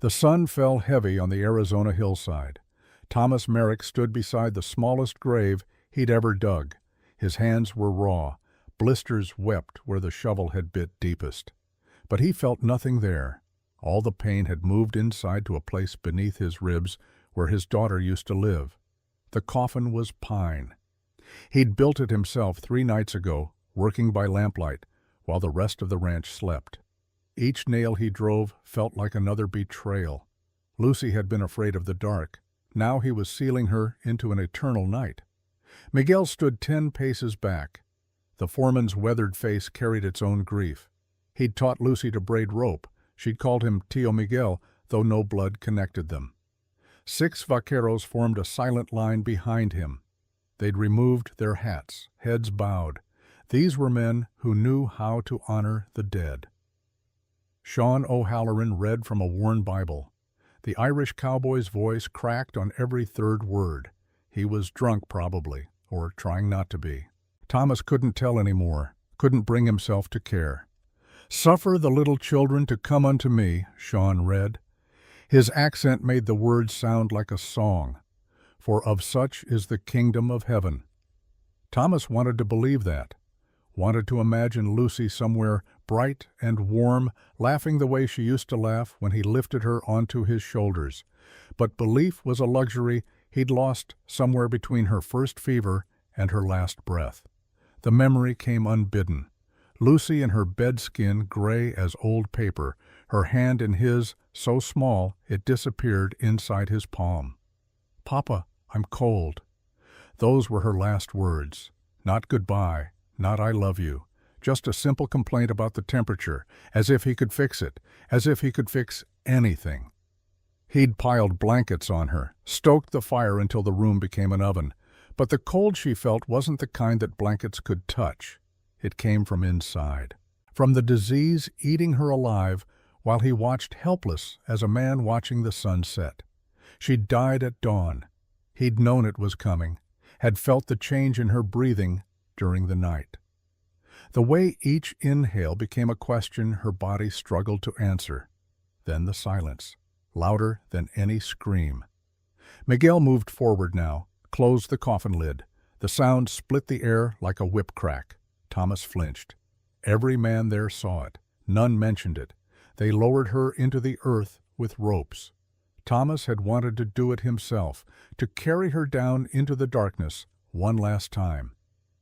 The sun fell heavy on the Arizona hillside. Thomas Merrick stood beside the smallest grave he'd ever dug. His hands were raw. Blisters wept where the shovel had bit deepest. But he felt nothing there. All the pain had moved inside to a place beneath his ribs where his daughter used to live. The coffin was pine. He'd built it himself 3 nights ago, working by lamplight, while the rest of the ranch slept. Each nail he drove felt like another betrayal. Lucy had been afraid of the dark. Now he was sealing her into an eternal night. Miguel stood 10 paces back. The foreman's weathered face carried its own grief. He'd taught Lucy to braid rope. She'd called him Tio Miguel, though no blood connected them. 6 vaqueros formed a silent line behind him. They'd removed their hats, heads bowed. These were men who knew how to honor the dead. Sean O'Halloran read from a worn Bible. The Irish cowboy's voice cracked on every 3rd word. He was drunk, probably, or trying not to be. Thomas couldn't tell anymore, couldn't bring himself to care. "Suffer the little children to come unto me," Sean read. His accent made the words sound like a song. "For of such is the kingdom of heaven." Thomas wanted to believe that, wanted to imagine Lucy somewhere bright and warm, laughing the way she used to laugh when he lifted her onto his shoulders. But belief was a luxury he'd lost somewhere between her first fever and her last breath. The memory came unbidden. Lucy in her bedskin, gray as old paper, her hand in his, so small it disappeared inside his palm. "Papa, I'm cold." Those were her last words. Not goodbye, not I love you. Just a simple complaint about the temperature, as if he could fix it, as if he could fix anything. He'd piled blankets on her, stoked the fire until the room became an oven. But the cold she felt wasn't the kind that blankets could touch. It came from inside, from the disease eating her alive while he watched helpless as a man watching the sun set. She died at dawn. He'd known it was coming, had felt the change in her breathing during the night. The way each inhale became a question her body struggled to answer. Then the silence, louder than any scream. Miguel moved forward now, closed the coffin lid. The sound split the air like a whip crack. Thomas flinched. Every man there saw it. None mentioned it. They lowered her into the earth with ropes. Thomas had wanted to do it himself, to carry her down into the darkness one last time.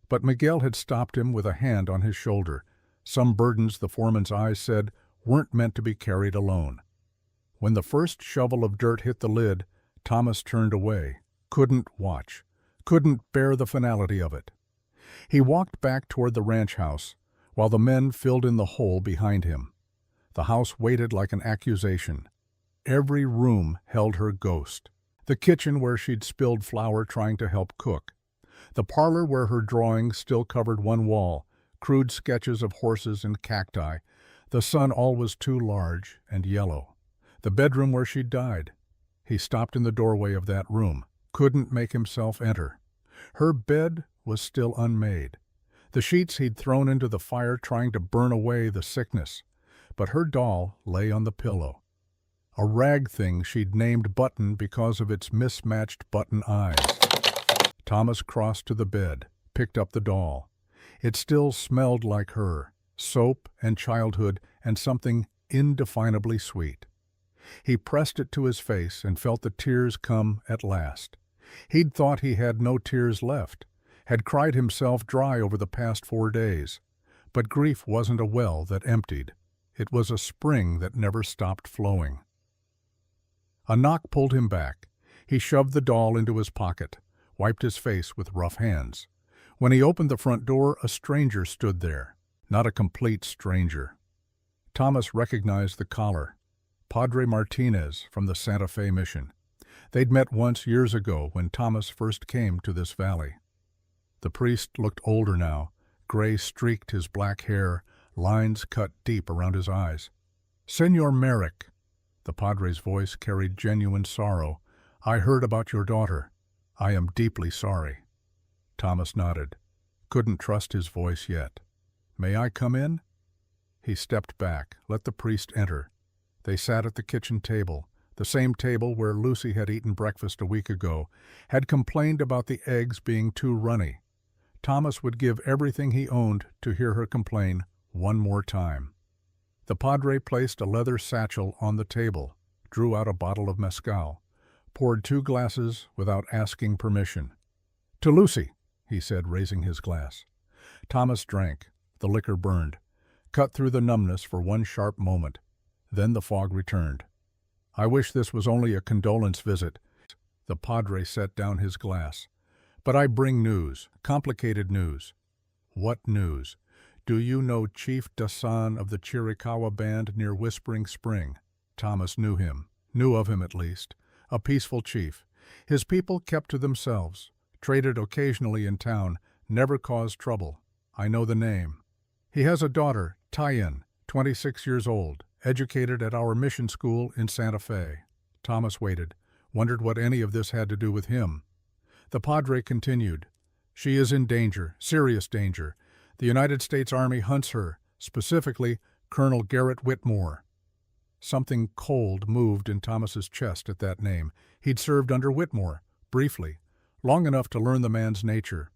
But Miguel had stopped him with a hand on his shoulder. Some burdens, the foreman's eyes said, weren't meant to be carried alone. When the first shovel of dirt hit the lid, Thomas turned away, couldn't watch, couldn't bear the finality of it. He walked back toward the ranch house, while the men filled in the hole behind him. The house waited like an accusation. Every room held her ghost. The kitchen where she'd spilled flour trying to help cook. The parlor where her drawings still covered one wall, crude sketches of horses and cacti, the sun always too large and yellow. The bedroom where she'd died. He stopped in the doorway of that room, couldn't make himself enter. Her bed was still unmade. The sheets he'd thrown into the fire trying to burn away the sickness. But her doll lay on the pillow. A rag thing she'd named Button because of its mismatched button eyes. Thomas crossed to the bed, picked up the doll. It still smelled like her, soap and childhood and something indefinably sweet. He pressed it to his face and felt the tears come at last. He'd thought he had no tears left, had cried himself dry over the past 4 days. But grief wasn't a well that emptied. It was a spring that never stopped flowing. A knock pulled him back. He shoved the doll into his pocket, wiped his face with rough hands. When he opened the front door, a stranger stood there. Not a complete stranger. Thomas recognized the collar. Padre Martinez from the Santa Fe mission. They'd met once years ago when Thomas first came to this valley. The priest looked older now. Gray streaked his black hair, lines cut deep around his eyes. "Senor Merrick," the padre's voice carried genuine sorrow. "I heard about your daughter. I am deeply sorry." Thomas nodded. Couldn't trust his voice yet. "May I come in?" He stepped back, let the priest enter. They sat at the kitchen table, the same table where Lucy had eaten breakfast a week ago, had complained about the eggs being too runny. Thomas would give everything he owned to hear her complain one more time. The padre placed a leather satchel on the table, drew out a bottle of mezcal, poured 2 glasses without asking permission. "To Lucy," he said, raising his glass. Thomas drank. The liquor burned, cut through the numbness for one sharp moment. Then the fog returned. "I wish this was only a condolence visit." The padre set down his glass. "But I bring news, complicated news." "What news?" "Do you know Chief Dasan of the Chiricahua band near Whispering Spring?" Thomas knew him, knew of him at least. A peaceful chief. His people kept to themselves, traded occasionally in town, never caused trouble. "I know the name." "He has a daughter, Tayen, 26 years old, educated at our mission school in Santa Fe." Thomas waited, wondered what any of this had to do with him. The padre continued, "She is in danger, serious danger. The United States Army hunts her, specifically Colonel Garrett Whitmore." Something cold moved in Thomas's chest at that name. He'd served under Whitmore, briefly, long enough to learn the man's nature.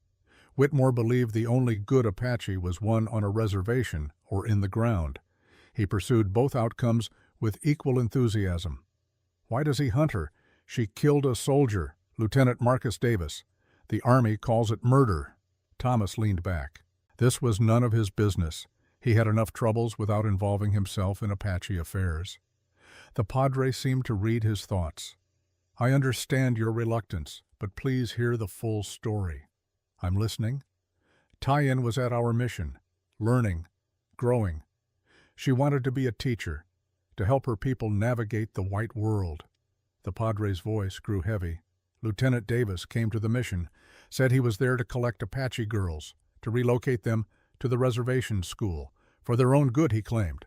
Whitmore believed the only good Apache was one on a reservation or in the ground. He pursued both outcomes with equal enthusiasm. "Why does he hunt her? She killed a soldier, Lieutenant Marcus Davis. The Army calls it murder." Thomas leaned back. This was none of his business. He had enough troubles without involving himself in Apache affairs. The padre seemed to read his thoughts. "I understand your reluctance, but please hear the full story." "I'm listening." "Tayen was at our mission, learning, growing. She wanted to be a teacher, to help her people navigate the white world." The padre's voice grew heavy. "Lieutenant Davis came to the mission, said he was there to collect Apache girls, to relocate them to the reservation school, for their own good, he claimed."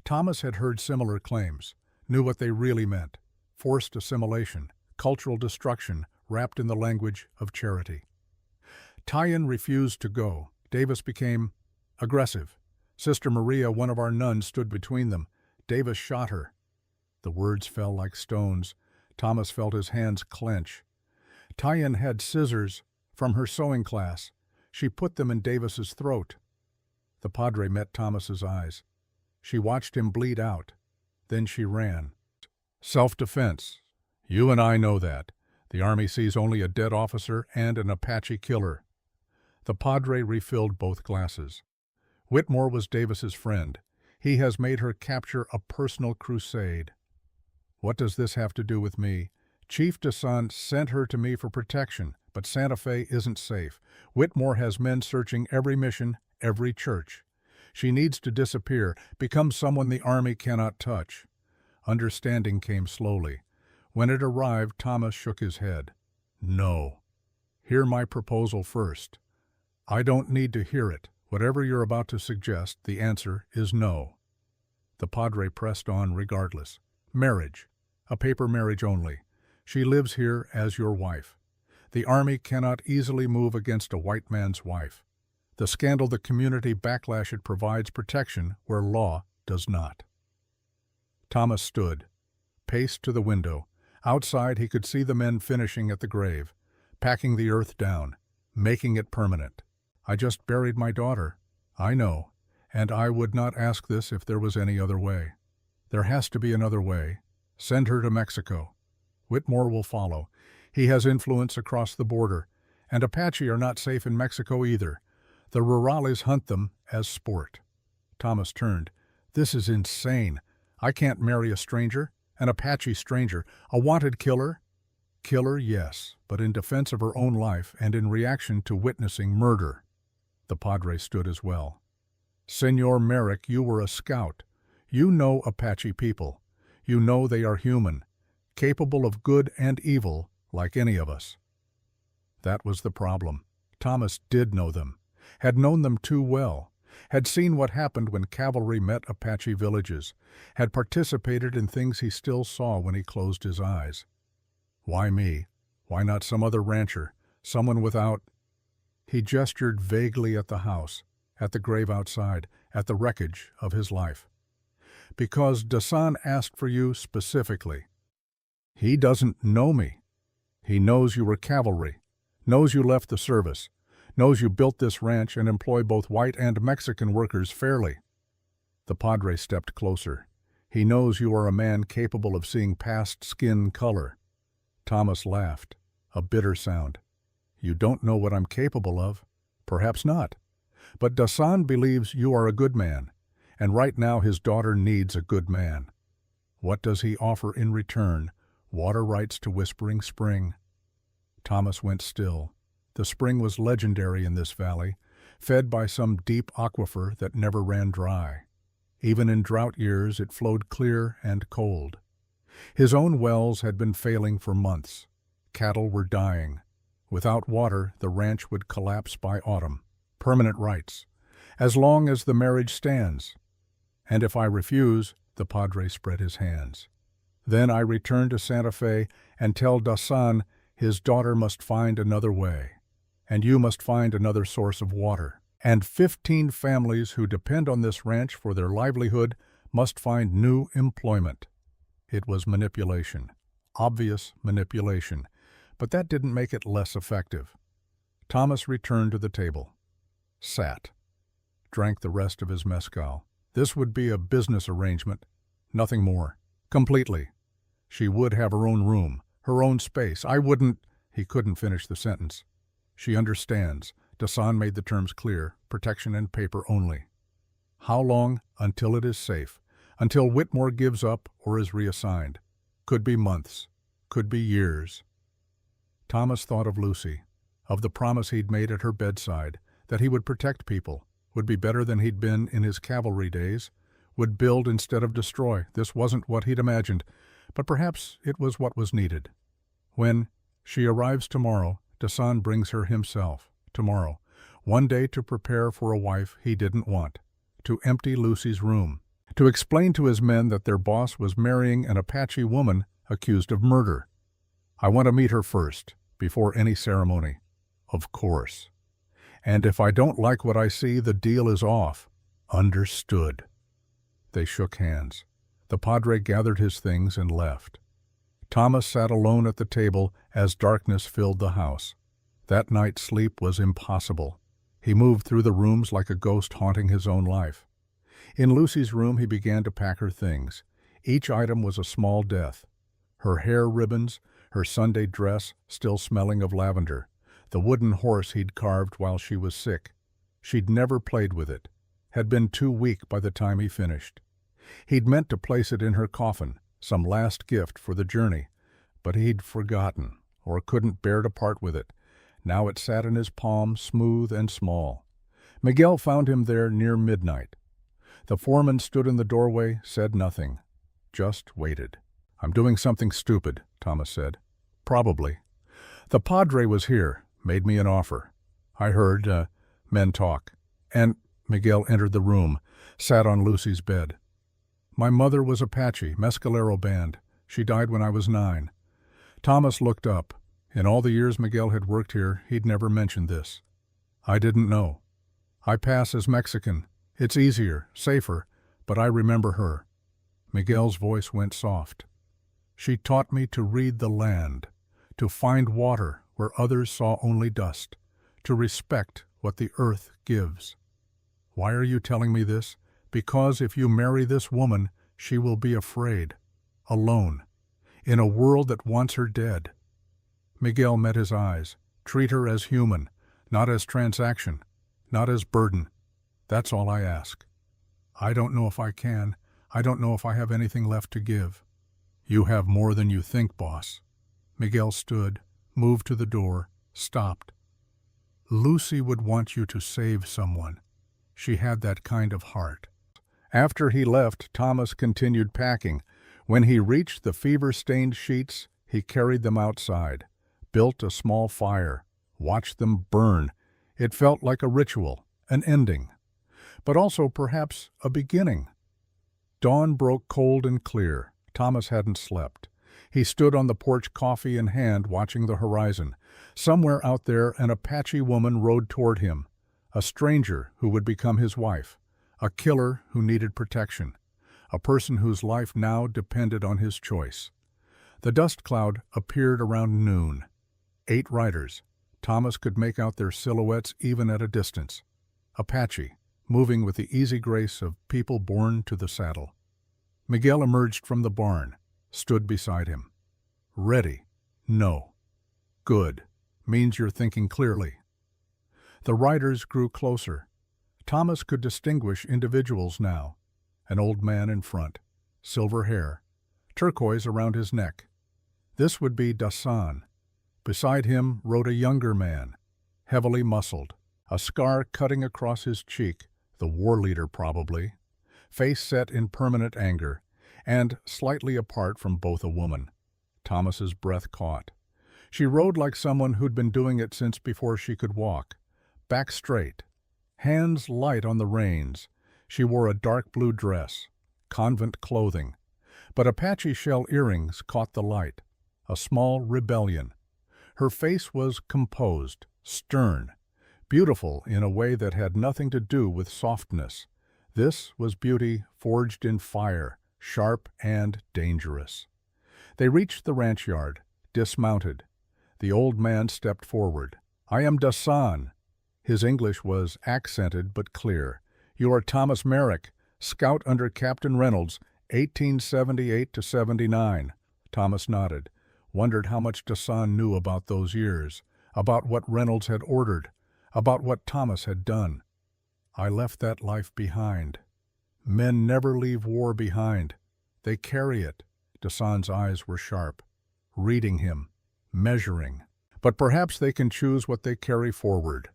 Thomas had heard similar claims, knew what they really meant: forced assimilation, cultural destruction wrapped in the language of charity. Tayen refused to go. Davis became aggressive. Sister Maria, one of our nuns, stood between them. Davis shot her. The words fell like stones. Thomas felt his hands clench. Tayen had scissors from her sewing class. She put them in Davis's throat. The padre met Thomas's eyes. She watched him bleed out. Then she ran. "Self-defense. You and I know that. The Army sees only a dead officer and an Apache killer." The padre refilled both glasses. "Whitmore was Davis's friend. He has made her capture a personal crusade." "What does this have to do with me?" "Chief Dasan sent her to me for protection, but Santa Fe isn't safe. Whitmore has men searching every mission, every church. She needs to disappear, become someone the Army cannot touch." Understanding came slowly. When it arrived, Thomas shook his head. "No. Hear my proposal first." "I don't need to hear it. Whatever you're about to suggest, the answer is no." The padre pressed on regardless. "Marriage. A paper marriage only. She lives here as your wife. The Army cannot easily move against a white man's wife. The scandal the community backlash it provides protection where law does not." Thomas stood, paced to the window. Outside he could see the men finishing at the grave, packing the earth down, making it permanent. "I just buried my daughter." "I know, and I would not ask this if there was any other way." "There has to be another way. Send her to Mexico. Whitmore will follow. He has influence across the border, and Apache are not safe in Mexico either. The rurales hunt them as sport." Thomas turned. "This is insane. I can't marry a stranger, an Apache stranger, a wanted killer." "Killer, yes, but in defense of her own life and in reaction to witnessing murder." The padre stood as well. "Senor Merrick, you were a scout. You know Apache people. You know they are human, capable of good and evil like any of us." That was the problem. Thomas did know them, had known them too well, had seen what happened when cavalry met Apache villages, had participated in things he still saw when he closed his eyes. Why me? Why not some other rancher, someone without... He gestured vaguely at the house, at the grave outside, at the wreckage of his life. Because Dasan asked for you specifically. He doesn't know me. He knows you were cavalry, knows you left the service, knows you built this ranch and employ both white and Mexican workers fairly. The padre stepped closer. He knows you are a man capable of seeing past skin color. Thomas laughed, a bitter sound. You don't know what I'm capable of. Perhaps not. But Dasan believes you are a good man, and right now his daughter needs a good man. What does he offer in return? Water rights to Whispering Spring. Thomas went still. The spring was legendary in this valley, fed by some deep aquifer that never ran dry. Even in drought years it flowed clear and cold. His own wells had been failing for months. Cattle were dying. Without water, the ranch would collapse by autumn. Permanent rights. As long as the marriage stands. And if I refuse, the padre spread his hands. Then I return to Santa Fe and tell Dasan his daughter must find another way. And you must find another source of water. And 15 families who depend on this ranch for their livelihood must find new employment. It was manipulation. Obvious manipulation. But that didn't make it less effective. Thomas returned to the table. Sat. Drank the rest of his mezcal. This would be a business arrangement. Nothing more. Completely. She would have her own room, her own space. I wouldn't... He couldn't finish the sentence. She understands. Dasan made the terms clear. Protection and paper only. How long? Until it is safe. Until Whitmore gives up or is reassigned. Could be months. Could be years. Thomas thought of Lucy, of the promise he'd made at her bedside, that he would protect people, would be better than he'd been in his cavalry days, would build instead of destroy. This wasn't what he'd imagined, but perhaps it was what was needed. When she arrives tomorrow, Dasan brings her himself, tomorrow, one day to prepare for a wife he didn't want, to empty Lucy's room, to explain to his men that their boss was marrying an Apache woman accused of murder. I want to meet her first, before any ceremony. Of course. And if I don't like what I see, the deal is off. Understood. They shook hands. The padre gathered his things and left. Thomas sat alone at the table as darkness filled the house. That night sleep was impossible. He moved through the rooms like a ghost haunting his own life. In Lucy's room he began to pack her things. Each item was a small death. Her hair ribbons, her Sunday dress still smelling of lavender, the wooden horse he'd carved while she was sick. She'd never played with it, had been too weak by the time he finished. He'd meant to place it in her coffin, some last gift for the journey, but he'd forgotten, or couldn't bear to part with it. Now it sat in his palm, smooth and small. Miguel found him there near midnight. The foreman stood in the doorway, said nothing, just waited. I'm doing something stupid, Thomas said. Probably. The padre was here, made me an offer. I heard men talk. And Miguel entered the room, sat on Lucy's bed. My mother was Apache, Mescalero band. She died when I was 9. Thomas looked up. In all the years Miguel had worked here, he'd never mentioned this. I didn't know. I pass as Mexican. It's easier, safer, but I remember her. Miguel's voice went soft. She taught me to read the land, to find water where others saw only dust, to respect what the earth gives. Why are you telling me this? Because if you marry this woman, she will be afraid, alone, in a world that wants her dead. Miguel met his eyes. Treat her as human, not as transaction, not as burden. That's all I ask. I don't know if I can. I don't know if I have anything left to give. You have more than you think, boss. Miguel stood, moved to the door, stopped. Lucy would want you to save someone. She had that kind of heart. After he left, Thomas continued packing. When he reached the fever-stained sheets, he carried them outside, built a small fire, watched them burn. It felt like a ritual, an ending, but also perhaps a beginning. Dawn broke cold and clear. Thomas hadn't slept. He stood on the porch, coffee in hand, watching the horizon. Somewhere out there, an Apache woman rode toward him, a stranger who would become his wife, a killer who needed protection, a person whose life now depended on his choice. The dust cloud appeared around noon. 8 riders. Thomas could make out their silhouettes even at a distance. Apache, moving with the easy grace of people born to the saddle. Miguel emerged from the barn, stood beside him. Ready? No. Good. Means you're thinking clearly. The riders grew closer. Thomas could distinguish individuals now. An old man in front, silver hair, turquoise around his neck. This would be Dasan. Beside him rode a younger man, heavily muscled, a scar cutting across his cheek, the war leader probably, face set in permanent anger, and slightly apart from both a woman. Thomas's breath caught. She rode like someone who'd been doing it since before she could walk. Back straight, hands light on the reins. She wore a dark blue dress, convent clothing, but Apache shell earrings caught the light, a small rebellion. Her face was composed, stern, beautiful in a way that had nothing to do with softness. This was beauty forged in fire, sharp and dangerous. They reached the ranch yard, dismounted. The old man stepped forward. "I am Dasan." His English was accented but clear. "You are Thomas Merrick, scout under Captain Reynolds, 1878 to 79. Thomas nodded, wondered how much Dasan knew about those years, about what Reynolds had ordered, about what Thomas had done. "I left that life behind." Men never leave war behind. They carry it. Dasan's eyes were sharp, reading him, measuring. But perhaps they can choose what they carry forward.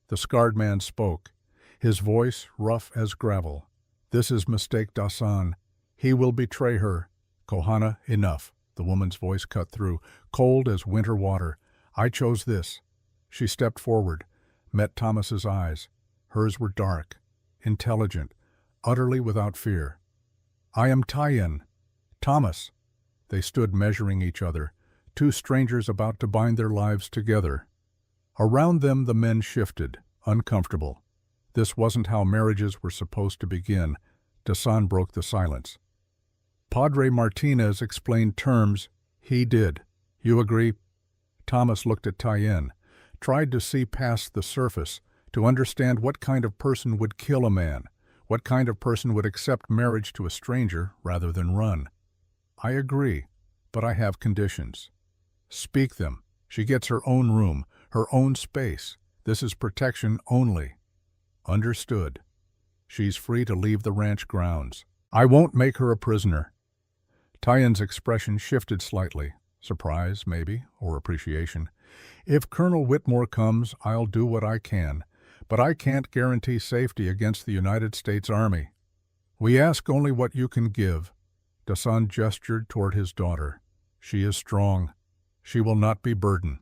The scarred man spoke, his voice rough as gravel. "This is mistake Dasan. He will betray her." "Kohana, enough." The woman's voice cut through, cold as winter water. "I chose this." She stepped forward, met Thomas's eyes. Hers were dark, intelligent, utterly without fear. "I am Tyen." "Thomas." They stood measuring each other, two strangers about to bind their lives together. Around them the men shifted, uncomfortable. This wasn't how marriages were supposed to begin. Dasan broke the silence. Padre Martinez explained terms. He did. "You agree?" Thomas looked at Tyen, tried to see past the surface, to understand what kind of person would kill a man, what kind of person would accept marriage to a stranger rather than run. "I agree, but I have conditions." "Speak them." "She gets her own room, her own space. This is protection only." "Understood." "She's free to leave the ranch grounds." "I won't make her a prisoner." Tyen's expression shifted slightly, surprise maybe, or appreciation. "If Colonel Whitmore comes, I'll do what I can, but I can't guarantee safety against the United States Army. We ask only what you can give." Dasan gestured toward his daughter. "She is strong. She will not be burdened."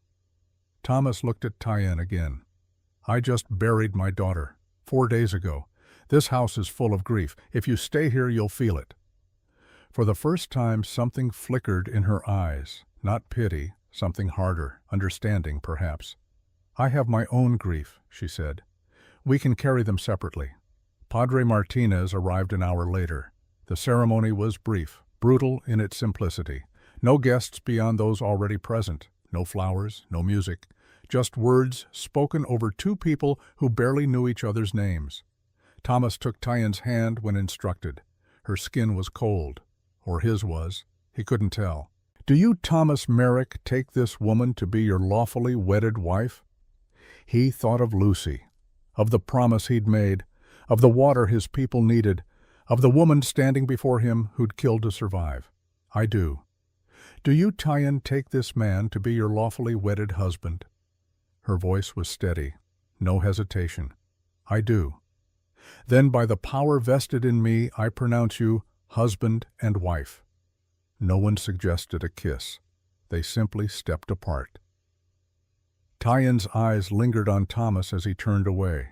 Thomas looked at Tyen again. "I just buried my daughter 4 days ago. This house is full of grief. If you stay here, you'll feel it." For the first time, something flickered in her eyes. Not pity, something harder, understanding, perhaps. "I have my own grief," she said. "We can carry them separately." Padre Martinez arrived an hour later. The ceremony was brief, brutal in its simplicity. No guests beyond those already present, no flowers, no music, just words spoken over two people who barely knew each other's names. Thomas took Tyen's hand when instructed. Her skin was cold, or his was. He couldn't tell. "Do you, Thomas Merrick, take this woman to be your lawfully wedded wife?" He thought of Lucy, of the promise he'd made, of the water his people needed, of the woman standing before him who'd killed to survive. "I do." "Do you, Tyen, take this man to be your lawfully wedded husband?" Her voice was steady, no hesitation. "I do." "Then by the power vested in me, I pronounce you husband and wife." No one suggested a kiss. They simply stepped apart. Tyen's eyes lingered on Thomas as he turned away.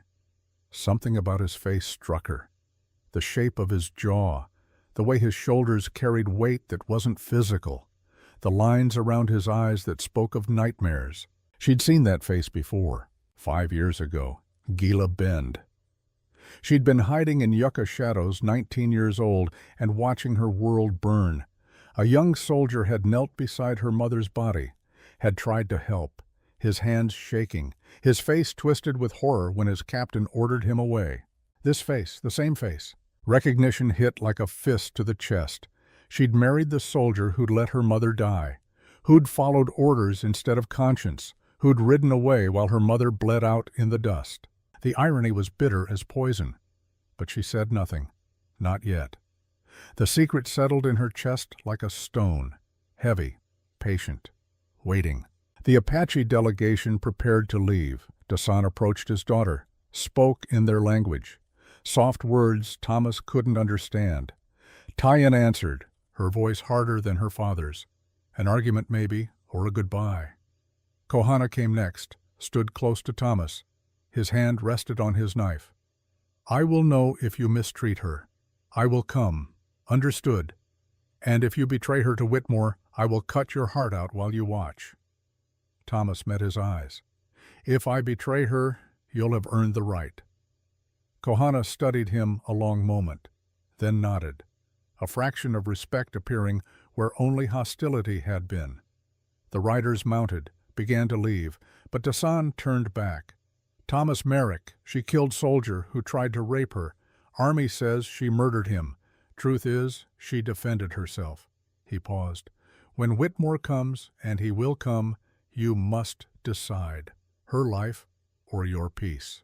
Something about his face struck her. The shape of his jaw, the way his shoulders carried weight that wasn't physical, the lines around his eyes that spoke of nightmares. She'd seen that face before, 5 years ago, Gila Bend. She'd been hiding in yucca shadows, 19 years old, and watching her world burn. A young soldier had knelt beside her mother's body, had tried to help, his hands shaking, his face twisted with horror when his captain ordered him away. This face, the same face. Recognition hit like a fist to the chest. She'd married the soldier who'd let her mother die, who'd followed orders instead of conscience, who'd ridden away while her mother bled out in the dust. The irony was bitter as poison, but she said nothing. Not yet. The secret settled in her chest like a stone, heavy, patient, waiting. The Apache delegation prepared to leave. Dasan approached his daughter, spoke in their language. Soft words Thomas couldn't understand. Tyen answered, her voice harder than her father's. An argument maybe, or a goodbye. Kohana came next, stood close to Thomas. His hand rested on his knife. I will know if you mistreat her. I will come. Understood. And if you betray her to Whitmore, I will cut your heart out while you watch. Thomas met his eyes. If I betray her, you'll have earned the right. Kohana studied him a long moment, then nodded, a fraction of respect appearing where only hostility had been. The riders mounted, began to leave, but Dasan turned back. Thomas Merrick, she killed soldier who tried to rape her. Army says she murdered him. Truth is, she defended herself. He paused. When Whitmore comes, and he will come, you must decide, her life or your peace.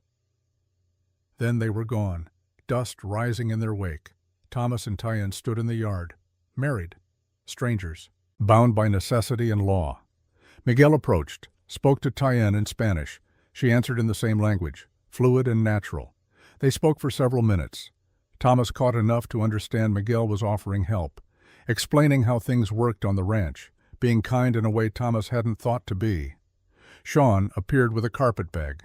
Then they were gone, dust rising in their wake. Thomas and Tyen stood in the yard, married, strangers, bound by necessity and law. Miguel approached, spoke to Tyen in Spanish. She answered in the same language, fluid and natural. They spoke for several minutes. Thomas caught enough to understand Miguel was offering help, explaining how things worked on the ranch, being kind in a way Thomas hadn't thought to be. Sean appeared with a carpet bag.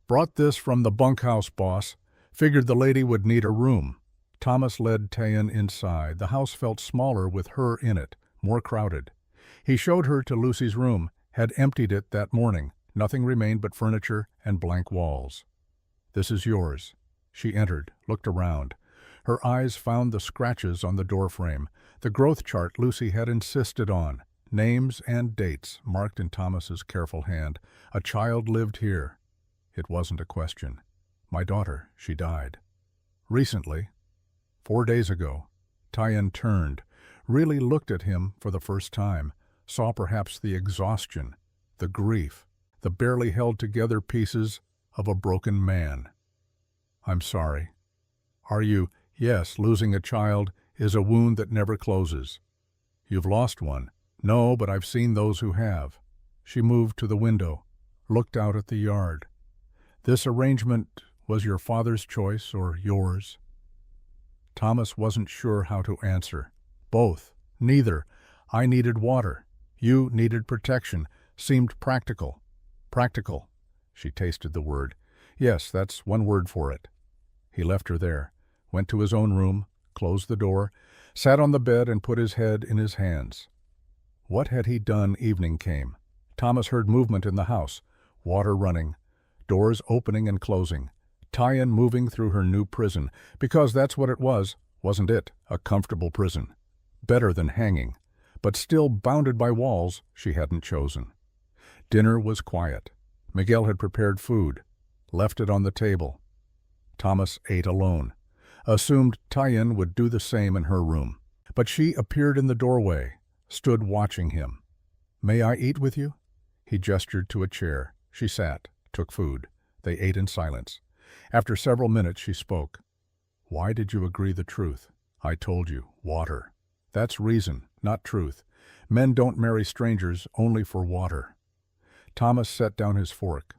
Brought this from the bunkhouse boss, figured the lady would need a room. Thomas led Tyen inside. The house felt smaller with her in it, more crowded. He showed her to Lucy's room, had emptied it that morning. Nothing remained but furniture and blank walls. This is yours. She entered, looked around. Her eyes found the scratches on the doorframe, the growth chart Lucy had insisted on, names and dates marked in Thomas's careful hand. A child lived here. It wasn't a question. My daughter, she died. Recently, 4 days ago. Tyen turned, really looked at him for the first time, saw perhaps the exhaustion, the grief, the barely held together pieces of a broken man. I'm sorry. Are you? Yes, losing a child is a wound that never closes. You've lost one. No, but I've seen those who have. She moved to the window, looked out at the yard. This arrangement was your father's choice or yours? Thomas wasn't sure how to answer. Both. Neither. I needed water. You needed protection. Seemed practical. Practical. She tasted the word. Yes, that's one word for it. He left her there, went to his own room, closed the door, sat on the bed and put his head in his hands. What had he done? Evening came. Thomas heard movement in the house, water running, doors opening and closing, Tyen moving through her new prison, because that's what it was, wasn't it? A comfortable prison. Better than hanging, but still bounded by walls she hadn't chosen. Dinner was quiet. Miguel had prepared food, left it on the table. Thomas ate alone, assumed Tyen would do the same in her room. But she appeared in the doorway, stood watching him. May I eat with you? He gestured to a chair. She sat, took food. They ate in silence. After several minutes she spoke. Why did you agree the truth? I told you, water. That's reason, not truth. Men don't marry strangers only for water. Thomas set down his fork.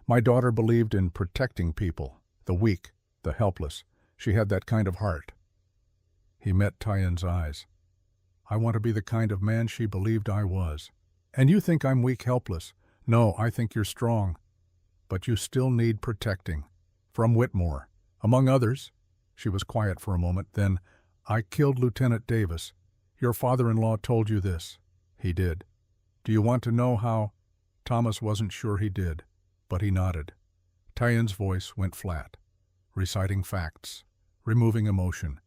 My daughter believed in protecting people, the weak, the helpless. She had that kind of heart. He met Tyen's eyes. I want to be the kind of man she believed I was. And you think I'm weak, helpless. No, I think you're strong. But you still need protecting. From Whitmore, among others. She was quiet for a moment, then, I killed Lieutenant Davis. Your father-in-law told you this. He did. Do you want to know how? Thomas wasn't sure he did, but he nodded. Tyen's voice went flat. reciting facts, removing emotion.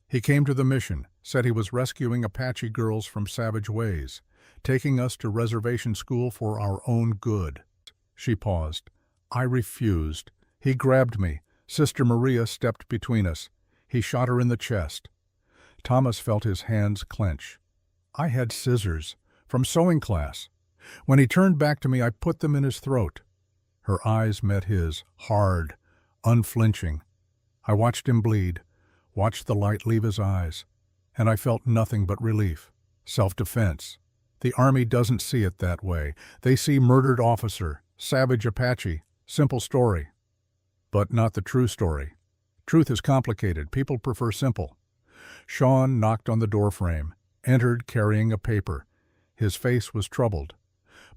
He came to the mission, said he was rescuing Apache girls from savage ways, taking us to reservation school for our own good. She paused. I refused. He grabbed me. Sister Maria stepped between us. He shot her in the chest. Thomas felt his hands clench. I had scissors from sewing class. When he turned back to me, I put them in his throat. Her eyes met his, hard, unflinching. I watched him bleed, watched the light leave his eyes, and I felt nothing but relief. Self-defense. The Army doesn't see it that way. They see murdered officer, savage Apache, simple story. But not the true story. Truth is complicated. People prefer simple. Sean knocked on the doorframe, entered carrying a paper. His face was troubled.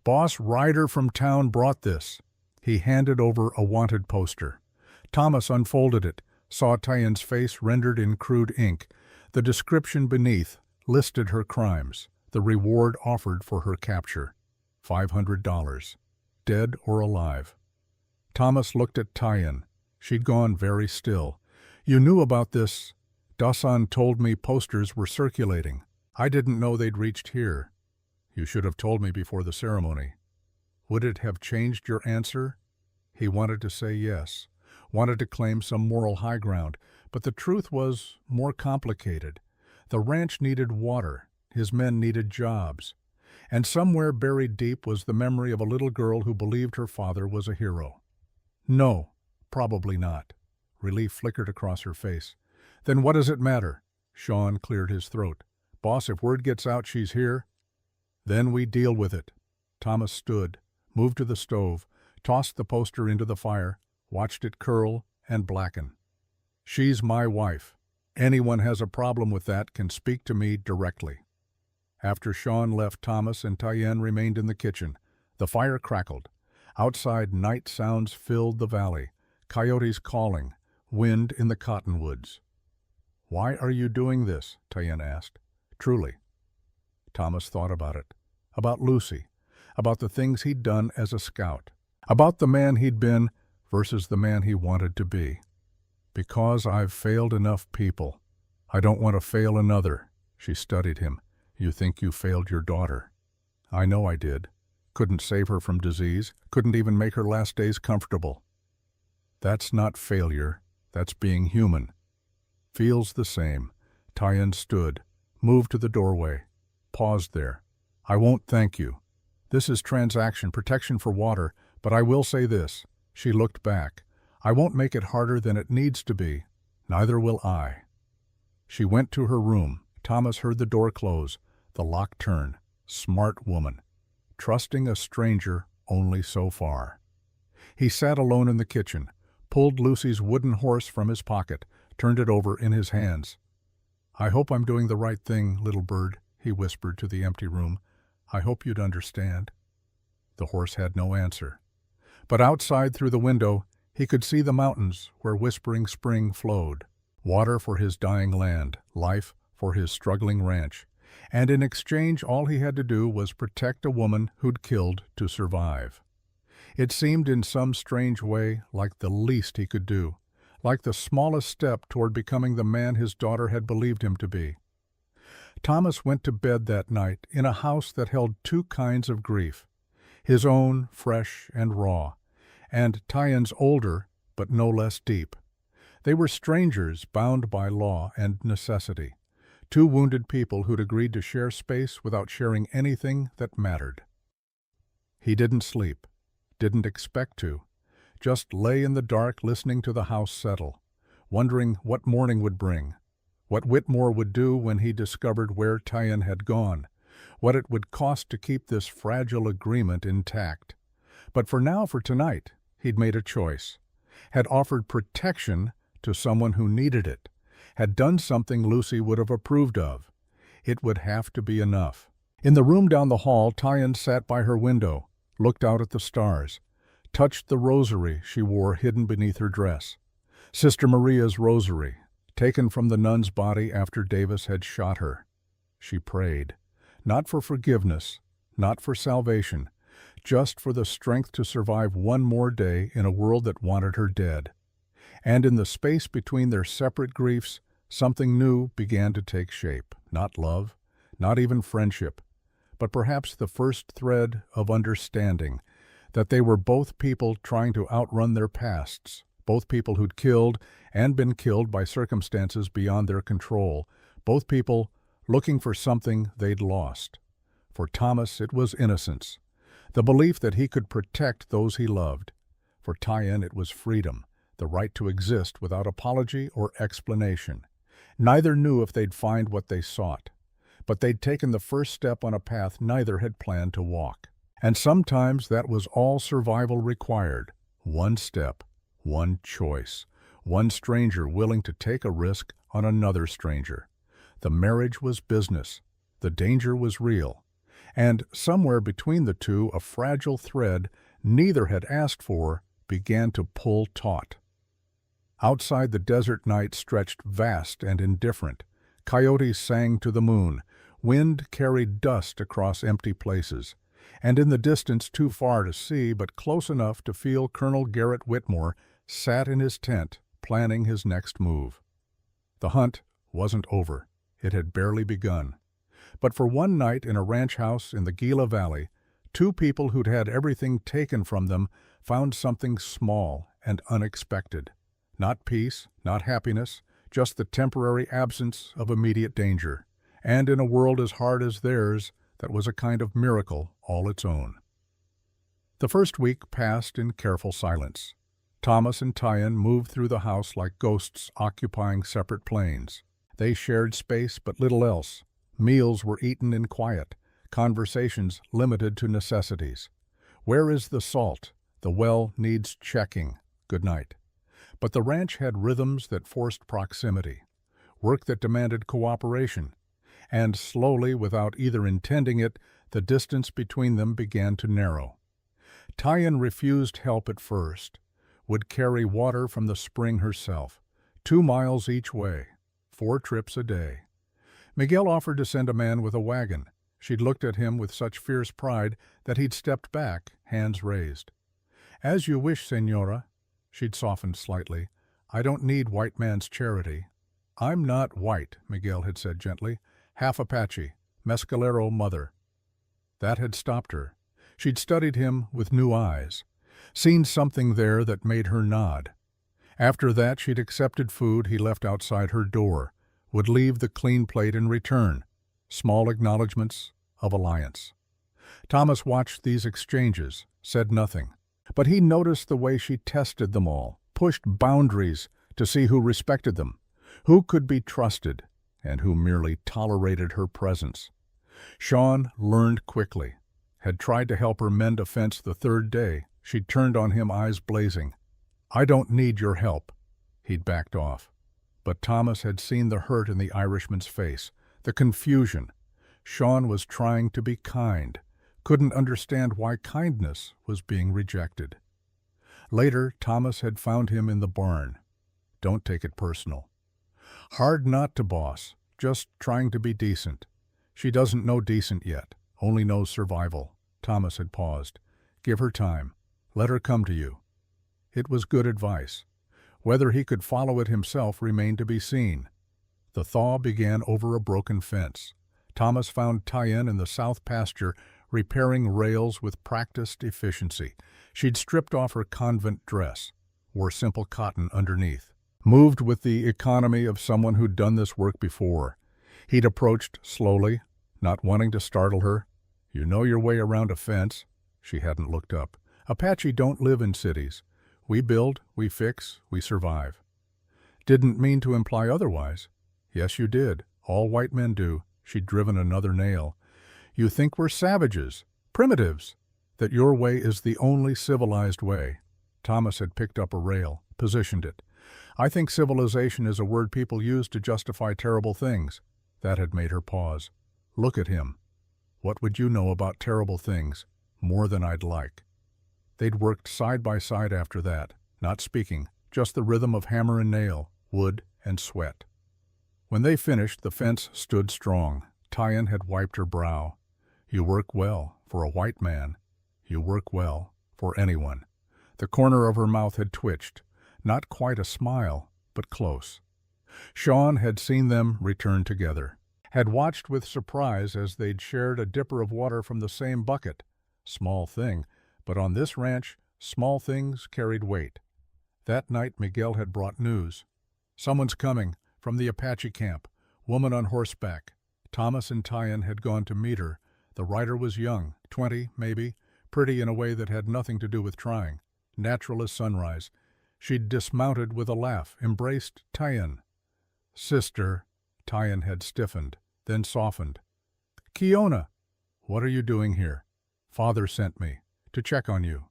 Boss Ryder from town brought this. He handed over a wanted poster. Thomas unfolded it, saw Tyen's face rendered in crude ink. The description beneath listed her crimes, the reward offered for her capture. $500. Dead or alive. Thomas looked at Tyen. She'd gone very still. You knew about this? Dasan told me posters were circulating. I didn't know they'd reached here. You should have told me before the ceremony. Would it have changed your answer? He wanted to say yes, wanted to claim some moral high ground, but the truth was more complicated. The ranch needed water, his men needed jobs, and somewhere buried deep was the memory of a little girl who believed her father was a hero. No, probably not. Relief flickered across her face. Then what does it matter? Sean cleared his throat. Boss, if word gets out she's here, then we deal with it. Thomas stood, moved to the stove, tossed the poster into the fire, watched it curl and blacken. She's my wife. Anyone has a problem with that can speak to me directly. After Sean left, Thomas and Tyen remained in the kitchen. The fire crackled. Outside, night sounds filled the valley. Coyotes calling, wind in the cottonwoods. Why are you doing this? Tyen asked. Truly. Thomas thought about it. About Lucy. About the things he'd done as a scout. About the man he'd been versus the man he wanted to be. Because I've failed enough people. I don't want to fail another. She studied him. You think you failed your daughter. I know I did. Couldn't save her from disease. Couldn't even make her last days comfortable. That's not failure. That's being human. Feels the same. Tyen stood, moved to the doorway, paused there. I won't thank you. This is transaction, protection for water, but I will say this. She looked back. I won't make it harder than it needs to be. Neither will I. She went to her room. Thomas heard the door close, the lock turn. Smart woman. Trusting a stranger only so far. He sat alone in the kitchen, pulled Lucy's wooden horse from his pocket, turned it over in his hands. I hope I'm doing the right thing, little bird, he whispered to the empty room. I hope you'd understand. The horse had no answer. But outside through the window, he could see the mountains where whispering spring flowed. Water for his dying land, life for his struggling ranch. And in exchange, all he had to do was protect a woman who'd killed to survive. It seemed in some strange way like the least he could do, like the smallest step toward becoming the man his daughter had believed him to be. Thomas went to bed that night in a house that held two kinds of grief, his own fresh and raw, and Tyen's older but no less deep. They were strangers bound by law and necessity, two wounded people who'd agreed to share space without sharing anything that mattered. He didn't sleep, didn't expect to, just lay in the dark listening to the house settle, wondering what morning would bring, what Whitmore would do when he discovered where Tyen had gone, what it would cost to keep this fragile agreement intact. But for now, for tonight, he'd made a choice, had offered protection to someone who needed it, had done something Lucy would have approved of. It would have to be enough. In the room down the hall, Tyen sat by her window, looked out at the stars, touched the rosary she wore hidden beneath her dress. Sister Maria's rosary, taken from the nun's body after Davis had shot her. She prayed, not for forgiveness, not for salvation, just for the strength to survive one more day in a world that wanted her dead. And in the space between their separate griefs, something new began to take shape. Not love, not even friendship, but perhaps the first thread of understanding that they were both people trying to outrun their pasts, both people who'd killed and been killed by circumstances beyond their control, both people looking for something they'd lost. For Thomas, it was innocence, the belief that he could protect those he loved. For Tyan, it was freedom, the right to exist without apology or explanation. Neither knew if they'd find what they sought, but they'd taken the first step on a path neither had planned to walk. And sometimes that was all survival required. One step, one choice, one stranger willing to take a risk on another stranger. The marriage was business. The danger was real. And somewhere between the two, a fragile thread neither had asked for began to pull taut. Outside, the desert night stretched vast and indifferent. Coyotes sang to the moon. Wind carried dust across empty places. And in the distance, too far to see, but close enough to feel, Colonel Garrett Whitmore sat in his tent, planning his next move. The hunt wasn't over. It had barely begun. But for one night in a ranch house in the Gila Valley, two people who'd had everything taken from them found something small and unexpected. Not peace, not happiness, just the temporary absence of immediate danger. And in a world as hard as theirs, that was a kind of miracle all its own. The first week passed in careful silence. Thomas and Tyan moved through the house like ghosts occupying separate planes. They shared space but little else. Meals were eaten in quiet, conversations limited to necessities. Where is the salt? The well needs checking. Good night. But the ranch had rhythms that forced proximity, work that demanded cooperation, and slowly, without either intending it, the distance between them began to narrow. Tyan refused help at first, would carry water from the spring herself, 2 miles each way, 4 trips a day. Miguel offered to send a man with a wagon. She'd looked at him with such fierce pride that he'd stepped back, hands raised. "As you wish, Señora." She'd softened slightly. "I don't need white man's charity." "I'm not white," Miguel had said gently. "Half Apache, Mescalero mother." That had stopped her. She'd studied him with new eyes, seen something there that made her nod. After that, she'd accepted food he left outside her door, would leave the clean plate in return, small acknowledgments of alliance. Thomas watched these exchanges, said nothing. But he noticed the way she tested them all, pushed boundaries to see who respected them, who could be trusted, and who merely tolerated her presence. Sean learned quickly. Had tried to help her mend a fence the 3rd day. She'd turned on him, eyes blazing. "I don't need your help." He'd backed off. But Thomas had seen the hurt in the Irishman's face, the confusion. Sean was trying to be kind, couldn't understand why kindness was being rejected. Later, Thomas had found him in the barn. "Don't take it personal." "Hard not to, boss. Just trying to be decent." "She doesn't know decent yet, only knows survival." Thomas had paused. "Give her time. Let her come to you." It was good advice. Whether he could follow it himself remained to be seen. The thaw began over a broken fence. Thomas found Tyan in the south pasture repairing rails with practiced efficiency. She'd stripped off her convent dress, wore simple cotton underneath. Moved with the economy of someone who'd done this work before. He'd approached slowly, not wanting to startle her. "You know your way around a fence." She hadn't looked up. "Apache don't live in cities. We build, we fix, we survive." "Didn't mean to imply otherwise." "Yes, you did. All white men do." She'd driven another nail. "You think we're savages, primitives, that your way is the only civilized way." Thomas had picked up a rail, positioned it. "I think civilization is a word people use to justify terrible things." That had made her pause. "Look at him. What would you know about terrible things? More than I'd like." They'd worked side by side after that, not speaking, just the rhythm of hammer and nail, wood and sweat. When they finished, the fence stood strong. Tyan had wiped her brow. "You work well, for a white man. You work well, for anyone." The corner of her mouth had twitched. Not quite a smile, but close. Sean had seen them return together, had watched with surprise as they'd shared a dipper of water from the same bucket. Small thing, but on this ranch, small things carried weight. That night Miguel had brought news. Someone's coming, from the Apache camp. Woman on horseback. Thomas and Tyan had gone to meet her. The rider was young, 20, maybe, pretty in a way that had nothing to do with trying. Natural as sunrise. She'd dismounted with a laugh, embraced Tyan. Sister, Tyan had stiffened, then softened. Kiona, what are you doing here? Father sent me, to check on you.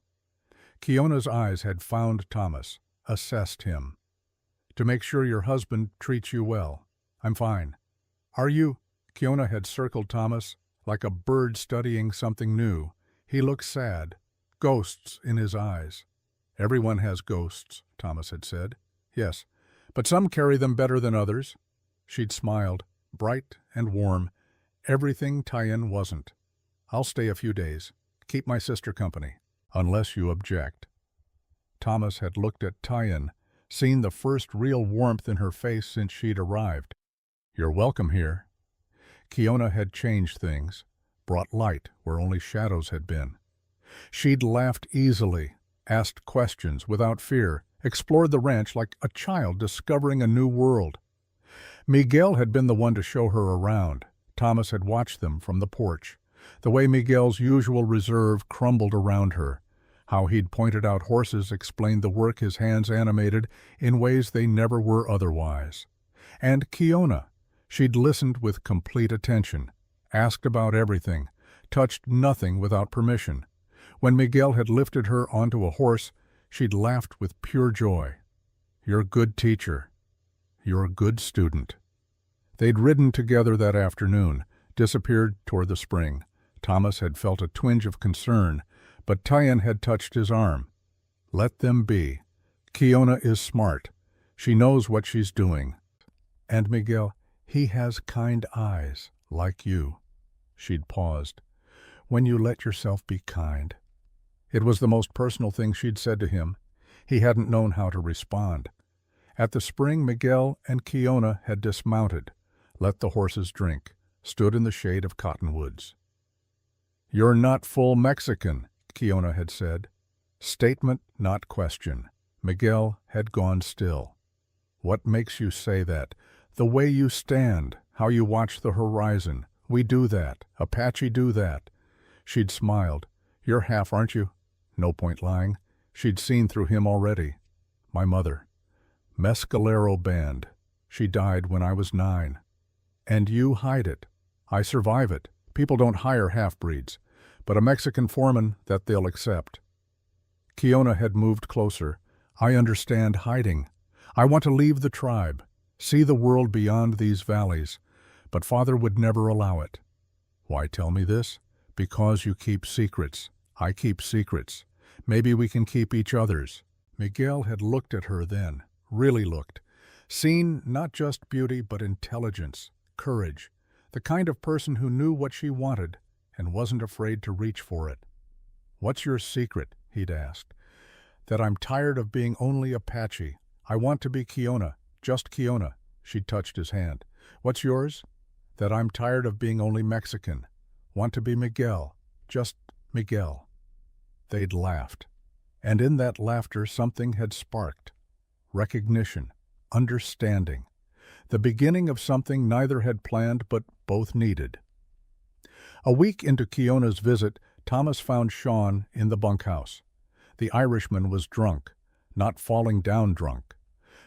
Kiona's eyes had found Thomas, assessed him. To make sure your husband treats you well. I'm fine. Are you? Kiona had circled Thomas, like a bird studying something new. He looked sad, ghosts in his eyes. Everyone has ghosts, Thomas had said. Yes, but some carry them better than others. She'd smiled, bright and warm. Everything Tyan wasn't. I'll stay a few days. Keep my sister company, unless you object. Thomas had looked at Tyan, seen the first real warmth in her face since she'd arrived. You're welcome here. Kiona had changed things, brought light where only shadows had been. She'd laughed easily, asked questions without fear, explored the ranch like a child discovering a new world. Miguel had been the one to show her around. Thomas had watched them from the porch. The way Miguel's usual reserve crumbled around her. How he'd pointed out horses explained the work his hands animated in ways they never were otherwise. And Kiona. She'd listened with complete attention, asked about everything, touched nothing without permission. When Miguel had lifted her onto a horse, she'd laughed with pure joy. You're a good teacher. You're a good student. They'd ridden together that afternoon, disappeared toward the spring. Thomas had felt a twinge of concern, but Tyan had touched his arm. Let them be. Kiona is smart. She knows what she's doing. And Miguel, he has kind eyes, like you. She'd paused. When you let yourself be kind. It was the most personal thing she'd said to him. He hadn't known how to respond. At the spring, Miguel and Kiona had dismounted, let the horses drink, stood in the shade of cottonwoods. You're not full Mexican, Kiona had said. Statement, not question. Miguel had gone still. What makes you say that? The way you stand, how you watch the horizon. We do that. Apache do that. She'd smiled. You're half, aren't you? No point lying. She'd seen through him already. My mother. Mescalero band. She died when I was 9. And you hide it. I survive it. People don't hire half-breeds, but a Mexican foreman that they'll accept. Kiona had moved closer. I understand hiding. I want to leave the tribe, see the world beyond these valleys, but Father would never allow it. Why tell me this? Because you keep secrets. I keep secrets. Maybe we can keep each other's. Miguel had looked at her then, really looked, seen not just beauty but intelligence, courage, the kind of person who knew what she wanted and wasn't afraid to reach for it. What's your secret? He'd asked. That I'm tired of being only Apache. I want to be Kiona, just Kiona. She'd touched his hand. What's yours? That I'm tired of being only Mexican. Want to be Miguel, just Miguel. They'd laughed. And in that laughter something had sparked. Recognition, understanding. The beginning of something neither had planned but both needed. A week into Kiona's visit, Thomas found Sean in the bunkhouse. The Irishman was drunk, not falling down drunk,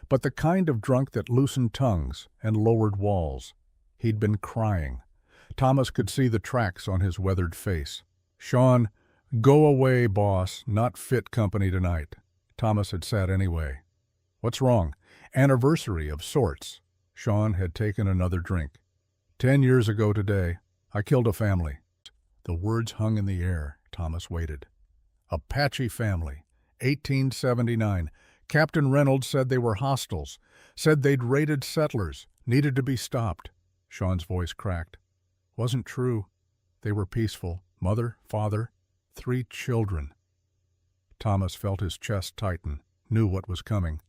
but the kind of drunk that loosened tongues and lowered walls. He'd been crying. Thomas could see the tracks on his weathered face. Sean, go away, boss, not fit company tonight. Thomas had sat anyway. What's wrong? Anniversary of sorts. Sean had taken another drink. 10 years ago today, I killed a family. The words hung in the air. Thomas waited. Apache family, 1879. Captain Reynolds said they were hostiles, said they'd raided settlers, needed to be stopped. Sean's voice cracked. Wasn't true. They were peaceful. Mother, father, 3 children. Thomas felt his chest tighten, knew what was coming.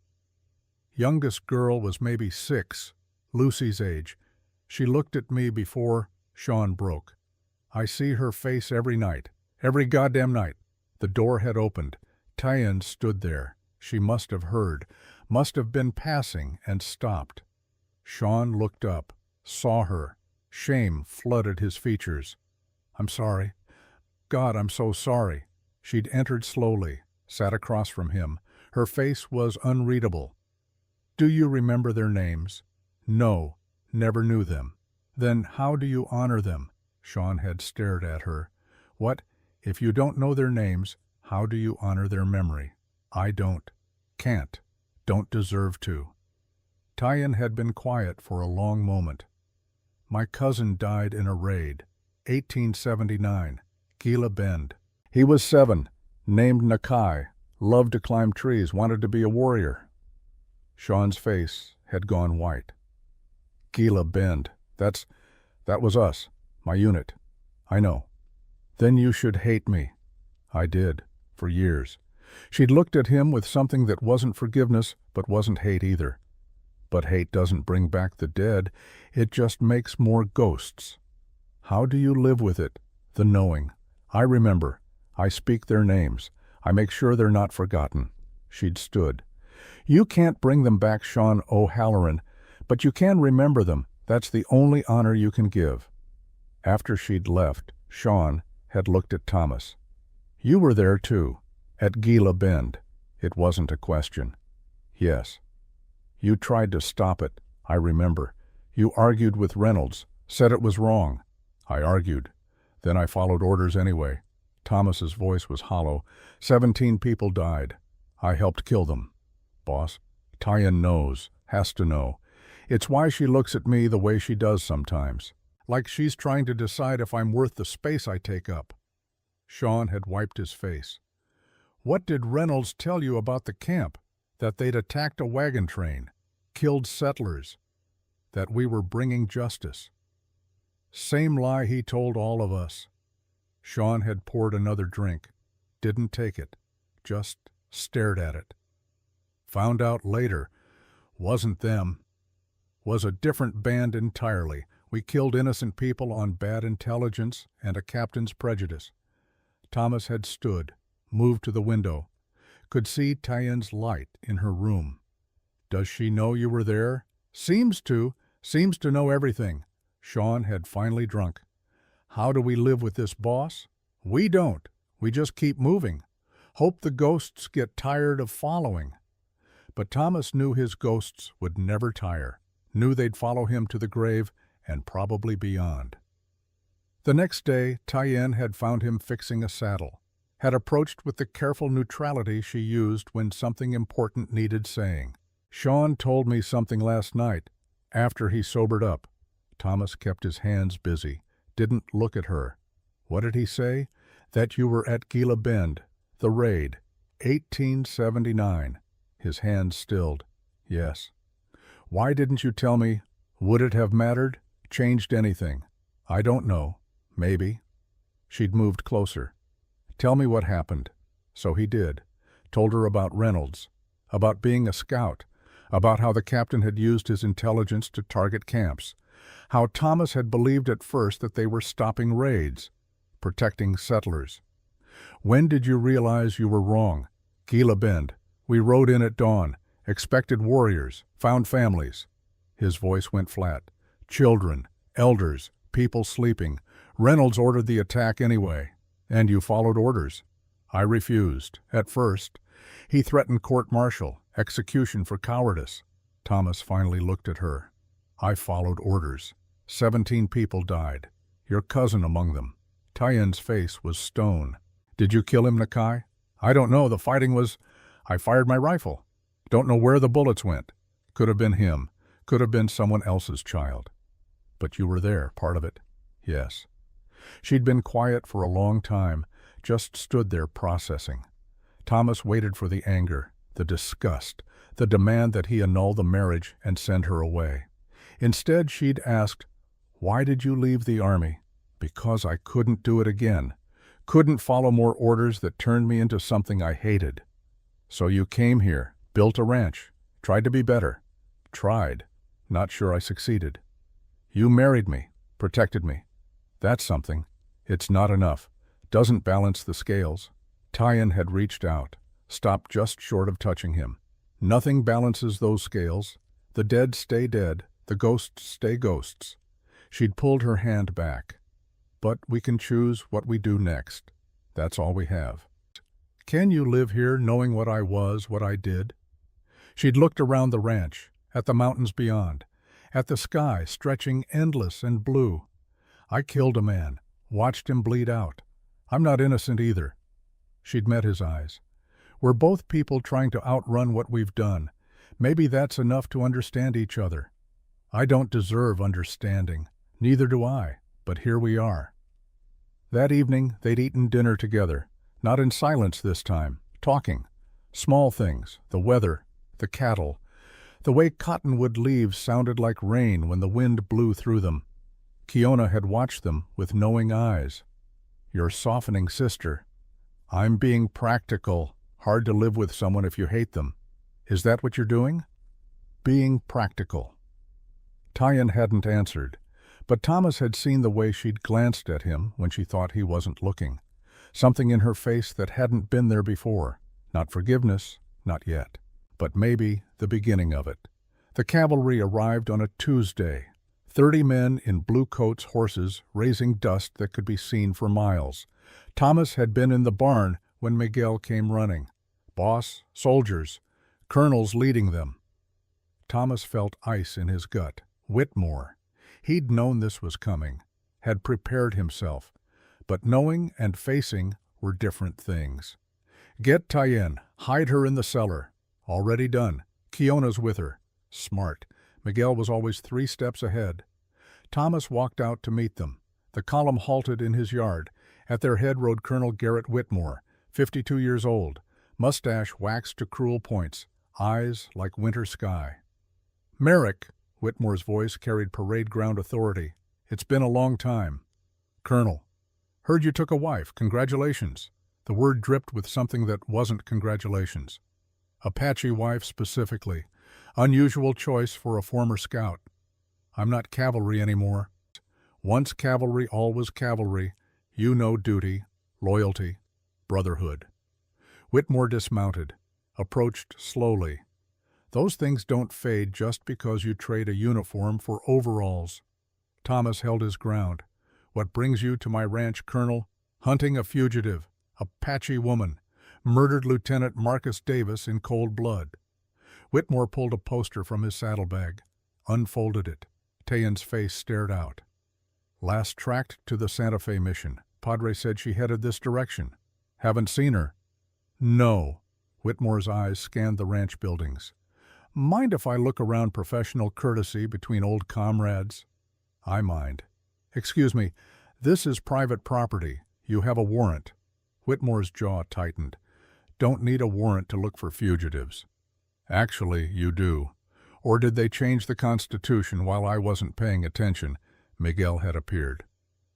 Youngest girl was maybe 6, Lucy's age. She looked at me before Sean broke. I see her face every night, every goddamn night. The door had opened. Tyann stood there. She must have heard, must have been passing, and stopped. Sean looked up, saw her. Shame flooded his features. "I'm sorry. God, I'm so sorry." She'd entered slowly, sat across from him. Her face was unreadable. "Do you remember their names?" "No, never knew them." "Then how do you honor them?" Sean had stared at her. "What, if you don't know their names, how do you honor their memory?" "I don't. Can't. Don't deserve to." Tyann had been quiet for a long moment. "My cousin died in a raid, 1879, Gila Bend. He was 7, named Nakai, loved to climb trees, wanted to be a warrior." Sean's face had gone white. "Gila Bend, that was us, my unit. I know." "Then you should hate me." "I did, for years." She'd looked at him with something that wasn't forgiveness, but wasn't hate either. "But hate doesn't bring back the dead, it just makes more ghosts." "How do you live with it?" "The knowing. I remember. I speak their names. I make sure they're not forgotten." She'd stood. "You can't bring them back, Sean O'Halloran, but you can remember them. That's the only honor you can give." After she'd left, Sean had looked at Thomas. "You were there too, at Gila Bend." It wasn't a question. "Yes." "You tried to stop it, I remember. You argued with Reynolds, said it was wrong." "I argued. Then I followed orders anyway." Thomas's voice was hollow. 17 people died. I helped kill them." "Boss, Tyann knows, has to know. It's why she looks at me the way she does sometimes. Like she's trying to decide if I'm worth the space I take up." Sean had wiped his face. "What did Reynolds tell you about the camp? That they'd attacked a wagon train, killed settlers, that we were bringing justice." "Same lie he told all of us." Sean had poured another drink, didn't take it, just stared at it. "Found out later, wasn't them. Was a different band entirely. We killed innocent people on bad intelligence and a captain's prejudice." Thomas had stood, moved to the window, could see Tyann's light in her room. "Does she know you were there?" Seems to know everything." Sean had finally drunk. "How do we live with this, boss?" "We don't. We just keep moving. Hope the ghosts get tired of following." But Thomas knew his ghosts would never tire, knew they'd follow him to the grave and probably beyond. The next day, Tyann had found him fixing a saddle, had approached with the careful neutrality she used when something important needed saying. "Sean told me something last night, after he sobered up." Thomas kept his hands busy, didn't look at her. "What did he say?" "That you were at Gila Bend, the raid, 1879. His hands stilled. "Yes." "Why didn't you tell me? Would it have mattered? Changed anything?" "I don't know. Maybe." She'd moved closer. "Tell me what happened." So he did. Told her about Reynolds, about being a scout, about how the captain had used his intelligence to target camps, how Thomas had believed at first that they were stopping raids, protecting settlers. "When did you realize you were wrong?" "Gila Bend. We rode in at dawn, expected warriors, found families." His voice went flat. "Children, elders, people sleeping. Reynolds ordered the attack anyway." "And you followed orders?" "I refused, at first. He threatened court-martial, execution for cowardice." Thomas finally looked at her. "I followed orders. 17 people died. Your cousin among them." Tyann's face was stone. "Did you kill him, Nakai?" "I don't know. The fighting was... I fired my rifle. Don't know where the bullets went. Could have been him. Could have been someone else's child." "But you were there, part of it." "Yes." She'd been quiet for a long time, just stood there processing. Thomas waited for the anger, the disgust, the demand that he annul the marriage and send her away. Instead, she'd asked, "Why did you leave the army?" "Because I couldn't do it again. Couldn't follow more orders that turned me into something I hated." "So you came here, built a ranch, Tried to be better. Tried. Not sure I succeeded. You married me, protected me. That's something. It's not enough. Doesn't balance the scales. Tyan had reached out, stopped just short of touching him. Nothing balances those scales. The dead stay dead, the ghosts stay ghosts. She'd pulled her hand back. But we can choose what we do next. That's all we have. Can you live here knowing what I was, what I did? She'd looked around the ranch, at the mountains beyond, at the sky stretching endless and blue. I killed a man, watched him bleed out. I'm not innocent either. She'd met his eyes. We're both people trying to outrun what we've done. Maybe that's enough to understand each other. I don't deserve understanding. Neither do I, but here we are. That evening, they'd eaten dinner together, not in silence this time, talking. Small things, the weather, the cattle, the way cottonwood leaves sounded like rain when the wind blew through them. Kiona had watched them with knowing eyes. Your softening sister. I'm being practical. Hard to live with someone if you hate them. Is that what you're doing? Being practical. Tyan hadn't answered, but Thomas had seen the way she'd glanced at him when she thought he wasn't looking. Something in her face that hadn't been there before. Not forgiveness, not yet. But maybe the beginning of it. The cavalry arrived on a Tuesday. 30 men in blue coats, horses, raising dust that could be seen for miles. Thomas had been in the barn when Miguel came running. Boss, soldiers, colonels leading them. Thomas felt ice in his gut. Whitmore. He'd known this was coming, had prepared himself. But knowing and facing were different things. Get Tyen, hide her in the cellar. Already done. Kiona's with her. Smart. Miguel was always 3 steps ahead. Thomas walked out to meet them. The column halted in his yard. At their head rode Colonel Garrett Whitmore, 52 years old, mustache waxed to cruel points, eyes like winter sky. Merrick, Whitmore's voice carried parade ground authority. It's been a long time. Colonel, heard you took a wife. Congratulations. The word dripped with something that wasn't congratulations. Apache wife specifically. Unusual choice for a former scout. I'm not cavalry anymore. Once cavalry, always cavalry. You know duty, loyalty, brotherhood. Whitmore dismounted, approached slowly. Those things don't fade just because you trade a uniform for overalls. Thomas held his ground. What brings you to my ranch, Colonel? Hunting a fugitive, Apache woman. Murdered Lieutenant Marcus Davis in cold blood. Whitmore pulled a poster from his saddlebag, unfolded it. Tayan's face stared out. Last tracked to the Santa Fe mission. Padre said she headed this direction. Haven't seen her. No. Whitmore's eyes scanned the ranch buildings. Mind if I look around professional courtesy between old comrades? I mind. Excuse me, this is private property. You have a warrant. Whitmore's jaw tightened. Don't need a warrant to look for fugitives. Actually, you do. Or did they change the Constitution while I wasn't paying attention? Miguel had appeared.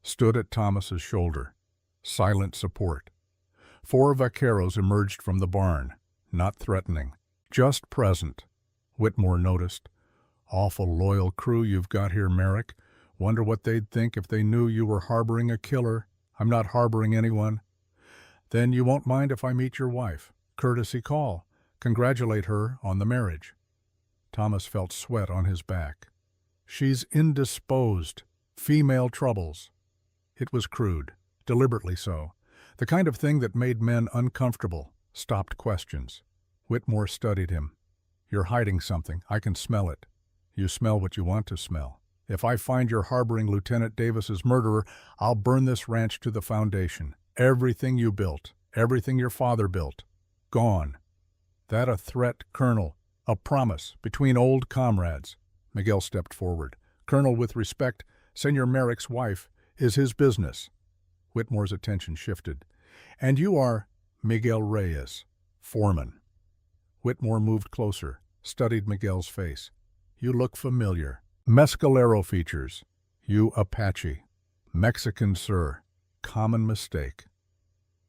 Stood at Thomas's shoulder. Silent support. 4 vaqueros emerged from the barn. Not threatening. Just present. Whitmore noticed. Awful loyal crew you've got here, Merrick. Wonder what they'd think if they knew you were harboring a killer. I'm not harboring anyone. Then you won't mind if I meet your wife. Courtesy call. Congratulate her on the marriage. Thomas felt sweat on his back. She's indisposed. Female troubles. It was crude, deliberately so. The kind of thing that made men uncomfortable, stopped questions. Whitmore studied him. You're hiding something. I can smell it. You smell what you want to smell. If I find you're harboring Lieutenant Davis's murderer, I'll burn this ranch to the foundation. Everything you built, everything your father built, gone. That a threat, Colonel? A promise between old comrades? Miguel stepped forward. Colonel, with respect, Senor Merrick's wife is his business. Whitmore's attention shifted. And you are Miguel Reyes, foreman. Whitmore moved closer, studied Miguel's face. You look familiar. Mescalero features. You Apache. Mexican, sir. Common mistake.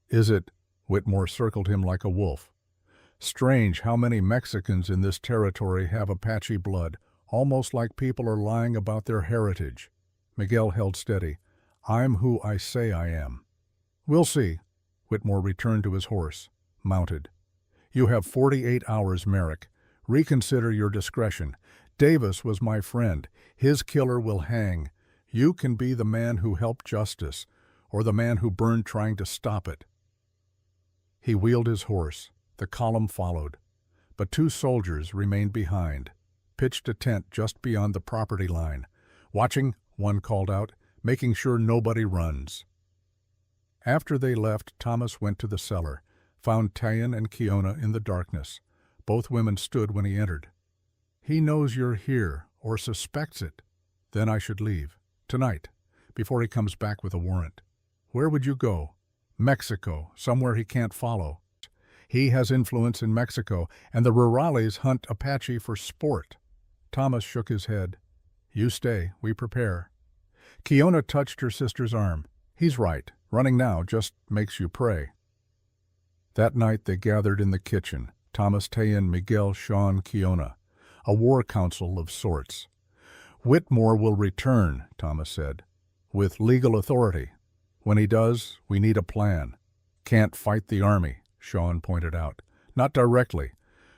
Is it? Whitmore circled him like a wolf. Strange how many Mexicans in this territory have Apache blood, almost like people are lying about their heritage. Miguel held steady. I'm who I say I am. We'll see. Whitmore returned to his horse, mounted. You have 48 hours, Merrick. Reconsider your discretion. Davis was my friend. His killer will hang. You can be the man who helped justice, or the man who burned trying to stop it. He wheeled his horse. The column followed. But 2 soldiers remained behind, pitched a tent just beyond the property line. Watching, one called out, making sure nobody runs. After they left, Thomas went to the cellar, found Tayan and Kiona in the darkness. Both women stood when he entered. He knows you're here, or suspects it. Then I should leave. Tonight, before he comes back with a warrant. Where would you go? Mexico, somewhere he can't follow. He has influence in Mexico, and the rurales hunt Apache for sport. Thomas shook his head. You stay, we prepare. Kiona touched her sister's arm. He's right. Running now just makes you pray. That night they gathered in the kitchen. Thomas, Tayan, Miguel, Sean, Kiona. A war council of sorts. Whitmore will return, Thomas said, with legal authority. When he does, we need a plan. Can't fight the army, Sean pointed out. Not directly,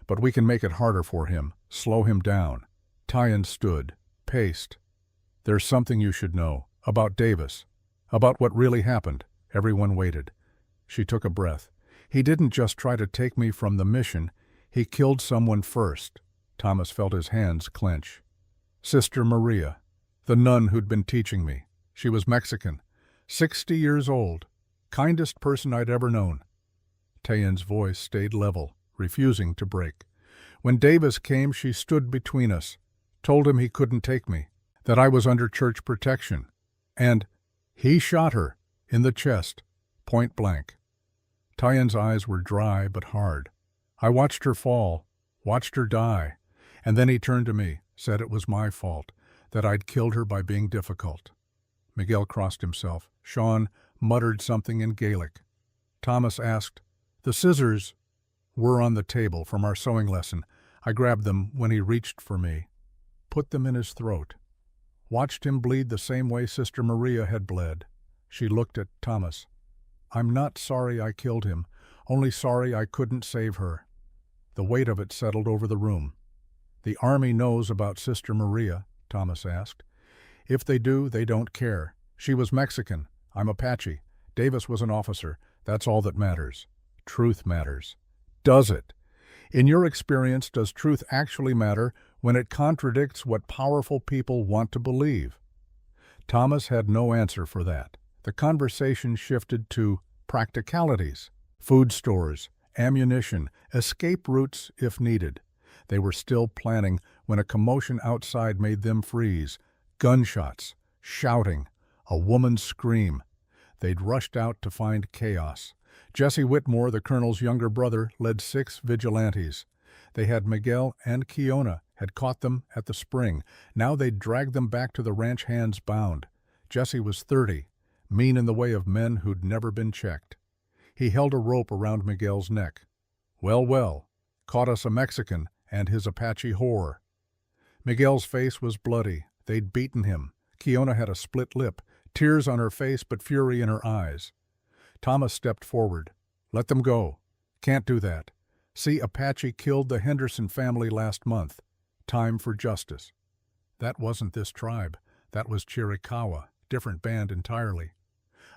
but we can make it harder for him, slow him down. Tayan stood, paced. There's something you should know, about Davis, about what really happened. Everyone waited. She took a breath. He didn't just try to take me from the mission, he killed someone first. Thomas felt his hands clench. Sister Maria, the nun who'd been teaching me. She was Mexican, 60 years old, kindest person I'd ever known. Tayan's voice stayed level, refusing to break. When Davis came, she stood between us, told him he couldn't take me, that I was under church protection. And he shot her, in the chest, point blank. Tayan's eyes were dry but hard. I watched her fall, watched her die, and then he turned to me, said it was my fault, that I'd killed her by being difficult. Miguel crossed himself. Sean muttered something in Gaelic. Thomas asked, The scissors were on the table from our sewing lesson. I grabbed them when he reached for me, put them in his throat. Watched him bleed the same way Sister Maria had bled. She looked at Thomas. I'm not sorry I killed him, only sorry I couldn't save her. The weight of it settled over the room. The army knows about Sister Maria, Thomas asked. If they do, they don't care. She was Mexican. I'm Apache. Davis was an officer. That's all that matters. Truth matters. Does it? In your experience, does truth actually matter when it contradicts what powerful people want to believe? Thomas had no answer for that. The conversation shifted to practicalities, food stores, ammunition, escape routes if needed. They were still planning when a commotion outside made them freeze. Gunshots, shouting, a woman's scream. They'd rushed out to find chaos. Jesse Whitmore, the colonel's younger brother, led 6 vigilantes. They had Miguel and Kiona, had caught them at the spring. Now they'd dragged them back to the ranch hands bound. Jesse was 30, mean in the way of men who'd never been checked. He held a rope around Miguel's neck. Well, well, caught us a Mexican and his Apache whore. Miguel's face was bloody. They'd beaten him. Kiona had a split lip, tears on her face but fury in her eyes. Thomas stepped forward. Let them go. Can't do that. See, Apache killed the Henderson family last month. Time for justice. That wasn't this tribe. That was Chiricahua, different band entirely.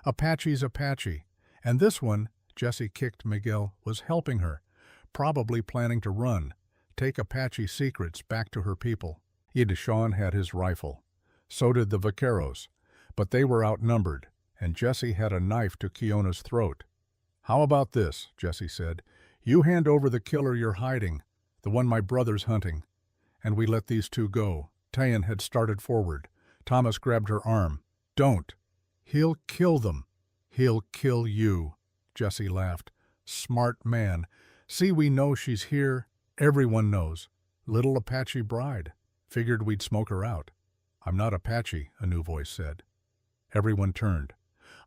Apache's Apache. And this one, Jesse kicked Miguel, was helping her, probably planning to run, take Apache secrets back to her people. Sean had his rifle. So did the vaqueros. But they were outnumbered, and Jesse had a knife to Kiona's throat. How about this, Jesse said. You hand over the killer you're hiding, the one my brother's hunting, and we let these 2 go. Tayan had started forward. Thomas grabbed her arm. Don't. He'll kill them. He'll kill you, Jesse laughed. Smart man. See, we know she's here. Everyone knows. Little Apache bride. Figured we'd smoke her out. I'm not Apache, a new voice said. Everyone turned.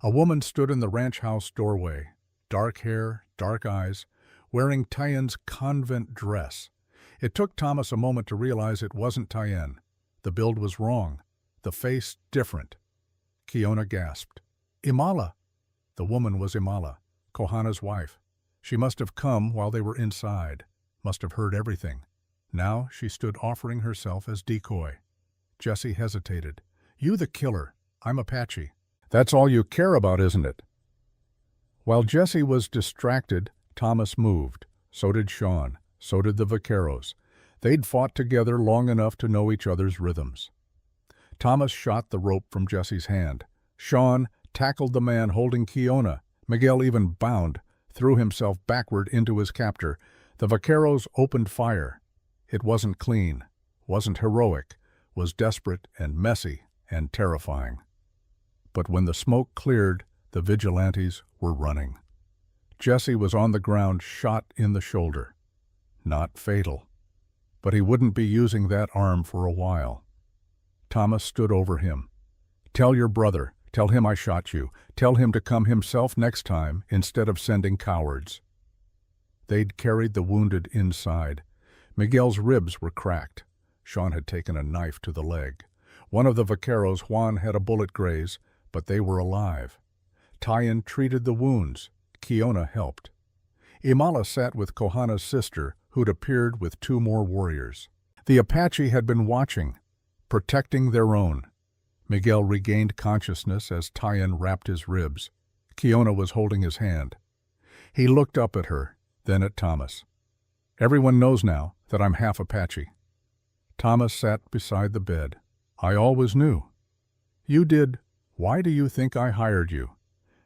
A woman stood in the ranch house doorway. Dark hair, dark eyes. wearing Tyenne's convent dress. It took Thomas a moment to realize it wasn't Tyen. The build was wrong, the face different. Kiona gasped. Imala! The woman was Imala, Kohana's wife. She must have come while they were inside, must have heard everything. Now she stood offering herself as decoy. Jesse hesitated. You the killer. I'm Apache. That's all you care about, isn't it? While Jesse was distracted, Thomas moved. So did Sean. So did the vaqueros. They'd fought together long enough to know each other's rhythms. Thomas shot the rope from Jesse's hand. Sean tackled the man holding Kiona. Miguel even bound, threw himself backward into his captor. The vaqueros opened fire. It wasn't clean, wasn't heroic, was desperate and messy and terrifying. But when the smoke cleared, the vigilantes were running. Jesse was on the ground, shot in the shoulder. Not fatal. But he wouldn't be using that arm for a while. Thomas stood over him. Tell your brother, tell him I shot you. Tell him to come himself next time instead of sending cowards. They'd carried the wounded inside. Miguel's ribs were cracked. Sean had taken a knife to the leg. One of the vaqueros, Juan, had a bullet graze, but they were alive. Tyen treated the wounds. Kiona helped. Imala sat with Kohana's sister, who'd appeared with 2 more warriors. The Apache had been watching, protecting their own. Miguel regained consciousness as Tyen wrapped his ribs. Kiona was holding his hand. He looked up at her, then at Thomas. Everyone knows now that I'm half Apache. Thomas sat beside the bed. I always knew. You did. Why do you think I hired you?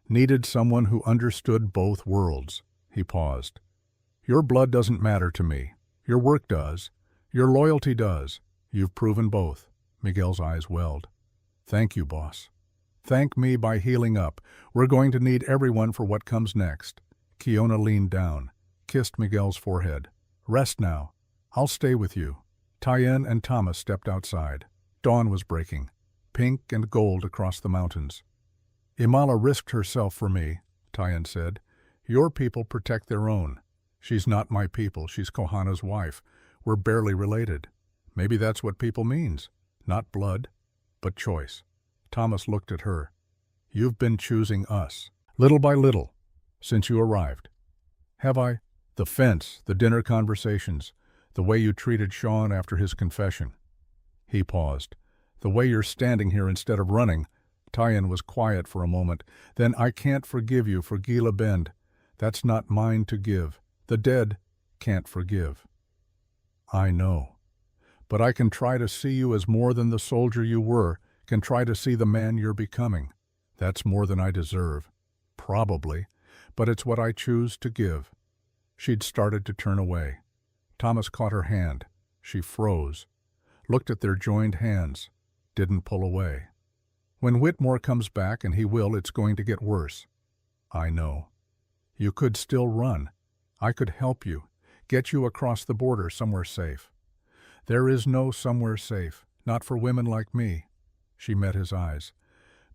Needed someone who understood both worlds. He paused. Your blood doesn't matter to me. Your work does. Your loyalty does. You've proven both. Miguel's eyes welled. Thank you, boss. Thank me by healing up. We're going to need everyone for what comes next. Kiona leaned down, kissed Miguel's forehead. Rest now. I'll stay with you. Tyen and Thomas stepped outside. Dawn was breaking, pink and gold across the mountains. Imala risked herself for me, Tyen said. Your people protect their own. She's not my people. She's Kohana's wife. We're barely related. Maybe that's what people means. Not blood, but choice. Thomas looked at her. You've been choosing us, little by little, since you arrived. Have I? The fence, the dinner conversations, the way you treated Sean after his confession. He paused. The way you're standing here instead of running. Tyen was quiet for a moment. Then I can't forgive you for Gila Bend. That's not mine to give. The dead can't forgive. I know. But I can try to see you as more than the soldier you were, can try to see the man you're becoming. That's more than I deserve. Probably. But it's what I choose to give. She'd started to turn away. Thomas caught her hand. She froze. Looked at their joined hands. Didn't pull away. When Whitmore comes back, and he will, it's going to get worse. I know. You could still run. I could help you. Get you across the border somewhere safe. There is no somewhere safe. Not for women like me. She met his eyes.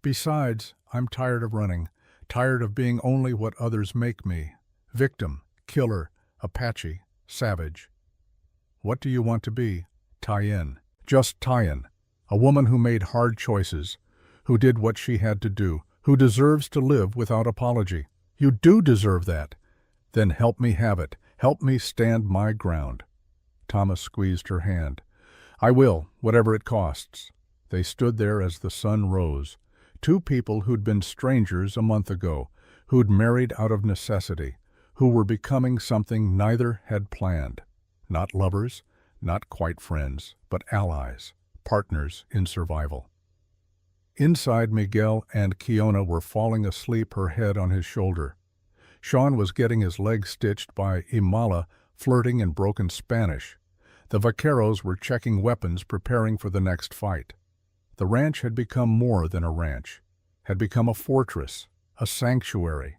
Besides, I'm tired of running. Tired of being only what others make me. Victim, killer, Apache, savage. What do you want to be? Tyen. Just Tyen. A woman who made hard choices, who did what she had to do, who deserves to live without apology. You do deserve that. Then help me have it. Help me stand my ground. Thomas squeezed her hand. I will, whatever it costs. They stood there as the sun rose. 2 people who'd been strangers a month ago, who'd married out of necessity, who were becoming something neither had planned. Not lovers, not quite friends, but allies, partners in survival. Inside, Miguel and Kiona were falling asleep, her head on his shoulder. Sean was getting his leg stitched by Imala, flirting in broken Spanish. The vaqueros were checking weapons, preparing for the next fight. The ranch had become more than a ranch, had become a fortress, a sanctuary,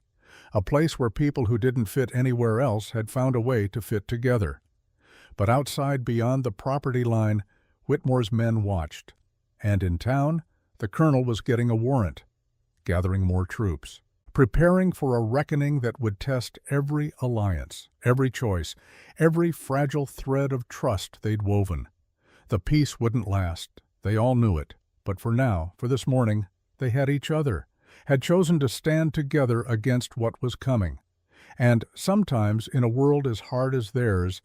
a place where people who didn't fit anywhere else had found a way to fit together. But outside, beyond the property line, Whitmore's men watched. And in town, the colonel was getting a warrant, gathering more troops. preparing for a reckoning that would test every alliance, every choice, every fragile thread of trust they'd woven. The peace wouldn't last. They all knew it. But for now, for this morning, they had each other, had chosen to stand together against what was coming. And sometimes, in a world as hard as theirs,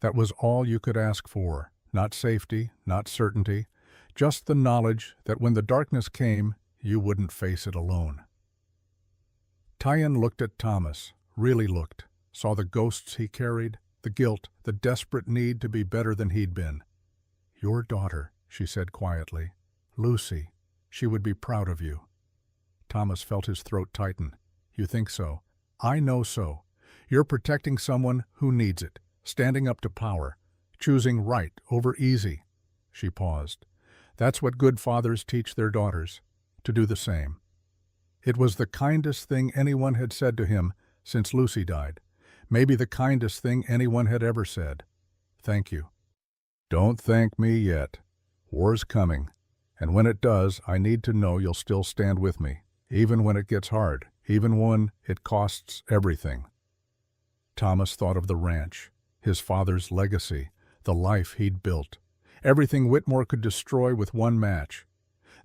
that was all you could ask for. Not safety, not certainty, just the knowledge that when the darkness came, you wouldn't face it alone. Tyen looked at Thomas, really looked, saw the ghosts he carried, the guilt, the desperate need to be better than he'd been. "Your daughter," she said quietly. "Lucy, she would be proud of you." Thomas felt his throat tighten. "You think so? I know so. You're protecting someone who needs it, standing up to power, choosing right over easy." She paused. "That's what good fathers teach their daughters, to do the same." It was the kindest thing anyone had said to him since Lucy died, maybe the kindest thing anyone had ever said. "Thank you." "Don't thank me yet. War's coming, and when it does, I need to know you'll still stand with me, even when it gets hard, even when it costs everything." Thomas thought of the ranch, his father's legacy, the life he'd built, everything Whitmore could destroy with one match.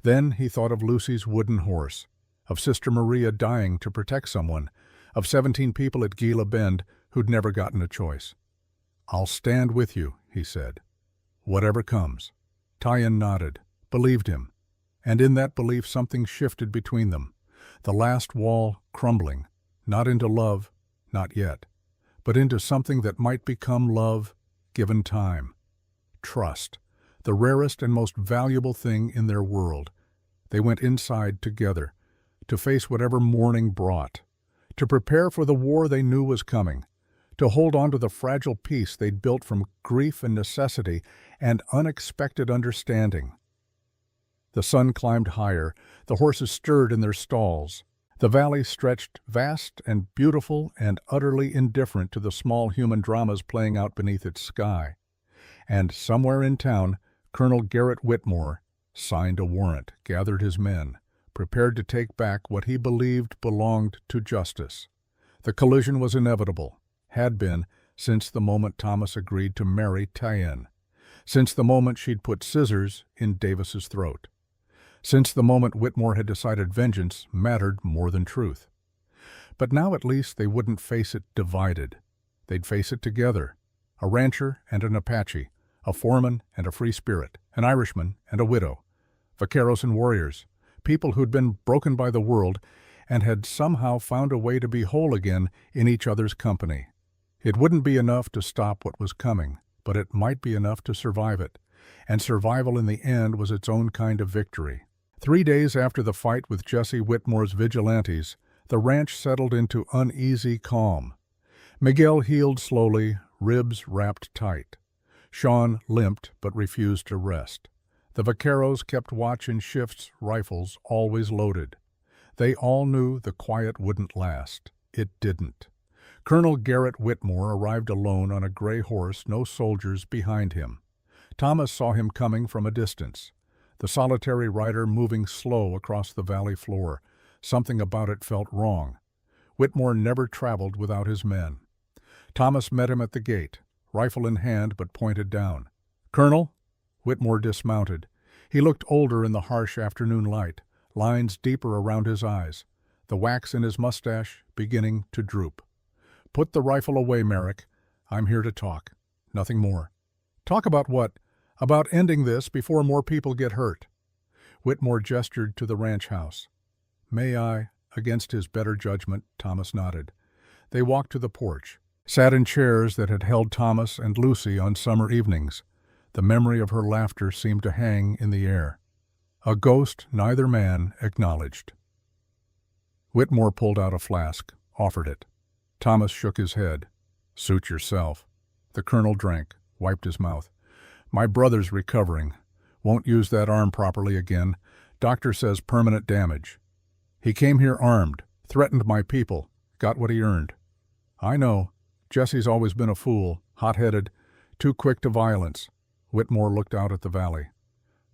Then he thought of Lucy's wooden horse, of Sister Maria dying to protect someone, of 17 people at Gila Bend who'd never gotten a choice. "I'll stand with you," he said. "Whatever comes." Tyen nodded, believed him, and in that belief something shifted between them, the last wall crumbling, not into love, not yet, but into something that might become love, given time. Trust, the rarest and most valuable thing in their world. They went inside together, to face whatever morning brought, to prepare for the war they knew was coming, to hold on to the fragile peace they'd built from grief and necessity and unexpected understanding. The sun climbed higher, the horses stirred in their stalls. The valley stretched vast and beautiful and utterly indifferent to the small human dramas playing out beneath its sky. And somewhere in town, Colonel Garrett Whitmore signed a warrant, gathered his men, prepared to take back what he believed belonged to justice. The collision was inevitable, had been since the moment Thomas agreed to marry Tyen, since the moment she'd put scissors in Davis's throat, since the moment Whitmore had decided vengeance mattered more than truth. But now at least they wouldn't face it divided. They'd face it together, a rancher and an Apache, a foreman and a free spirit, an Irishman and a widow, vaqueros and warriors, people who'd been broken by the world and had somehow found a way to be whole again in each other's company. It wouldn't be enough to stop what was coming, but it might be enough to survive it, and survival in the end was its own kind of victory. 3 days after the fight with Jesse Whitmore's vigilantes, the ranch settled into uneasy calm. Miguel healed slowly, ribs wrapped tight. Sean limped but refused to rest. The vaqueros kept watch in shifts, rifles always loaded. They all knew the quiet wouldn't last. It didn't. Colonel Garrett Whitmore arrived alone on a gray horse, no soldiers behind him. Thomas saw him coming from a distance, the solitary rider moving slow across the valley floor. Something about it felt wrong. Whitmore never traveled without his men. Thomas met him at the gate, rifle in hand but pointed down. "Colonel?" Whitmore dismounted. He looked older in the harsh afternoon light, lines deeper around his eyes, the wax in his mustache beginning to droop. "Put the rifle away, Merrick. I'm here to talk. Nothing more." "Talk about what?" "About ending this before more people get hurt." Whitmore gestured to the ranch house. "May I?" Against his better judgment, Thomas nodded. They walked to the porch, sat in chairs that had held Thomas and Lucy on summer evenings. The memory of her laughter seemed to hang in the air. A ghost neither man acknowledged. Whitmore pulled out a flask, offered it. Thomas shook his head. "Suit yourself." The colonel drank, wiped his mouth. "My brother's recovering. Won't use that arm properly again. Doctor says permanent damage. He came here armed, threatened my people, got what he earned." "I know. Jesse's always been a fool, hot-headed, too quick to violence." Whitmore looked out at the valley.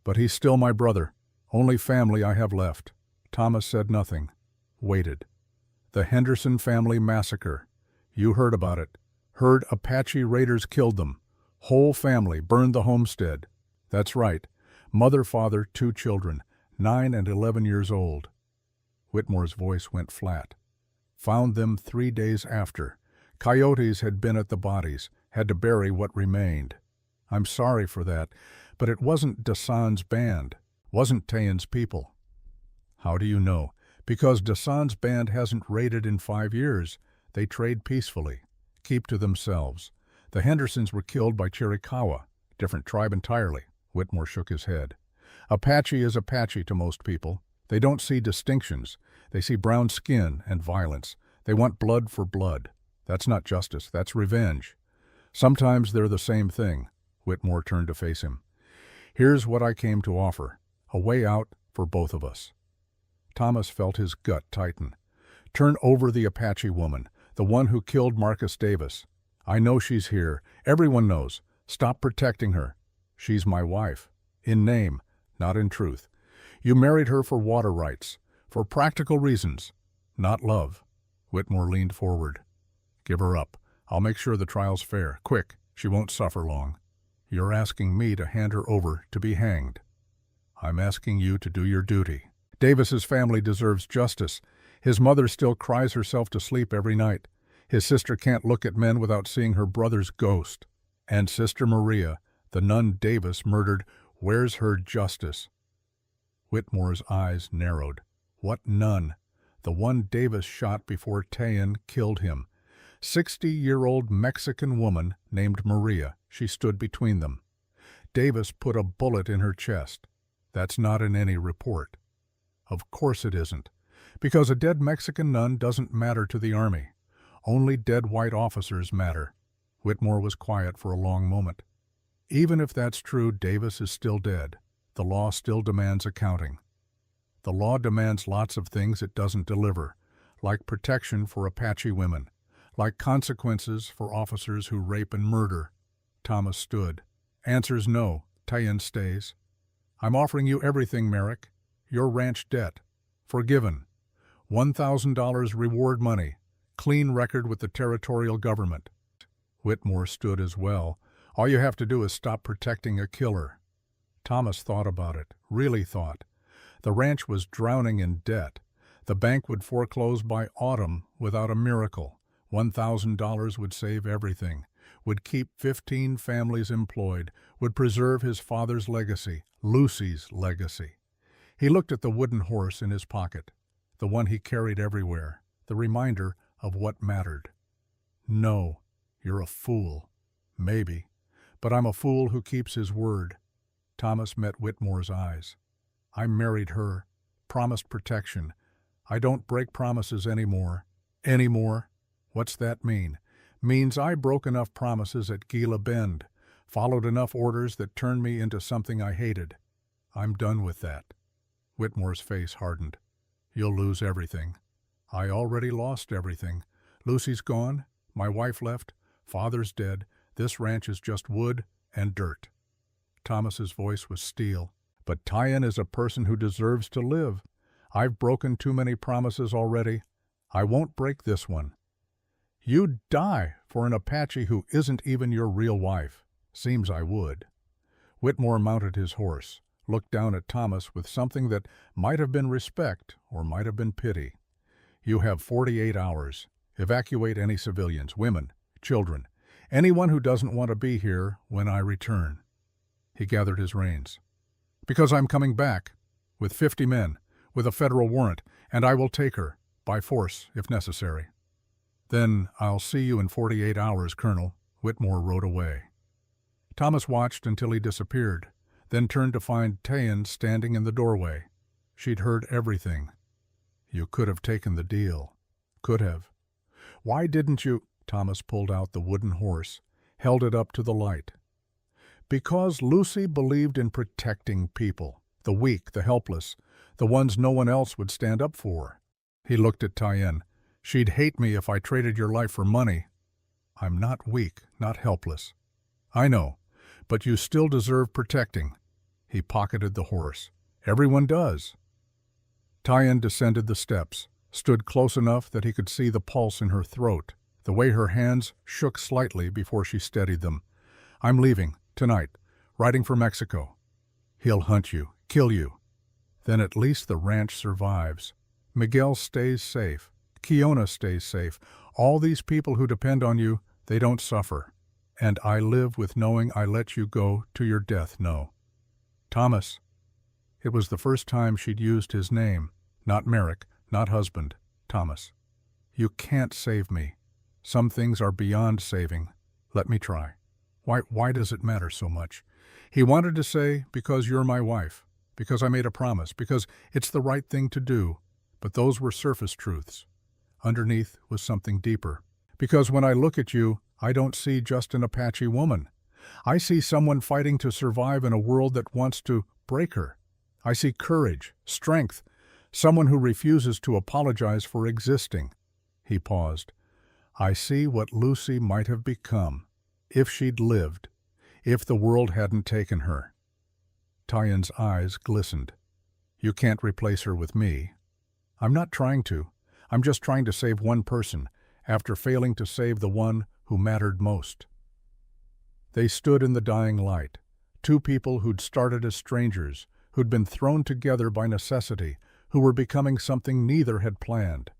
"But he's still my brother, only family I have left." Thomas said nothing, waited. The Henderson family massacre. You heard about it. Heard Apache raiders killed them. Whole family burned the homestead. That's right. Mother, father, 2 children, 9 and 11 years old. Whitmore's voice went flat. Found them 3 days after. Coyotes had been at the bodies, had to bury what remained. I'm sorry for that, but it wasn't Dasan's band, wasn't Tayan's people. How do you know? Because Dasan's band hasn't raided in 5 years. They trade peacefully, keep to themselves. The Hendersons were killed by Chiricahua, different tribe entirely. Whitmore shook his head. Apache is Apache to most people. They don't see distinctions. They see brown skin and violence. They want blood for blood. That's not justice, that's revenge. Sometimes they're the same thing. Whitmore turned to face him. Here's what I came to offer. A way out for both of us. Thomas felt his gut tighten. Turn over the Apache woman, the one who killed Marcus Davis. I know she's here. Everyone knows. Stop protecting her. She's my wife. In name, not in truth. You married her for water rights, for practical reasons, not love. Whitmore leaned forward. Give her up. I'll make sure the trial's fair. Quick, she won't suffer long. You're asking me to hand her over to be hanged. I'm asking you to do your duty. Davis's family deserves justice. His mother still cries herself to sleep every night. His sister can't look at men without seeing her brother's ghost. And Sister Maria, the nun Davis murdered, where's her justice? Whitmore's eyes narrowed. What nun? The one Davis shot before Tayan killed him. 60-year-old Mexican woman named Maria. She stood between them. Davis put a bullet in her chest. That's not in any report. Of course it isn't, because a dead Mexican nun doesn't matter to the Army. Only dead white officers matter. Whitmore was quiet for a long moment. Even if that's true, Davis is still dead. The law still demands accounting. The law demands lots of things it doesn't deliver, like protection for Apache women, like consequences for officers who rape and murder. Thomas stood. Answers no. Tayan stays. I'm offering you everything, Merrick. Your ranch debt. Forgiven. $1,000 reward money. Clean record with the territorial government. Whitmore stood as well. All you have to do is stop protecting a killer. Thomas thought about it, really thought. The ranch was drowning in debt. The bank would foreclose by autumn without a miracle. $1,000 would save everything, would keep 15 families employed, would preserve his father's legacy, Lucy's legacy. He looked at the wooden horse in his pocket, the one he carried everywhere, the reminder of what mattered. No, you're a fool. Maybe. But I'm a fool who keeps his word. Thomas met Whitmore's eyes. I married her, promised protection. I don't break promises anymore. Anymore? What's that mean? Means I broke enough promises at Gila Bend, followed enough orders that turned me into something I hated. I'm done with that. Whitmore's face hardened. You'll lose everything. I already lost everything. Lucy's gone, my wife left, father's dead, this ranch is just wood and dirt. Thomas's voice was steel. But Tayan is a person who deserves to live. I've broken too many promises already. I won't break this one. You'd die for an Apache who isn't even your real wife. Seems I would. Whitmore mounted his horse, looked down at Thomas with something that might have been respect or might have been pity. You have 48 hours. Evacuate any civilians, women, children, anyone who doesn't want to be here when I return. He gathered his reins. Because I'm coming back, with 50 men, with a federal warrant, and I will take her, by force, if necessary. Then I'll see you in 48 hours, Colonel. Whitmore rode away. Thomas watched until he disappeared, then turned to find Tayan standing in the doorway. She'd heard everything. You could have taken the deal. Could have. Why didn't you? Thomas pulled out the wooden horse, held it up to the light. Because Lucy believed in protecting people, the weak, the helpless, the ones no one else would stand up for. He looked at Tayan. She'd hate me if I traded your life for money. I'm not weak, not helpless. I know, but you still deserve protecting. He pocketed the horse. Everyone does. Tayan descended the steps. stood close enough that he could see the pulse in her throat, the way her hands shook slightly before she steadied them. "I'm leaving, tonight, riding for Mexico. He'll hunt you, kill you. Then at least the ranch survives. Miguel stays safe. Kiona stays safe. All these people who depend on you, they don't suffer. And I live with knowing I let you go to your death, no." "Thomas." It was the first time she'd used his name. Not Merrick, not husband. Thomas. "You can't save me. Some things are beyond saving. Let me try." Why does it matter so much? He wanted to say, because you're my wife, because I made a promise, because it's the right thing to do, but those were surface truths. Underneath was something deeper. Because when I look at you, I don't see just an Apache woman. I see someone fighting to survive in a world that wants to break her. I see courage, strength, someone who refuses to apologize for existing. He paused. I see what Lucy might have become, if she'd lived, if the world hadn't taken her. Tyen's eyes glistened. "You can't replace her with me." "I'm not trying to. I'm just trying to save one person, after failing to save the one who mattered most." They stood in the dying light, two people who'd started as strangers, who'd been thrown together by necessity, who were becoming something neither had planned.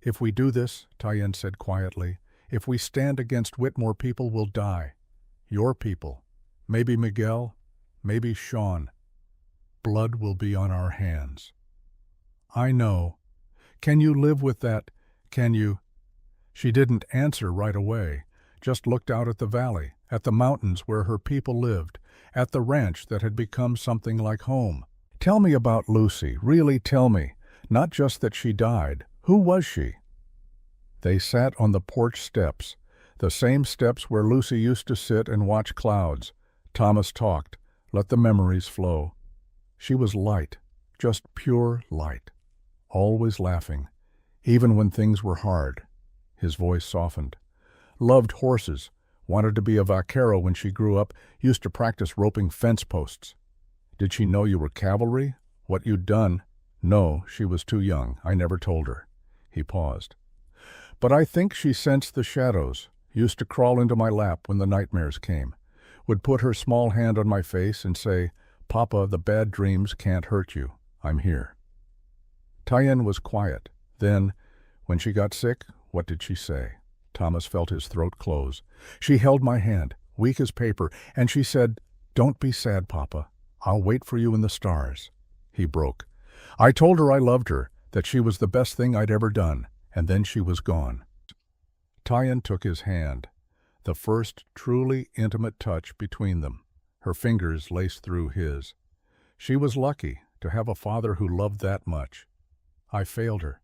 "If we do this," Tyen said quietly, "if we stand against Whitmore, people will die. Your people. Maybe Miguel, maybe Sean. Blood will be on our hands." "I know. Can you live with that? Can you?" She didn't answer right away, just looked out at the valley, at the mountains where her people lived, at the ranch that had become something like home. "Tell me about Lucy, really tell me. Not just that she died. Who was she?" They sat on the porch steps, the same steps where Lucy used to sit and watch clouds. Thomas talked, let the memories flow. She was light, just pure light, always laughing, even when things were hard. His voice softened. Loved horses, wanted to be a vaquero when she grew up, used to practice roping fence posts. "Did she know you were cavalry? What you'd done?" "No, she was too young. I never told her." He paused. "But I think she sensed the shadows, used to crawl into my lap when the nightmares came, would put her small hand on my face and say, 'Papa, the bad dreams can't hurt you. I'm here.'" Tyen was quiet. Then, when she got sick, what did she say? Thomas felt his throat close. "She held my hand, weak as paper, and she said, 'Don't be sad, Papa. I'll wait for you in the stars.'" He broke. "I told her I loved her, that she was the best thing I'd ever done, and then she was gone." Tyen took his hand, the first truly intimate touch between them. Her fingers laced through his. She was lucky to have a father who loved that much. "I failed her."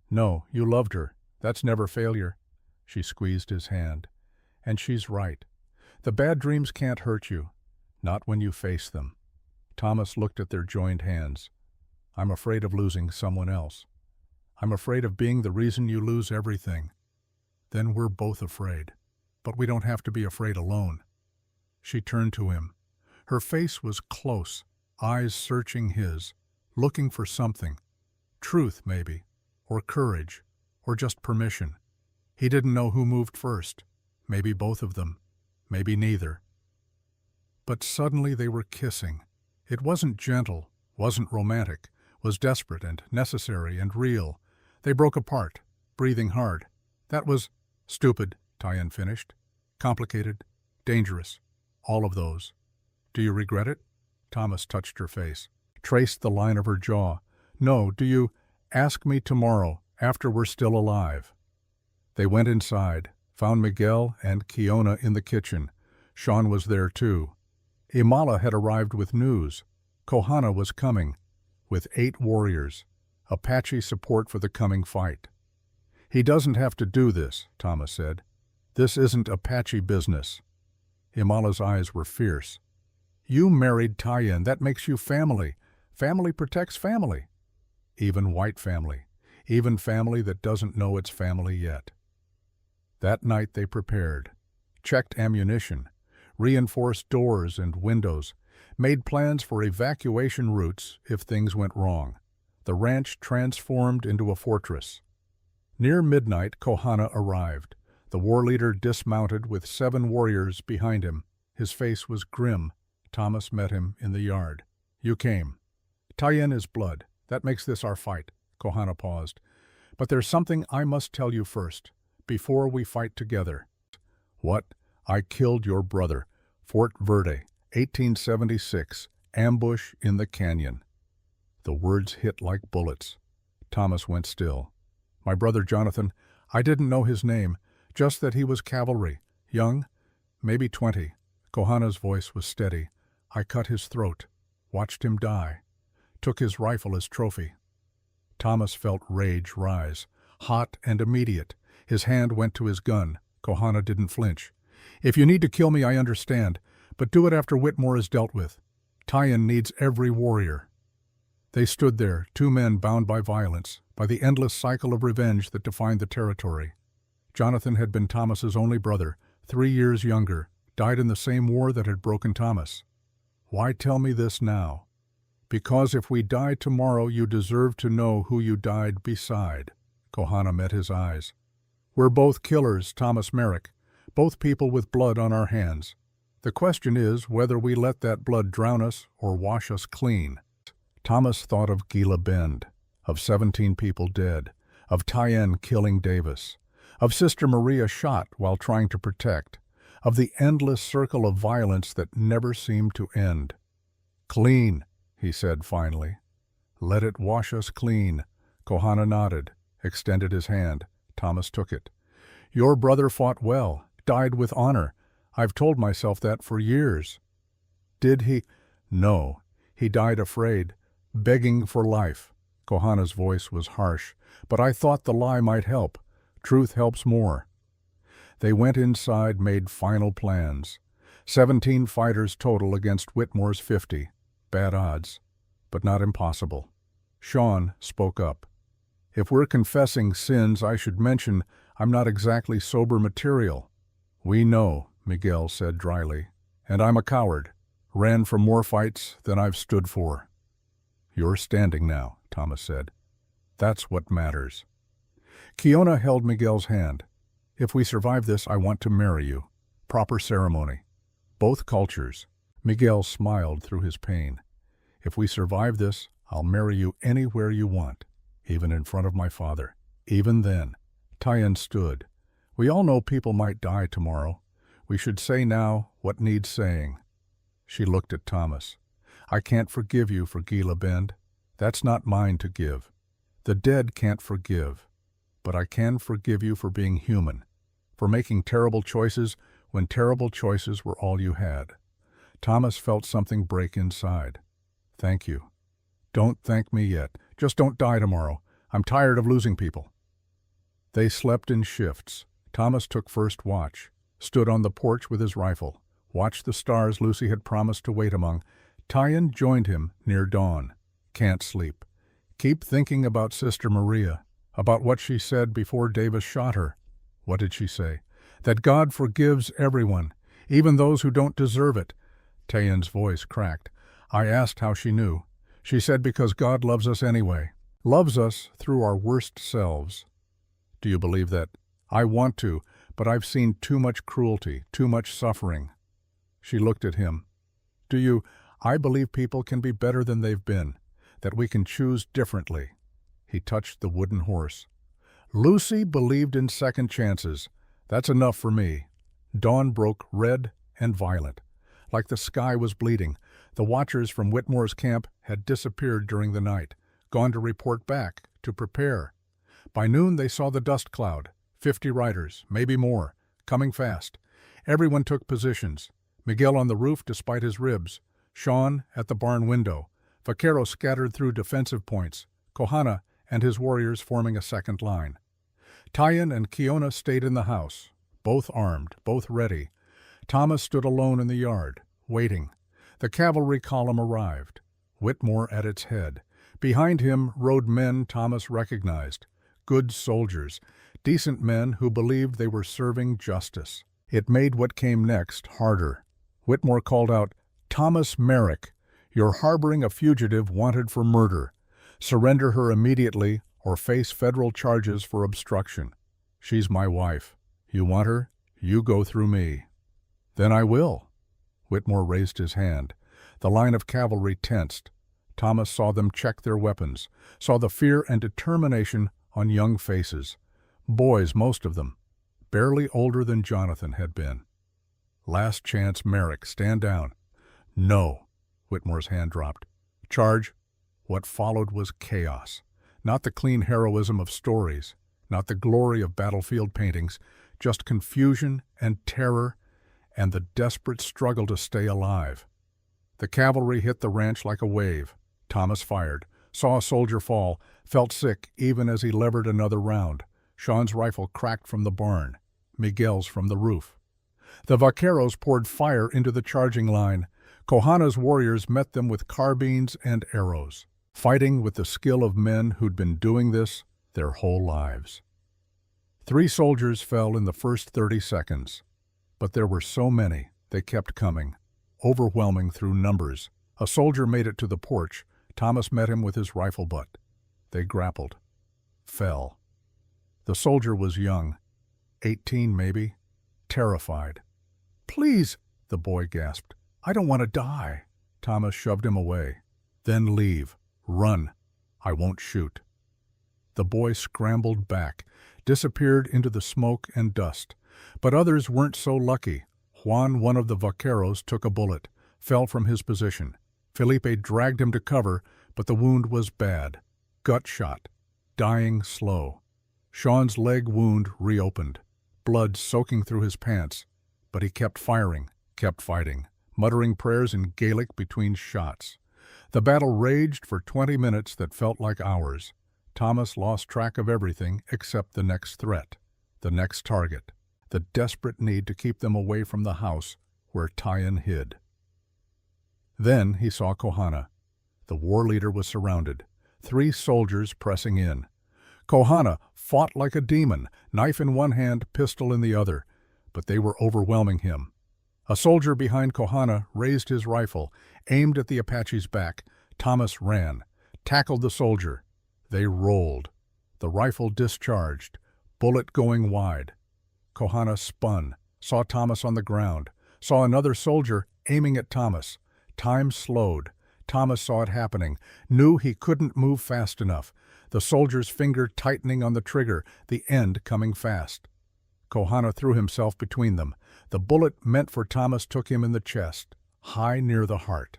"No, you loved her. That's never failure." She squeezed his hand. "And she's right. The bad dreams can't hurt you, not when you face them." Thomas looked at their joined hands. "I'm afraid of losing someone else. I'm afraid of being the reason you lose everything." "Then we're both afraid. But we don't have to be afraid alone." She turned to him. Her face was close, eyes searching his, looking for something. Truth, maybe, or courage, or just permission. He didn't know who moved first. Maybe both of them. Maybe neither. But suddenly they were kissing. It wasn't gentle, wasn't romantic, was desperate and necessary and real. They broke apart, breathing hard. "That was stupid," Tyen finished. "Complicated, dangerous, all of those. Do you regret it?" Thomas touched her face, traced the line of her jaw. "No, do you? Ask me tomorrow, after we're still alive." They went inside, found Miguel and Kiona in the kitchen. Sean was there too. Imala had arrived with news. Kohana was coming, with 8 warriors, Apache support for the coming fight. "He doesn't have to do this," Thomas said. "This isn't Apache business." Imala's eyes were fierce. "You married Tyen. That makes you family. Family protects family. Even white family. Even family that doesn't know it's family yet." That night they prepared, checked ammunition, reinforced doors and windows, made plans for evacuation routes if things went wrong. the ranch transformed into a fortress. Near midnight, Kohana arrived. The war leader dismounted with 7 warriors behind him. His face was grim. Thomas met him in the yard. "You came. Tayen is blood. That makes this our fight." Kohana paused. "But there's something I must tell you first, before we fight together." "What?" "I killed your brother. Fort Verde, 1876. Ambush in the canyon." The words hit like bullets. Thomas went still. "My brother Jonathan, I didn't know his name, just that he was cavalry. Young, maybe 20. Kohana's voice was steady. "I cut his throat, watched him die, took his rifle as trophy." Thomas felt rage rise, hot and immediate. His hand went to his gun. Kohana didn't flinch. "If you need to kill me, I understand, but do it after Whitmore is dealt with. Tayen needs every warrior." They stood there, 2 men bound by violence, by the endless cycle of revenge that defined the territory. Jonathan had been Thomas's only brother, 3 years younger, died in the same war that had broken Thomas. "Why tell me this now?" "Because if we die tomorrow, you deserve to know who you died beside." Kohana met his eyes. "We're both killers, Thomas Merrick, both people with blood on our hands. The question is whether we let that blood drown us or wash us clean." Thomas thought of Gila Bend, of 17 people dead, of Tayen killing Davis, of Sister Maria shot while trying to protect, of the endless circle of violence that never seemed to end. "Clean," he said finally. "Let it wash us clean." Kohana nodded, extended his hand. Thomas took it. "Your brother fought well, died with honor. I've told myself that for years." "Did he?" "No. He died afraid, begging for life." Kohana's voice was harsh, "but I thought the lie might help. Truth helps more." They went inside, made final plans. 17 fighters total against Whitmore's 50. Bad odds, but not impossible. Sean spoke up. "If we're confessing sins, I should mention I'm not exactly sober material." "We know," Miguel said dryly, "and I'm a coward. Ran from more fights than I've stood for." "You're standing now," Thomas said. "That's what matters." Kiona held Miguel's hand. "If we survive this, I want to marry you. Proper ceremony. Both cultures." Miguel smiled through his pain. "If we survive this, I'll marry you anywhere you want, even in front of my father." Even then, Tayen stood. "We all know people might die tomorrow. We should say now what needs saying." She looked at Thomas. "I can't forgive you for Gila Bend. That's not mine to give. The dead can't forgive. But I can forgive you for being human, for making terrible choices when terrible choices were all you had." Thomas felt something break inside. "Thank you." "Don't thank me yet. Just don't die tomorrow. I'm tired of losing people." They slept in shifts. Thomas took first watch, stood on the porch with his rifle, watched the stars Lucy had promised to wait among. Tayen joined him near dawn. "Can't sleep. Keep thinking about Sister Maria, about what she said before Davis shot her." "What did she say?" "That God forgives everyone, even those who don't deserve it." Tayen's voice cracked. "I asked how she knew. She said because God loves us anyway. Loves us through our worst selves." "Do you believe that?" "I want to, but I've seen too much cruelty, too much suffering." She looked at him. "Do you?" "I believe people can be better than they've been, that we can choose differently." He touched the wooden horse. "Lucy believed in second chances. That's enough for me." Dawn broke red and violent. Like the sky was bleeding. The watchers from Whitmore's camp had disappeared during the night, gone to report back, to prepare. By noon they saw the dust cloud, 50 riders, maybe more, coming fast. Everyone took positions. Miguel on the roof despite his ribs, Sean at the barn window, Vaquero scattered through defensive points, Kohana and his warriors forming a second line. Tayen and Kiona stayed in the house, both armed, both ready. Thomas stood alone in the yard, waiting. The cavalry column arrived, Whitmore at its head. Behind him rode men Thomas recognized, good soldiers, decent men who believed they were serving justice. It made what came next harder. Whitmore called out, "Thomas Merrick, you're harboring a fugitive wanted for murder. Surrender her immediately or face federal charges for obstruction. She's my wife. You want her? You go through me." "Then I will." Whitmore raised his hand. The line of cavalry tensed. Thomas saw them check their weapons, saw the fear and determination on young faces. Boys, most of them, barely older than Jonathan had been. "Last chance, Merrick, stand down." "No." Whitmore's hand dropped. "Charge." What followed was chaos. Not the clean heroism of stories, not the glory of battlefield paintings, just confusion and terror and the desperate struggle to stay alive. The cavalry hit the ranch like a wave. Thomas fired, saw a soldier fall, felt sick even as he levered another round. Sean's rifle cracked from the barn, Miguel's from the roof. The vaqueros poured fire into the charging line. Kohana's warriors met them with carbines and arrows, fighting with the skill of men who'd been doing this their whole lives. 3 soldiers fell in the first 30 seconds, but there were so many, they kept coming, overwhelming through numbers. A soldier made it to the porch. Thomas met him with his rifle butt. They grappled. Fell. The soldier was young, 18 maybe, terrified. "Please," the boy gasped. "I don't want to die." Thomas shoved him away. "Then leave. Run. I won't shoot." The boy scrambled back, disappeared into the smoke and dust. But others weren't so lucky. Juan, one of the vaqueros, took a bullet, fell from his position. Felipe dragged him to cover, but the wound was bad. Gut shot. Dying slow. Sean's leg wound reopened, blood soaking through his pants, but he kept firing, kept fighting, muttering prayers in Gaelic between shots. The battle raged for 20 minutes that felt like hours. Thomas lost track of everything except the next threat, the next target, the desperate need to keep them away from the house where Tyan hid. Then he saw Kohana. The war leader was surrounded, 3 soldiers pressing in. Kohana fought like a demon, knife in one hand, pistol in the other, but they were overwhelming him. A soldier behind Kohana raised his rifle, aimed at the Apache's back. Thomas ran, tackled the soldier. They rolled. The rifle discharged, bullet going wide. Kohana spun, saw Thomas on the ground, saw another soldier aiming at Thomas. Time slowed. Thomas saw it happening, knew he couldn't move fast enough. The soldier's finger tightening on the trigger, the end coming fast. Kohana threw himself between them. The bullet meant for Thomas took him in the chest, high near the heart.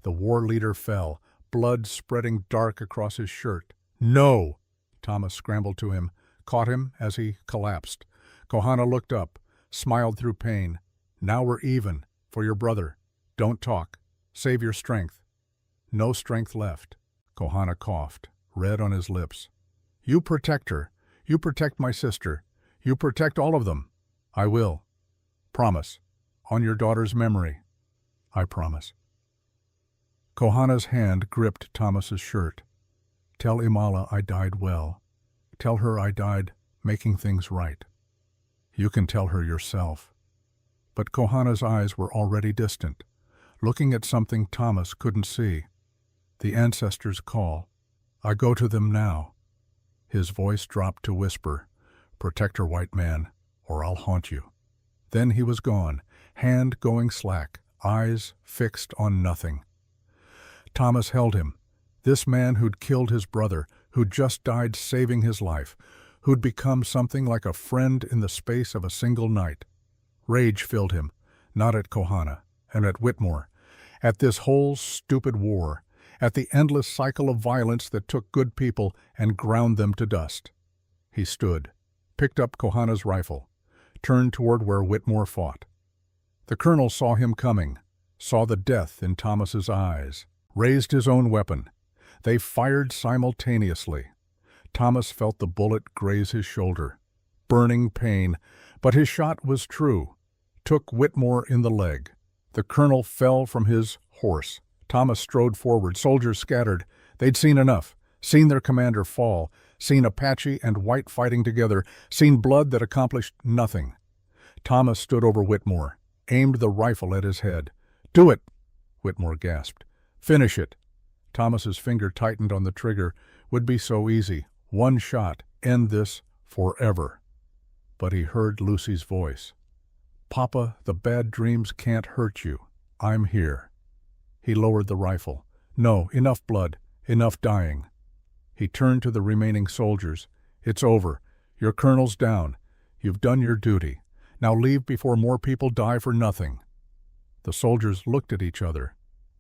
The war leader fell, blood spreading dark across his shirt. "No!" Thomas scrambled to him, caught him as he collapsed. Kohana looked up, smiled through pain. "Now we're even, for your brother. Don't talk. Save your strength." No strength left. Kohana coughed, red on his lips. "You protect her. You protect my sister. You protect all of them." "I will." "Promise. On your daughter's memory." "I promise." Kohana's hand gripped Thomas's shirt. "Tell Imala I died well. Tell her I died making things right." "You can tell her yourself." But Kohana's eyes were already distant, looking at something Thomas couldn't see. The ancestors' call. "I go to them now." His voice dropped to whisper, "Protect her, white man, or I'll haunt you." Then he was gone, hand going slack, eyes fixed on nothing. Thomas held him. This man who'd killed his brother, who'd just died saving his life, who'd become something like a friend in the space of a single night. Rage filled him, not at Kohana and at Whitmore, at this whole stupid war, at the endless cycle of violence that took good people and ground them to dust. He stood, picked up Kohana's rifle, turned toward where Whitmore fought. The colonel saw him coming, saw the death in Thomas's eyes, raised his own weapon. They fired simultaneously. Thomas felt the bullet graze his shoulder. Burning pain, but his shot was true. Took Whitmore in the leg. The colonel fell from his horse. Thomas strode forward. Soldiers scattered. They'd seen enough. Seen their commander fall. Seen Apache and white fighting together. Seen blood that accomplished nothing. Thomas stood over Whitmore, aimed the rifle at his head. "Do it!" Whitmore gasped. "Finish it!" Thomas's finger tightened on the trigger. Would be so easy. One shot. End this forever. But he heard Lucy's voice. "Papa, the bad dreams can't hurt you. I'm here." He lowered the rifle. "No, enough blood, enough dying." He turned to the remaining soldiers. "It's over. Your colonel's down. You've done your duty. Now leave before more people die for nothing." The soldiers looked at each other,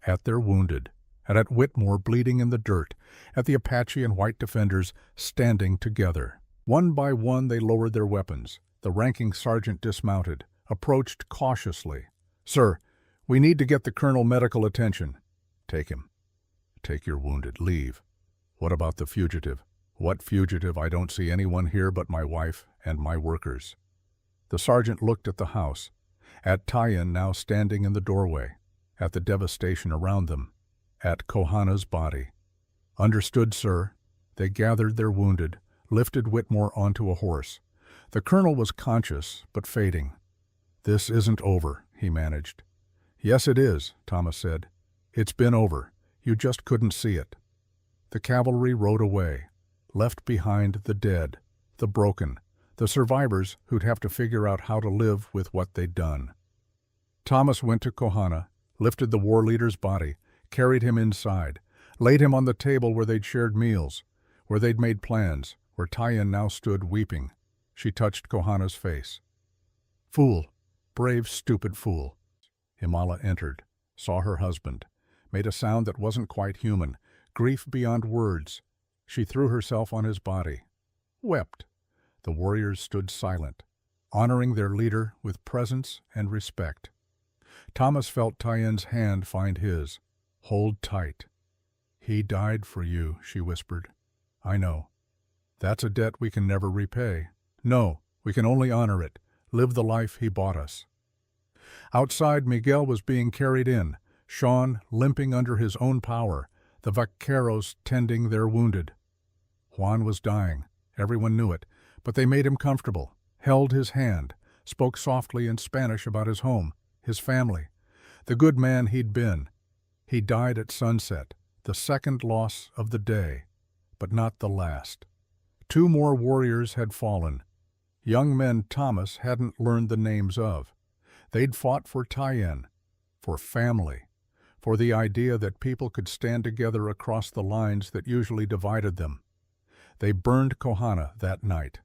at their wounded, and at Whitmore bleeding in the dirt, at the Apache and white defenders standing together. One by one they lowered their weapons. The ranking sergeant dismounted, approached cautiously. "Sir, we need to get the colonel medical attention." "Take him. Take your wounded. Leave." "What about the fugitive?" "What fugitive? I don't see anyone here but my wife and my workers." The sergeant looked at the house, at Tyen now standing in the doorway, at the devastation around them, at Kohana's body. "Understood, sir." They gathered their wounded, lifted Whitmore onto a horse. The colonel was conscious, but fading. "This isn't over," he managed. "Yes, it is," Thomas said. "It's been over. You just couldn't see it." The cavalry rode away, left behind the dead, the broken, the survivors who'd have to figure out how to live with what they'd done. Thomas went to Kohana, lifted the war leader's body, carried him inside, laid him on the table where they'd shared meals, where they'd made plans, where Tyen now stood weeping. She touched Kohana's face. "Fool, brave, stupid fool." Imala entered, saw her husband, made a sound that wasn't quite human, grief beyond words. She threw herself on his body, wept. The warriors stood silent, honoring their leader with presence and respect. Thomas felt Tyen's hand find his. "Hold tight." "He died for you," she whispered. "I know. That's a debt we can never repay. No, we can only honor it, live the life he bought us." Outside, Miguel was being carried in, Sean limping under his own power, the vaqueros tending their wounded. Juan was dying. Everyone knew it, but they made him comfortable, held his hand, spoke softly in Spanish about his home, his family, the good man he'd been. He died at sunset, the second loss of the day, but not the last. 2 more warriors had fallen, young men Thomas hadn't learned the names of. They'd fought for Tyen, for family, for the idea that people could stand together across the lines that usually divided them. They burned Kohana that night.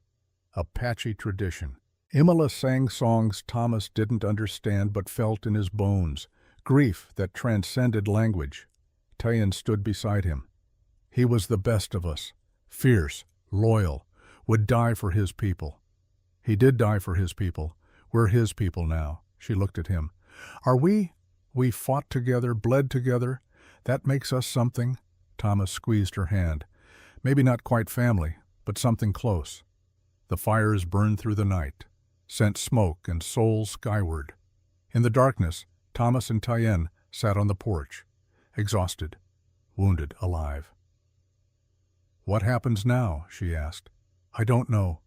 Apache tradition. Imala sang songs Thomas didn't understand but felt in his bones, grief that transcended language. Tyen stood beside him. He was the best of us, fierce, loyal, would die for his people. He did die for his people. We're his people now. She looked at him. "Are we? We fought together, bled together. That makes us something." Thomas squeezed her hand. "Maybe not quite family, but something close." The fires burned through the night, sent smoke and souls skyward. In the darkness, Thomas and Tyen sat on the porch, exhausted, wounded, alive. "What happens now?" she asked. "I don't know.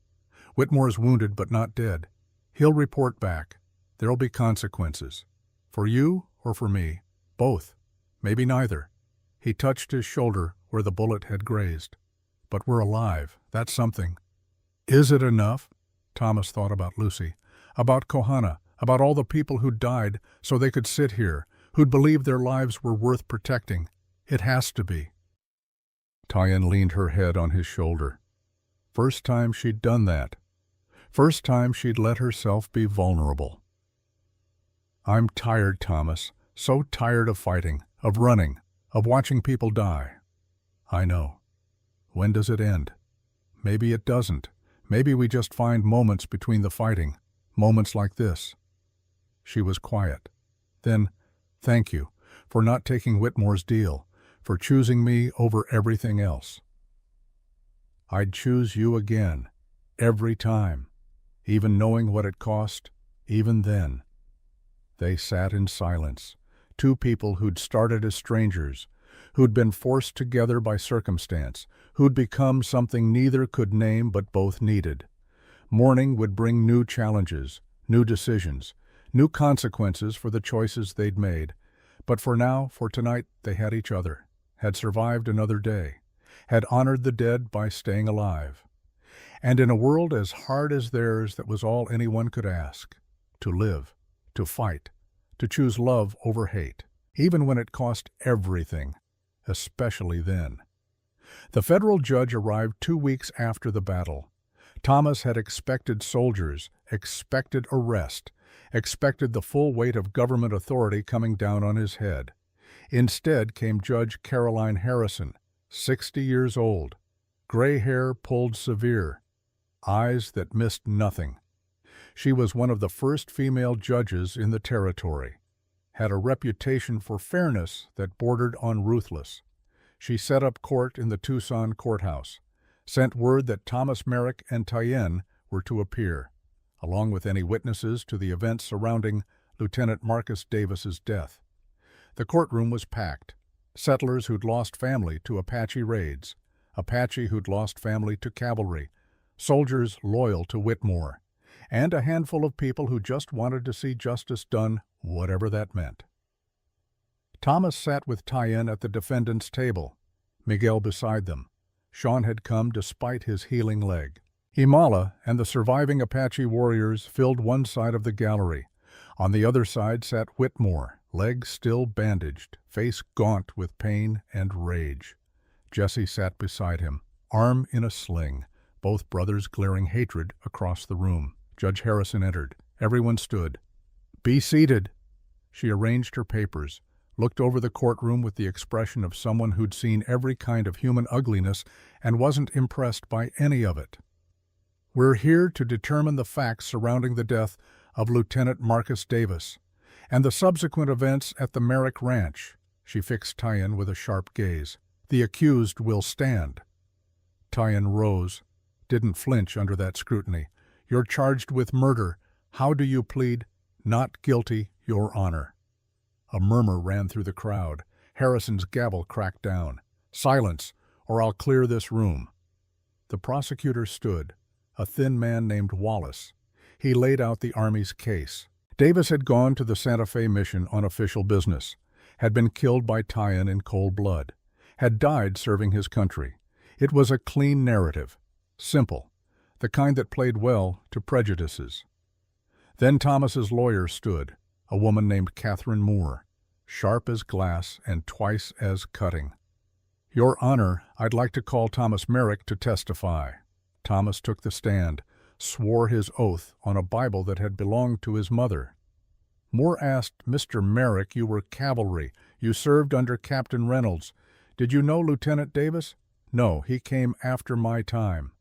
Whitmore's wounded but not dead. He'll report back. There'll be consequences. For you or for me? Both. Maybe neither." He touched his shoulder where the bullet had grazed. "But we're alive. That's something." Is it enough? Thomas thought about Lucy, about Kohana, about all the people who'd died so they could sit here, who'd believed their lives were worth protecting. It has to be. Tyen leaned her head on his shoulder. First time she'd done that. First time she'd let herself be vulnerable. "I'm tired, Thomas, so tired of fighting, of running, of watching people die." "I know. When does it end?" "Maybe it doesn't. Maybe we just find moments between the fighting, moments like this." She was quiet. Then, "Thank you for not taking Whitmore's deal, for choosing me over everything else." "I'd choose you again, every time, even knowing what it cost, even then." They sat in silence, 2 people who'd started as strangers, who'd been forced together by circumstance, who'd become something neither could name but both needed. Morning would bring new challenges, new decisions, new consequences for the choices they'd made, but for now, for tonight, they had each other, had survived another day, had honored the dead by staying alive. And in a world as hard as theirs, that was all anyone could ask: to live, to fight, to choose love over hate, even when it cost everything, especially then. The federal judge arrived 2 weeks after the battle. Thomas had expected soldiers, expected arrest, expected the full weight of government authority coming down on his head. Instead came Judge Caroline Harrison, 60 years old, gray hair pulled severe, eyes that missed nothing. She was one of the first female judges in the territory, had a reputation for fairness that bordered on ruthless. She set up court in the Tucson courthouse, sent word that Thomas Merrick and Tyen were to appear, along with any witnesses to the events surrounding Lieutenant Marcus Davis's death. The courtroom was packed. Settlers who'd lost family to Apache raids, Apache who'd lost family to cavalry, soldiers loyal to Whitmore, and a handful of people who just wanted to see justice done, whatever that meant. Thomas sat with Tyen at the defendant's table, Miguel beside them. Sean had come despite his healing leg. Imala and the surviving Apache warriors filled one side of the gallery. On the other side sat Whitmore, legs still bandaged, face gaunt with pain and rage. Jesse sat beside him, arm in a sling, both brothers glaring hatred across the room. Judge Harrison entered. Everyone stood. "Be seated." She arranged her papers, looked over the courtroom with the expression of someone who'd seen every kind of human ugliness and wasn't impressed by any of it. "We're here to determine the facts surrounding the death of Lieutenant Marcus Davis and the subsequent events at the Merrick Ranch." She fixed Tyen with a sharp gaze. "The accused will stand." Tyen rose, didn't flinch under that scrutiny. "You're charged with murder. How do you plead?" "Not guilty, Your Honor." A murmur ran through the crowd. Harrison's gavel cracked down. "Silence, or I'll clear this room." The prosecutor stood, a thin man named Wallace. He laid out the Army's case. Davis had gone to the Santa Fe mission on official business, had been killed by Tyen in cold blood, had died serving his country. It was a clean narrative, simple, the kind that played well to prejudices. Then Thomas's lawyer stood, a woman named Catherine Moore, sharp as glass and twice as cutting. "Your Honor, I'd like to call Thomas Merrick to testify." Thomas took the stand, swore his oath on a Bible that had belonged to his mother. Moore asked, "Mr. Merrick, you were cavalry. You served under Captain Reynolds. Did you know Lieutenant Davis?" "No, he came after my time."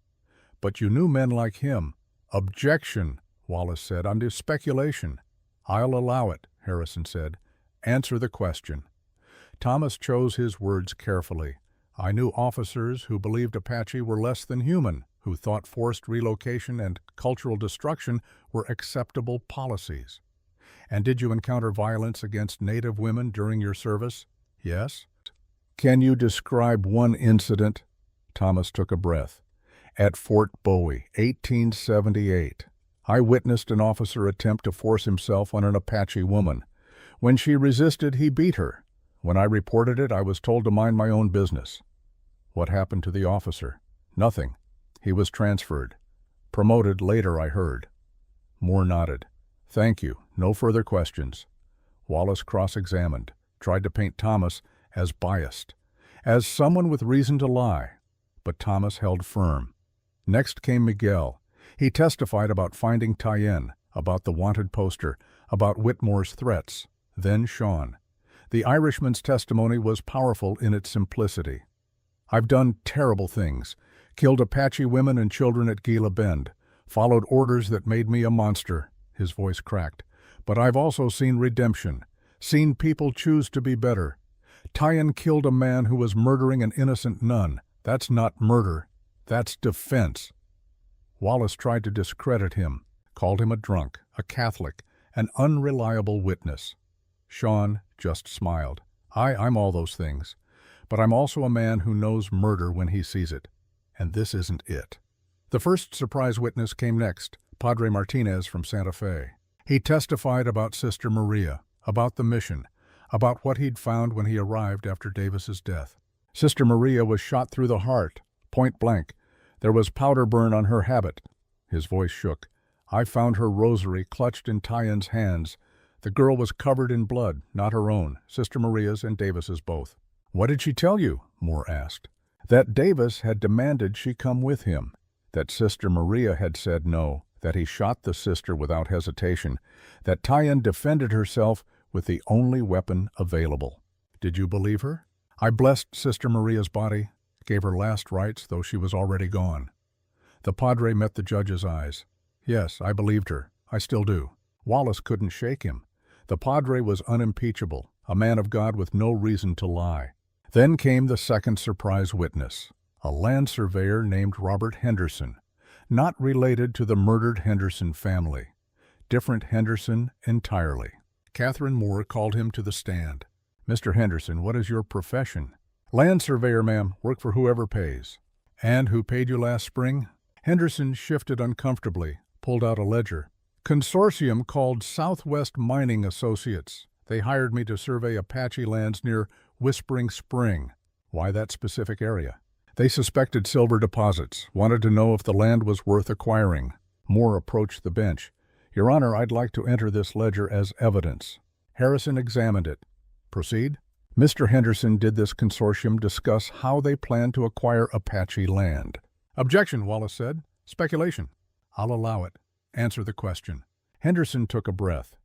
"But you knew men like him." "Objection," Wallace said. "I'm just speculation." "I'll allow it," Harrison said. "Answer the question." Thomas chose his words carefully. "I knew officers who believed Apache were less than human, who thought forced relocation and cultural destruction were acceptable policies." "And did you encounter violence against Native women during your service?" "Yes." "Can you describe one incident?" Thomas took a breath. "At Fort Bowie, 1878. I witnessed an officer attempt to force himself on an Apache woman. When she resisted, he beat her. When I reported it, I was told to mind my own business." "What happened to the officer?" "Nothing. He was transferred. Promoted later, I heard." Moore nodded. "Thank you. No further questions." Wallace cross-examined, tried to paint Thomas as biased, as someone with reason to lie, but Thomas held firm. Next came Miguel. He testified about finding Tyen, about the wanted poster, about Whitmore's threats. Then Sean. The Irishman's testimony was powerful in its simplicity. "I've done terrible things, killed Apache women and children at Gila Bend, followed orders that made me a monster," his voice cracked. "But I've also seen redemption, seen people choose to be better. Tyen killed a man who was murdering an innocent nun. That's not murder, that's defense." Wallace tried to discredit him, called him a drunk, a Catholic, an unreliable witness. Sean just smiled. I'm all those things, but I'm also a man who knows murder when he sees it, and this isn't it." The first surprise witness came next, Padre Martinez from Santa Fe. He testified about Sister Maria, about the mission, about what he'd found when he arrived after Davis's death. Sister Maria was shot through the heart, point blank. There was powder burn on her habit. His voice shook. I found her rosary clutched in Tyen's hands. The girl was covered in blood, not her own, Sister Maria's and Davis's both. What did she tell you? Moore asked. That Davis had demanded she come with him, that Sister Maria had said no, that he shot the sister without hesitation, that Tyen defended herself with the only weapon available. Did you believe her? I blessed Sister Maria's body, gave her last rites, though she was already gone. The padre met the judge's eyes. Yes, I believed her. I still do. Wallace couldn't shake him. The padre was unimpeachable, a man of God with no reason to lie. Then came the second surprise witness, a land surveyor named Robert Henderson, not related to the murdered Henderson family. Different Henderson entirely. Catherine Moore called him to the stand. Mr. Henderson, what is your profession? Land surveyor, ma'am. Work for whoever pays. And who paid you last spring? Henderson shifted uncomfortably, pulled out a ledger. Consortium called Southwest Mining Associates. They hired me to survey Apache lands near Whispering Spring. Why that specific area? They suspected silver deposits, wanted to know if the land was worth acquiring. Moore approached the bench. Your Honor, I'd like to enter this ledger as evidence. Harrison examined it. Proceed. Mr. Henderson, did this consortium discuss how they plan to acquire Apache land? Objection, Wallace said. Speculation. I'll allow it. Answer the question. Henderson took a breath.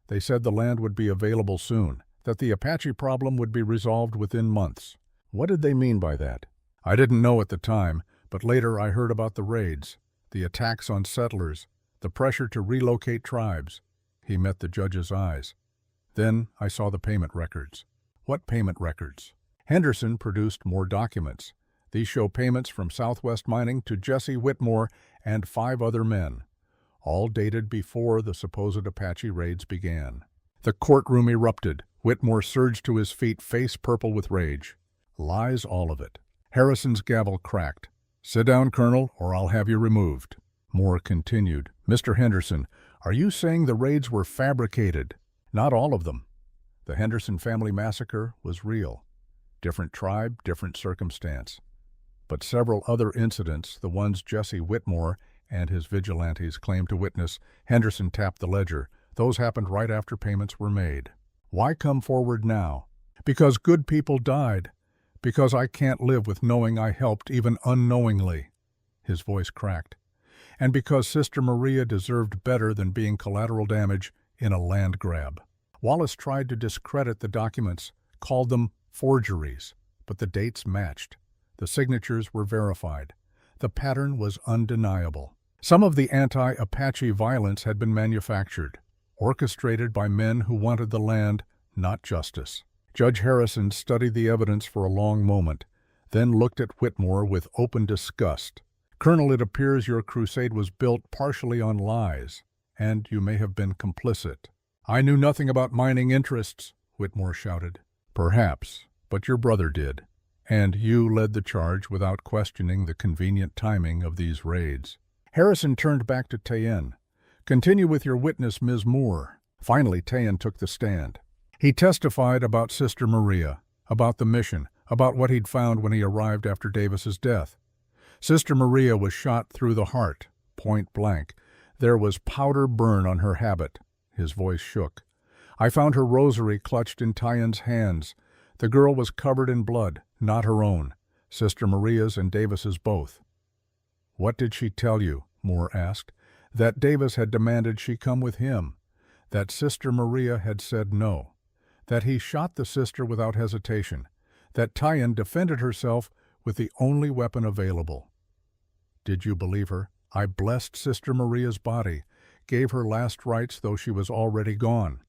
They said the land would be available soon, that the Apache problem would be resolved within months. What did they mean by that? I didn't know at the time, but later I heard about the raids, the attacks on settlers, the pressure to relocate tribes. He met the judge's eyes. Then I saw the payment records. What payment records? Henderson produced more documents. These show payments from Southwest Mining to Jesse Whitmore and 5 other men, all dated before the supposed Apache raids began. The courtroom erupted. Whitmore surged to his feet, face purple with rage. Lies, all of it. Harrison's gavel cracked. Sit down, Colonel, or I'll have you removed. Moore continued. Mr. Henderson, are you saying the raids were fabricated? Not all of them. The Henderson family massacre was real. Different tribe, different circumstance. But several other incidents, the ones Jesse Whitmore and his vigilantes claimed to witness, Henderson tapped the ledger. Those happened right after payments were made. Why come forward now? Because good people died. Because I can't live with knowing I helped, even unknowingly. His voice cracked. And because Sister Maria deserved better than being collateral damage in a land grab. Wallace tried to discredit the documents, called them forgeries, but the dates matched. The signatures were verified. The pattern was undeniable. Some of the anti-Apache violence had been manufactured, orchestrated by men who wanted the land, not justice. Judge Harrison studied the evidence for a long moment, then looked at Whitmore with open disgust. Colonel, it appears your crusade was built partially on lies, and you may have been complicit. I knew nothing about mining interests, Whitmore shouted. Perhaps, but your brother did, and you led the charge without questioning the convenient timing of these raids. Harrison turned back to Tyen. Continue with your witness, Ms. Moore. Finally, Tyen took the stand. He testified about Sister Maria, about the mission, about what he'd found when he arrived after Davis's death. Sister Maria was shot through the heart, point blank. There was powder burn on her habit. His voice shook. I found her rosary clutched in Tyen's hands. The girl was covered in blood, not her own. Sister Maria's and Davis's both. What did she tell you? Moore asked. That Davis had demanded she come with him. That Sister Maria had said no. That he shot the sister without hesitation. That Tyen defended herself with the only weapon available. Did you believe her? I blessed Sister Maria's body, gave her last rites though she was already gone.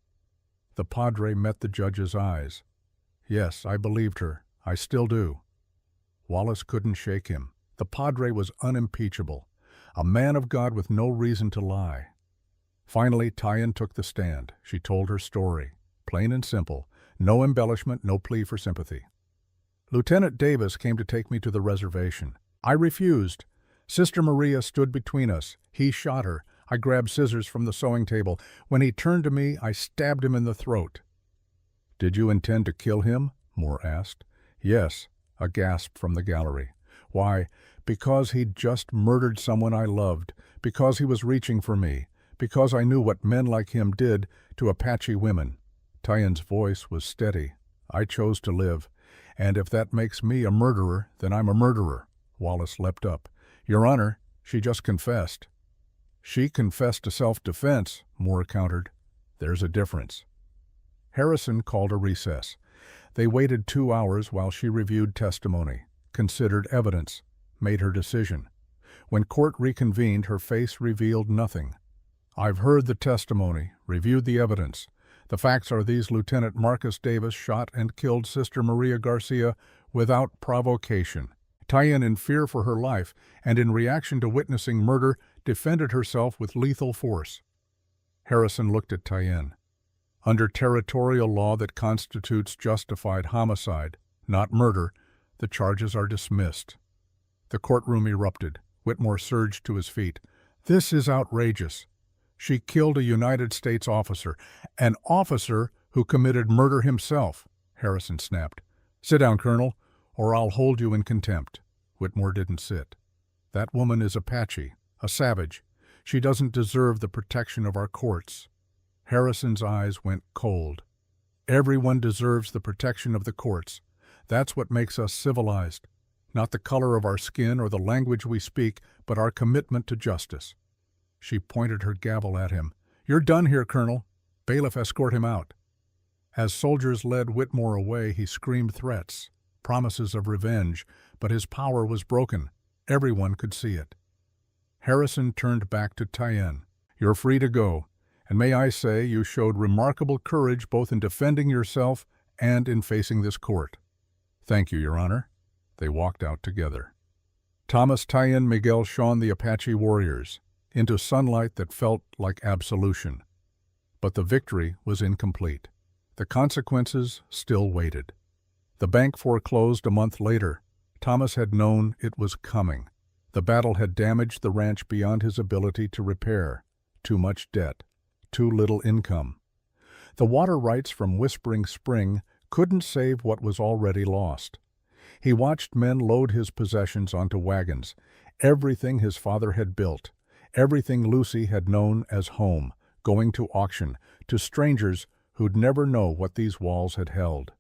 The padre met the judge's eyes. Yes, I believed her. I still do. Wallace couldn't shake him. The padre was unimpeachable, a man of God with no reason to lie. Finally, Tyen took the stand. She told her story, plain and simple, no embellishment, no plea for sympathy. Lieutenant Davis came to take me to the reservation. I refused. Sister Maria stood between us. He shot her. I grabbed scissors from the sewing table. When he turned to me, I stabbed him in the throat. Did you intend to kill him? Moore asked. Yes, A gasp from the gallery. Why, because he'd just murdered someone I loved, because he was reaching for me, because I knew what men like him did to Apache women. Tyen's voice was steady. I chose to live, and if that makes me a murderer, then I'm a murderer. Wallace leapt up. Your Honor, she just confessed. She confessed to self-defense, Moore countered. There's a difference. Harrison called a recess. They waited 2 hours while she reviewed testimony, considered evidence, made her decision. When court reconvened, her face revealed nothing. I've heard the testimony, reviewed the evidence. The facts are these: Lieutenant Marcus Davis shot and killed Sister Maria Garcia without provocation. Tyen, in fear for her life and in reaction to witnessing murder, defended herself with lethal force. Harrison looked at Tyen. Under territorial law that constitutes justified homicide, not murder, the charges are dismissed. The courtroom erupted. Whitmore surged to his feet. This is outrageous. She killed a United States officer, an officer who committed murder himself, Harrison snapped. Sit down, Colonel, or I'll hold you in contempt. Whitmore didn't sit. That woman is Apache, a savage. She doesn't deserve the protection of our courts. Harrison's eyes went cold. Everyone deserves the protection of the courts. That's what makes us civilized. Not the color of our skin or the language we speak, but our commitment to justice. She pointed her gavel at him. You're done here, Colonel. Bailiff, escort him out. As soldiers led Whitmore away, he screamed threats, promises of revenge, but his power was broken. Everyone could see it. Harrison turned back to Tyen. You're free to go, and may I say you showed remarkable courage both in defending yourself and in facing this court. Thank you, Your Honor. They walked out together. Thomas, Tyen, Miguel shone the Apache warriors into sunlight that felt like absolution. But the victory was incomplete. The consequences still waited. The bank foreclosed a month later. Thomas had known it was coming. The battle had damaged the ranch beyond his ability to repair. Too much debt. Too little income. The water rights from Whispering Spring couldn't save what was already lost. He watched men load his possessions onto wagons, everything his father had built, everything Lucy had known as home, going to auction, to strangers who'd never know what these walls had held.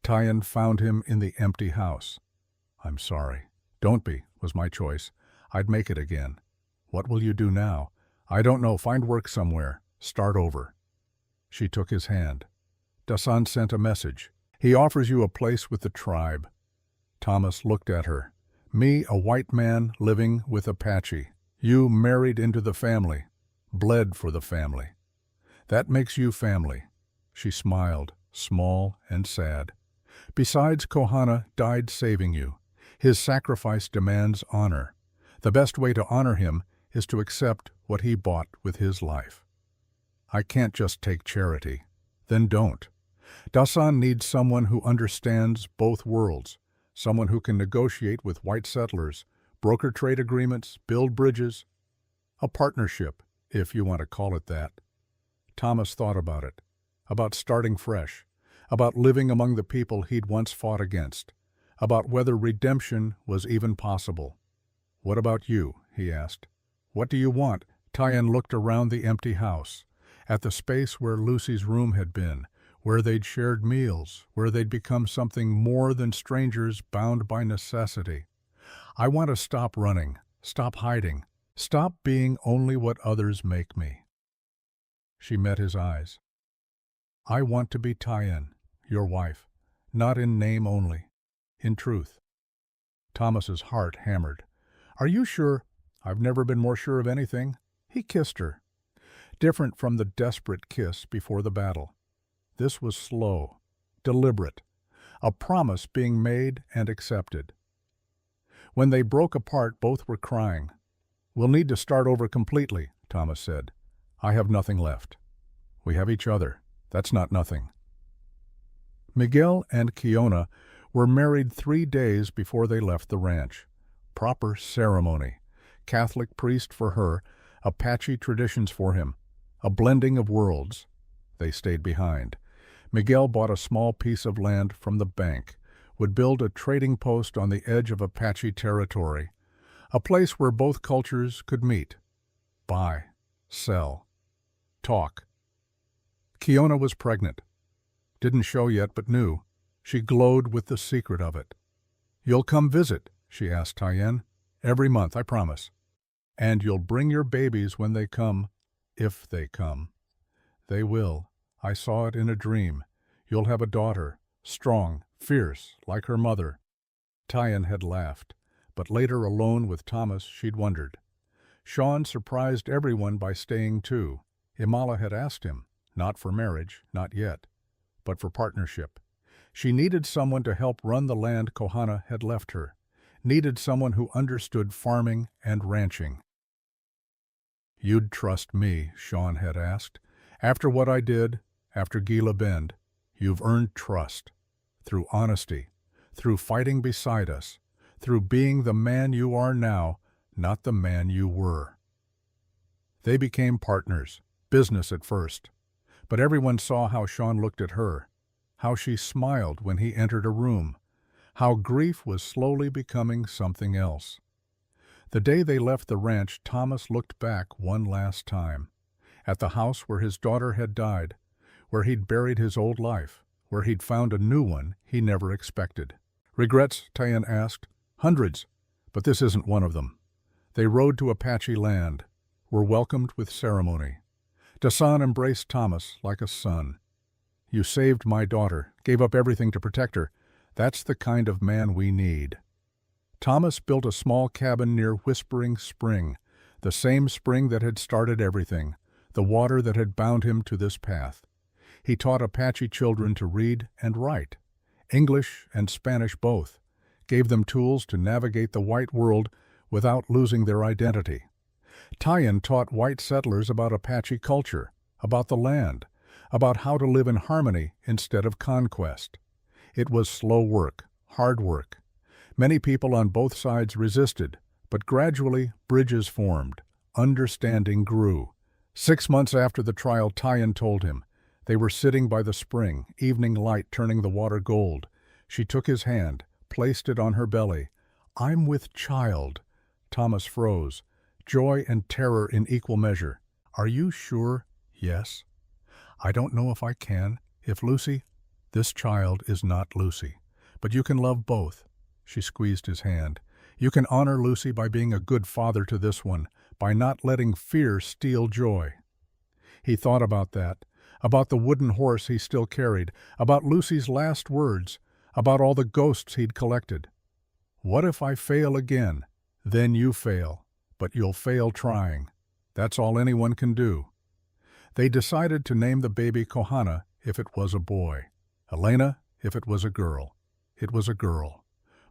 Tyen found him in the empty house. I'm sorry. Don't be, was my choice. I'd make it again. What will you do now? I don't know. Find work somewhere. Start over. She took his hand. Dasan sent a message. He offers you a place with the tribe. Thomas looked at her. Me, a white man living with Apache. You married into the family, bled for the family. That makes you family. She smiled, small and sad. Besides, Kohana died saving you. His sacrifice demands honor. The best way to honor him is to accept what he bought with his life. I can't just take charity. Then don't. Dasan needs someone who understands both worlds, someone who can negotiate with white settlers, broker trade agreements, build bridges. A partnership, if you want to call it that. Thomas thought about it, about starting fresh, about living among the people he'd once fought against, about whether redemption was even possible. What about you? He asked. What do you want? Tyen looked around the empty house, at the space where Lucy's room had been, where they'd shared meals, where they'd become something more than strangers bound by necessity. I want to stop running, stop hiding, stop being only what others make me. She met his eyes. I want to be Tyen, your wife, not in name only, in truth. Thomas's heart hammered. Are you sure? I've never been more sure of anything. He kissed her. Different from the desperate kiss before the battle. This was slow, deliberate, a promise being made and accepted. When they broke apart, both were crying. We'll need to start over completely, Thomas said. I have nothing left. We have each other. That's not nothing. Miguel and Kiona were married 3 days before they left the ranch. Proper ceremony. Catholic priest for her, Apache traditions for him. A blending of worlds. They stayed behind. Miguel bought a small piece of land from the bank. would build a trading post on the edge of Apache territory, a place where both cultures could meet, buy, sell, talk. Kiona was pregnant. Didn't show yet, but knew. She glowed with the secret of it. "You'll come visit," she asked Tyen. "Every month, I promise. And you'll bring your babies when they come, if they come." "They will. I saw it in a dream. You'll have a daughter, strong, fierce, like her mother." Tyen had laughed, but later alone with Thomas she'd wondered. Sean surprised everyone by staying too. Imala had asked him, not for marriage, not yet, but for partnership. She needed someone to help run the land Kohana had left her, needed someone who understood farming and ranching. "You'd trust me," Sean had asked. "After what I did, after Gila Bend, you've earned trust. Through honesty, through fighting beside us, through being the man you are now, not the man you were." They became partners, business at first. But everyone saw how Sean looked at her, how she smiled when he entered a room, how grief was slowly becoming something else. The day they left the ranch, Thomas looked back one last time, at the house where his daughter had died, where he'd buried his old life, where he'd found a new one he never expected. "Regrets?" Tyen asked. "Hundreds, but this isn't one of them." They rode to Apache land, were welcomed with ceremony. Dasan embraced Thomas like a son. "You saved my daughter, gave up everything to protect her. That's the kind of man we need." Thomas built a small cabin near Whispering Spring, the same spring that had started everything, the water that had bound him to this path. He taught Apache children to read and write, English and Spanish both, gave them tools to navigate the white world without losing their identity. Tyen taught white settlers about Apache culture, about the land, about how to live in harmony instead of conquest. It was slow work, hard work. Many people on both sides resisted, but gradually bridges formed, understanding grew. 6 months after the trial, Tyen told him. They were sitting by the spring, evening light turning the water gold. She took his hand, placed it on her belly. "I'm with child." Thomas froze, joy and terror in equal measure. "Are you sure?" "Yes." "I don't know if I can. If Lucy—" "This child is not Lucy. But you can love both." She squeezed his hand. "You can honor Lucy by being a good father to this one, by not letting fear steal joy." He thought about that, about the wooden horse he still carried, about Lucy's last words, about all the ghosts he'd collected. "What if I fail again?" "Then you fail, but you'll fail trying. That's all anyone can do." They decided to name the baby Kohana if it was a boy, Elena if it was a girl. It was a girl,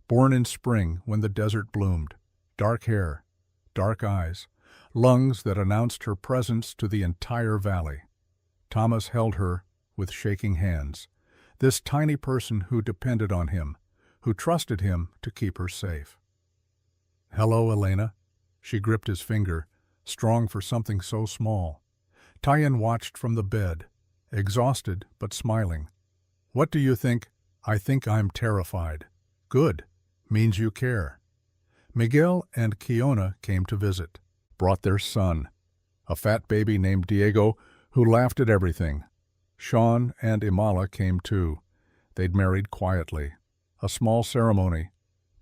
born in spring when the desert bloomed, dark hair, dark eyes, lungs that announced her presence to the entire valley. Thomas held her with shaking hands, this tiny person who depended on him, who trusted him to keep her safe. "Hello, Elena." She gripped his finger, strong for something so small. Tyen watched from the bed, exhausted but smiling. "What do you think?" "I think I'm terrified." "Good. Means you care." Miguel and Kiona came to visit, brought their son, a fat baby named Diego who laughed at everything. Sean and Imala came too. They'd married quietly. A small ceremony,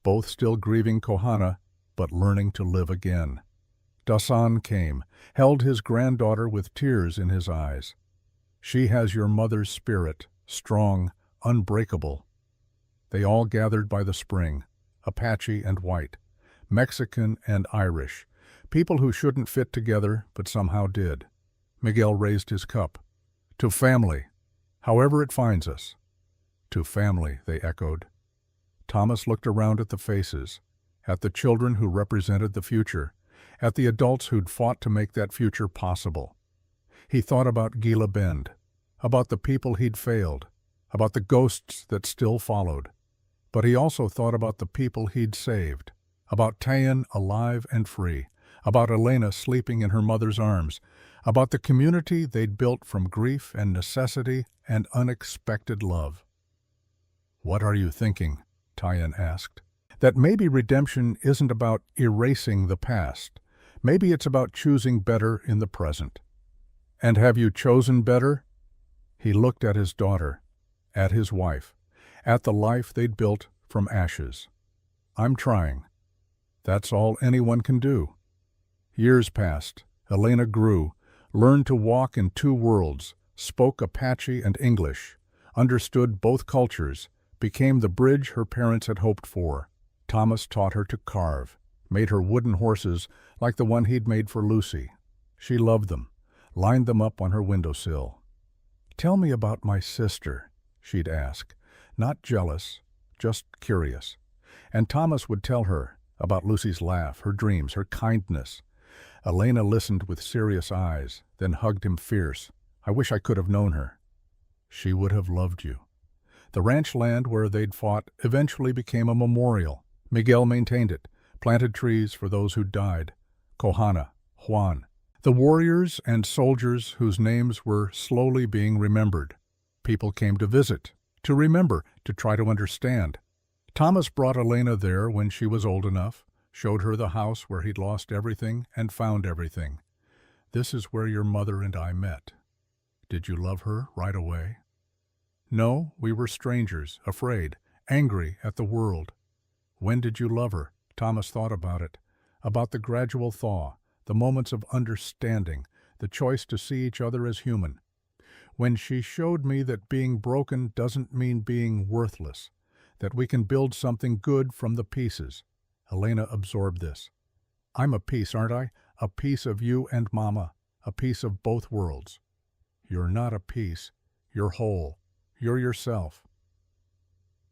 both still grieving Kohana, but learning to live again. Dasan came, held his granddaughter with tears in his eyes. "She has your mother's spirit, strong, unbreakable." They all gathered by the spring, Apache and white, Mexican and Irish, people who shouldn't fit together but somehow did. Miguel raised his cup. "To family, however it finds us." "To family," they echoed. Thomas looked around at the faces, at the children who represented the future, at the adults who'd fought to make that future possible. He thought about Gila Bend, about the people he'd failed, about the ghosts that still followed. But he also thought about the people he'd saved, about Tyen alive and free, about Elena sleeping in her mother's arms, about the community they'd built from grief and necessity and unexpected love. "What are you thinking?" Tyan asked. That maybe redemption isn't about erasing the past. Maybe it's about choosing better in the present. And have you chosen better? He looked at his daughter, at his wife, at the life they'd built from ashes. I'm trying. That's all anyone can do. Years passed. Elena grew, learned to walk in two worlds, spoke Apache and English, understood both cultures, became the bridge her parents had hoped for. Thomas taught her to carve, made her wooden horses like the one he'd made for Lucy. She loved them, lined them up on her windowsill. "Tell me about my sister," she'd ask, not jealous, just curious. And Thomas would tell her about Lucy's laugh, her dreams, her kindness. Elena listened with serious eyes, then hugged him fierce. "I wish I could have known her." "She would have loved you." The ranch land where they'd fought eventually became a memorial. Miguel maintained it, planted trees for those who died. Kohana, Juan, the warriors and soldiers whose names were slowly being remembered. People came to visit, to remember, to try to understand. Thomas brought Elena there when she was old enough, showed her the house where he'd lost everything and found everything. "This is where your mother and I met. Did you love her right away?" "No, we were strangers, afraid, angry at the world." "When did you love her?" Thomas thought about it, about the gradual thaw, the moments of understanding, the choice to see each other as human. "When she showed me that being broken doesn't mean being worthless, that we can build something good from the pieces." Elena absorbed this. "I'm a piece, aren't I? A piece of you and Mama, a piece of both worlds." "You're not a piece. You're whole. You're yourself."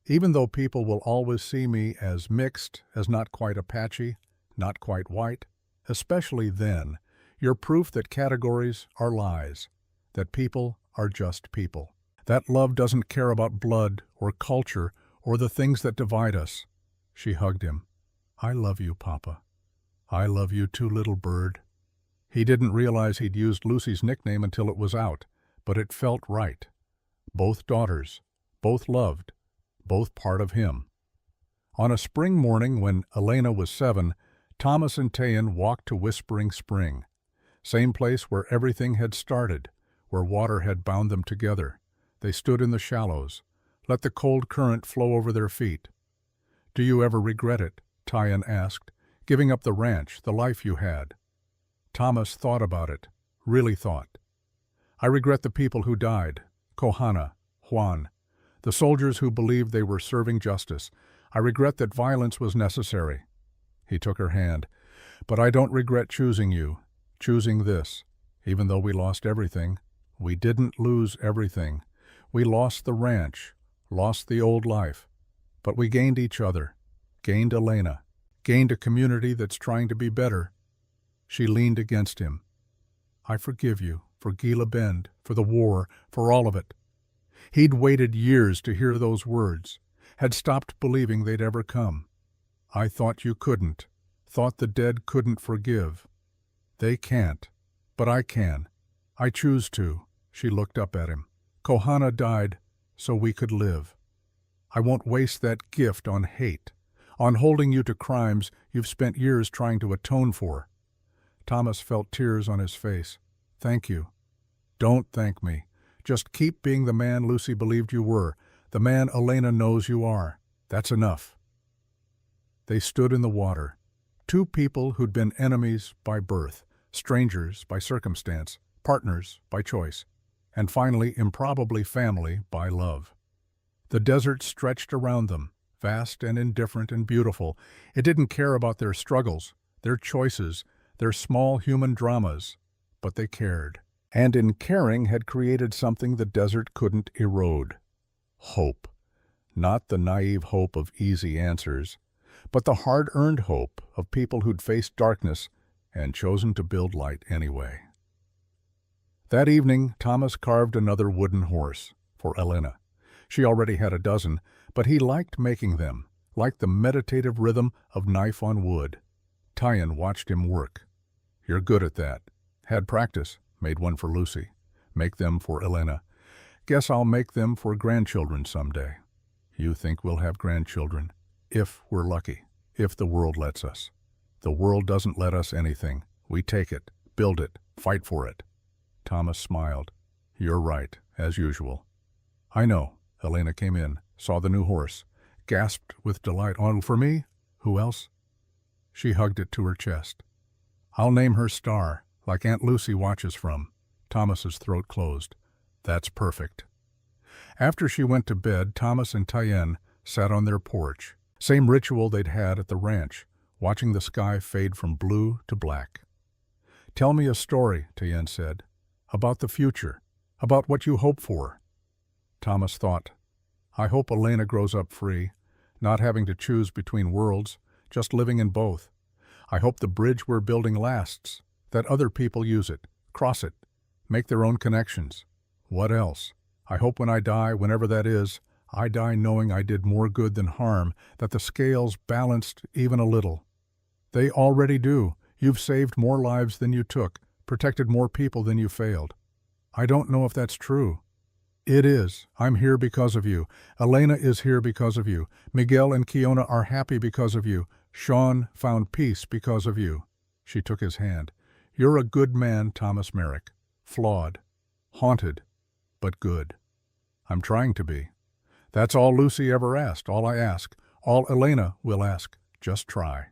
"Even though people will always see me as mixed, as not quite Apache, not quite white, especially then, you're proof that categories are lies, that people are just people, that love doesn't care about blood or culture or the things that divide us." She hugged him. "I love you, Papa. I love you too, little bird." He didn't realize he'd used Lucy's nickname until it was out, but it felt right. Both daughters, both loved, both part of him. On a spring morning when Elena was 7, Thomas and Tayan walked to Whispering Spring, same place where everything had started, where water had bound them together. They stood in the shallows, let the cold current flow over their feet. "Do you ever regret it?" Tayan asked, "giving up the ranch, the life you had?" Thomas thought about it, really thought. "I regret the people who died, Kohana, Juan, the soldiers who believed they were serving justice. I regret that violence was necessary." He took her hand. "But I don't regret choosing you, choosing this. Even though we lost everything, we didn't lose everything. We lost the ranch, lost the old life. But we gained each other, gained Elena, gained a community that's trying to be better." She leaned against him. "I forgive you, for Gila Bend, for the war, for all of it." He'd waited years to hear those words, had stopped believing they'd ever come. "I thought you couldn't, thought the dead couldn't forgive. They can't, but I can. I choose to." She looked up at him. "Kohana died so we could live. I won't waste that gift on hate, on holding you to crimes you've spent years trying to atone for." Thomas felt tears on his face. "Thank you." "Don't thank me. Just keep being the man Lucy believed you were, the man Elena knows you are. That's enough." They stood in the water, two people who'd been enemies by birth, strangers by circumstance, partners by choice, and finally improbably family by love. The desert stretched around them, vast and indifferent and beautiful. It didn't care about their struggles, their choices, their small human dramas, but they cared. And in caring had created something the desert couldn't erode. Hope. Not the naive hope of easy answers, but the hard-earned hope of people who'd faced darkness and chosen to build light anyway. That evening, Thomas carved another wooden horse for Elena. She already had a dozen, but he liked making them, liked the meditative rhythm of knife on wood. Tayan watched him work. "You're good at that. Had practice. Made one for Lucy. Make them for Elena. Guess I'll make them for grandchildren someday." You think we'll have grandchildren? If we're lucky. If the world lets us. The world doesn't let us anything. We take it, build it, fight for it. Thomas smiled. You're right, as usual. I know. Elena came in, saw the new horse, gasped with delight. Oh, for me? Who else? She hugged it to her chest. I'll name her Star, like Aunt Lucy watches from. Thomas's throat closed. That's perfect. After she went to bed, Thomas and Tyen sat on their porch. Same ritual they'd had at the ranch, watching the sky fade from blue to black. Tell me a story, Tyen said, about the future, about what you hope for. Thomas thought, I hope Elena grows up free, not having to choose between worlds, just living in both. I hope the bridge we're building lasts, that other people use it, cross it, make their own connections. What else? I hope when I die, whenever that is, I die knowing I did more good than harm, that the scales balanced even a little. They already do. You've saved more lives than you took, protected more people than you failed. I don't know if that's true. It is. I'm here because of you. Elena is here because of you. Miguel and Kiona are happy because of you. Sean found peace because of you. She took his hand. You're a good man, Thomas Merrick. Flawed. Haunted. But good. I'm trying to be. That's all Lucy ever asked, all I ask, all Elena will ask. Just try.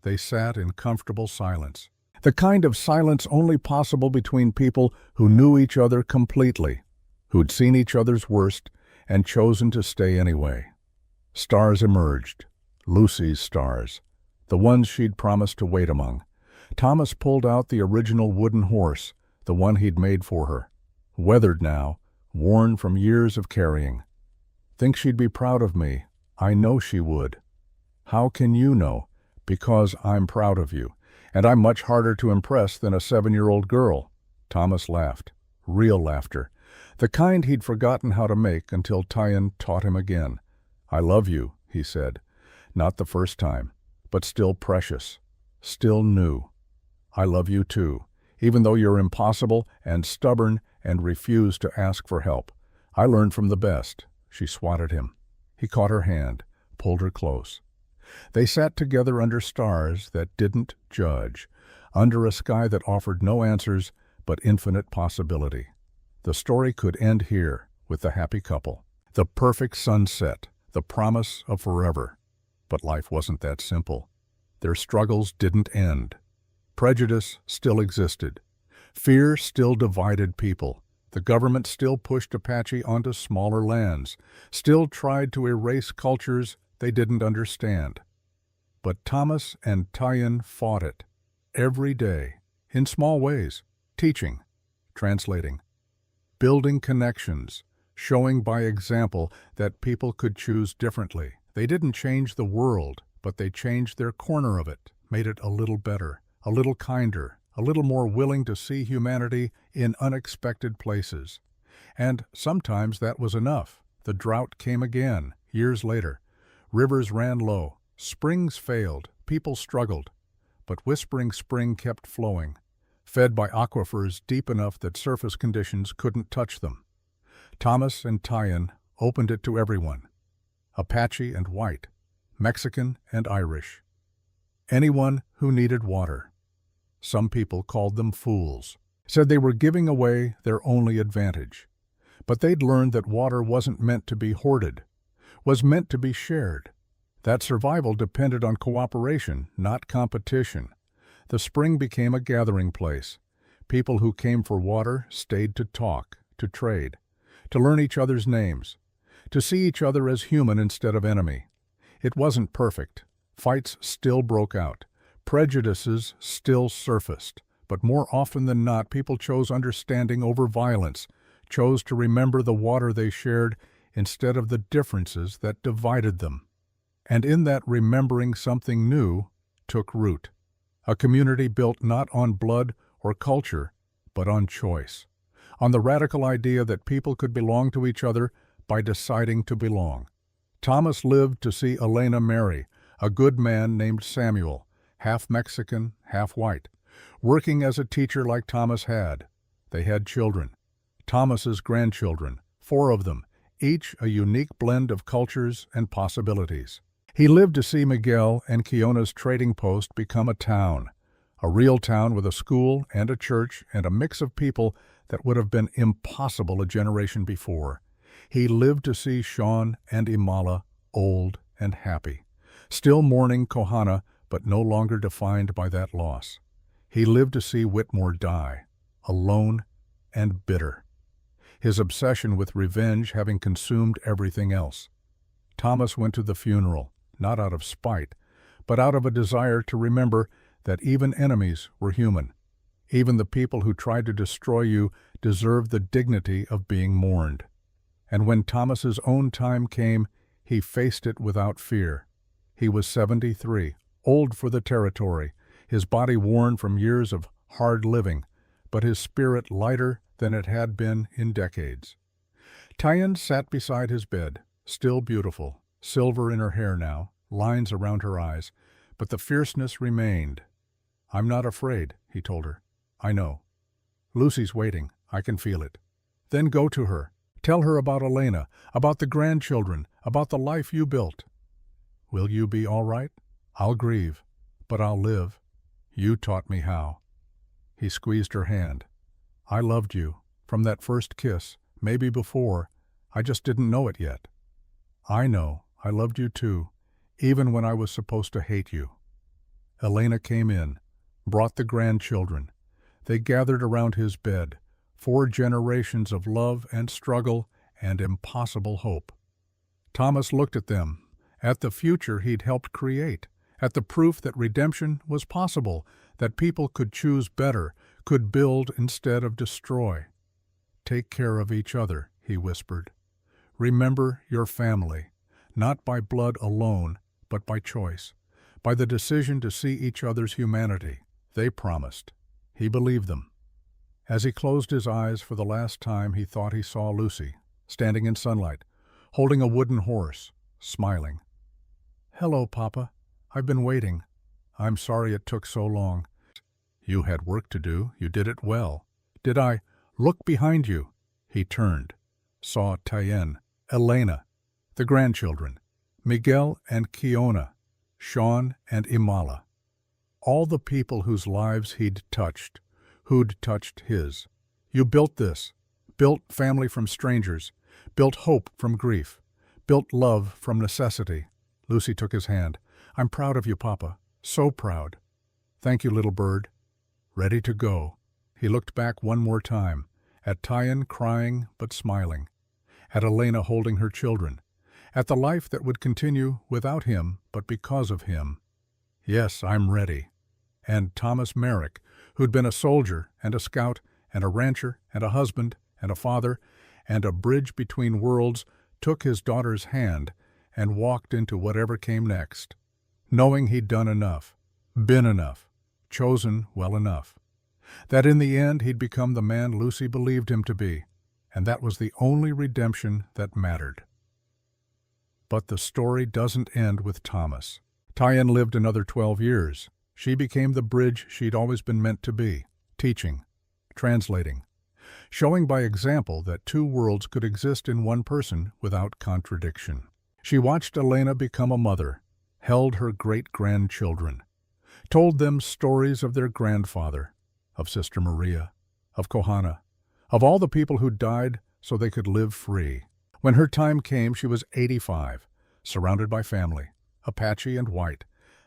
They sat in comfortable silence. The kind of silence only possible between people who knew each other completely, who'd seen each other's worst and chosen to stay anyway. Stars emerged. Lucy's stars. The ones she'd promised to wait among. Thomas pulled out the original wooden horse, the one he'd made for her. Weathered now, worn from years of carrying. Think she'd be proud of me. I know she would. How can you know? Because I'm proud of you, and I'm much harder to impress than a 7-year-old girl. Thomas laughed. Real laughter. The kind he'd forgotten how to make until Tyen taught him again. I love you, he said. Not the first time, but still precious. Still new. I love you too, even though you're impossible and stubborn and refuse to ask for help. I learned from the best. She swatted him. He caught her hand, pulled her close. They sat together under stars that didn't judge, under a sky that offered no answers but infinite possibility. The story could end here with the happy couple. The perfect sunset, the promise of forever. But life wasn't that simple. Their struggles didn't end. Prejudice still existed. Fear still divided people. The government still pushed Apache onto smaller lands, still tried to erase cultures they didn't understand. But Thomas and Tyen fought it, every day, in small ways, teaching, translating, building connections, showing by example that people could choose differently. They didn't change the world, but they changed their corner of it, made it a little better, a little kinder, a little more willing to see humanity in unexpected places. And sometimes that was enough. The drought came again, years later. Rivers ran low, springs failed, people struggled. But Whispering Spring kept flowing, fed by aquifers deep enough that surface conditions couldn't touch them. Thomas and Tyen opened it to everyone. Apache and white, Mexican and Irish. Anyone who needed water. Some people called them fools, said they were giving away their only advantage. But they'd learned that water wasn't meant to be hoarded, was meant to be shared. That survival depended on cooperation, not competition. The spring became a gathering place. People who came for water stayed to talk, to trade, to learn each other's names, to see each other as human instead of enemy. It wasn't perfect. Fights still broke out. Prejudices still surfaced, but more often than not, people chose understanding over violence, chose to remember the water they shared instead of the differences that divided them. And in that remembering, something new took root. A community built not on blood or culture, but on choice, on the radical idea that people could belong to each other by deciding to belong. Thomas lived to see Elena marry a good man named Samuel, half Mexican, half white, working as a teacher like Thomas had. They had children. Thomas's grandchildren, 4 of them, each a unique blend of cultures and possibilities. He lived to see Miguel and Kiona's trading post become a real town with a school and a church and a mix of people that would have been impossible a generation before. He lived to see Sean and Imala old and happy, still mourning Kohana, but no longer defined by that loss. He lived to see Whitmore die, alone and bitter, his obsession with revenge having consumed everything else. Thomas went to the funeral, not out of spite, but out of a desire to remember that even enemies were human. Even the people who tried to destroy you deserve the dignity of being mourned. And when Thomas's own time came, he faced it without fear. He was 73, old for the territory, his body worn from years of hard living, but his spirit lighter than it had been in decades. Tyen sat beside his bed, still beautiful, silver in her hair now, lines around her eyes, but the fierceness remained. "I'm not afraid," he told her. "I know. Lucy's waiting. I can feel it. Then go to her. Tell her about Elena, about the grandchildren, about the life you built. Will you be all right? I'll grieve, but I'll live. You taught me how." He squeezed her hand. "I loved you, from that first kiss, maybe before. I just didn't know it yet. I know, I loved you too, even when I was supposed to hate you." Elena came in, brought the grandchildren. They gathered around his bed, 4 generations of love and struggle and impossible hope. Thomas looked at them, at the future he'd helped create, at the proof that redemption was possible, that people could choose better, could build instead of destroy. "Take care of each other," he whispered. "Remember your family, not by blood alone, but by choice, by the decision to see each other's humanity." They promised. He believed them. As he closed his eyes for the last time, he thought he saw Lucy, standing in sunlight, holding a wooden horse, smiling. "Hello, Papa. I've been waiting. I'm sorry it took so long." "You had work to do. You did it well." "Did I? Look behind you." He turned, saw Tyen, Elena, the grandchildren, Miguel and Kiona, Sean and Imala. All the people whose lives he'd touched, who'd touched his. "You built this, built family from strangers, built hope from grief, built love from necessity." Lucy took his hand. "I'm proud of you, Papa, so proud." "Thank you, little bird." Ready to go. He looked back one more time, at Tyen crying but smiling, at Elena holding her children, at the life that would continue without him but because of him. "Yes, I'm ready." And Thomas Merrick, who'd been a soldier and a scout and a rancher and a husband and a father and a bridge between worlds, took his daughter's hand and walked into whatever came next, knowing he'd done enough, been enough, chosen well enough, that in the end he'd become the man Lucy believed him to be, and that was the only redemption that mattered. But the story doesn't end with Thomas. Tyen lived another 12 years. She became the bridge she'd always been meant to be, teaching, translating, showing by example that 2 worlds could exist in one person without contradiction. She watched Elena become a mother, held her great-grandchildren, told them stories of their grandfather, of Sister Maria, of Kohana, of all the people who died so they could live free. When her time came, she was 85, surrounded by family, Apache and white,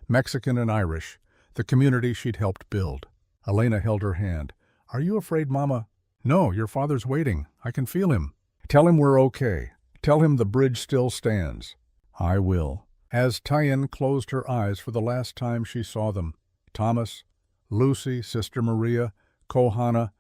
Mexican and Irish, the community she'd helped build. Elena held her hand. "Are you afraid, Mama?" "No, your father's waiting. I can feel him." "Tell him we're okay. Tell him the bridge still stands." "I will." As Tyen closed her eyes for the last time she saw them, Thomas, Lucy, Sister Maria, Kohana,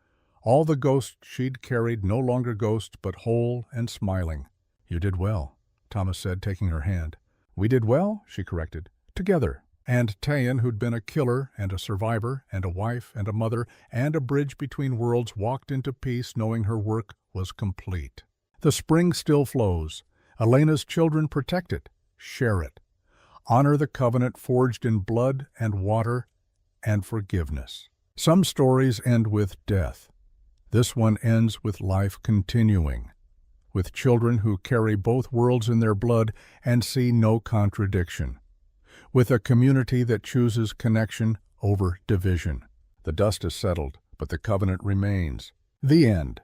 all the ghosts she'd carried no longer ghosts but whole and smiling. "You did well," Thomas said, taking her hand. "We did well," she corrected. "Together." And Tyen, who'd been a killer and a survivor and a wife and a mother and a bridge between worlds, walked into peace knowing her work was complete. The spring still flows. Elena's children protect it, share it. Honor the covenant forged in blood and water and forgiveness. Some stories end with death. This one ends with life continuing, with children who carry both worlds in their blood and see no contradiction, with a community that chooses connection over division. The dust has settled, but the covenant remains. The end.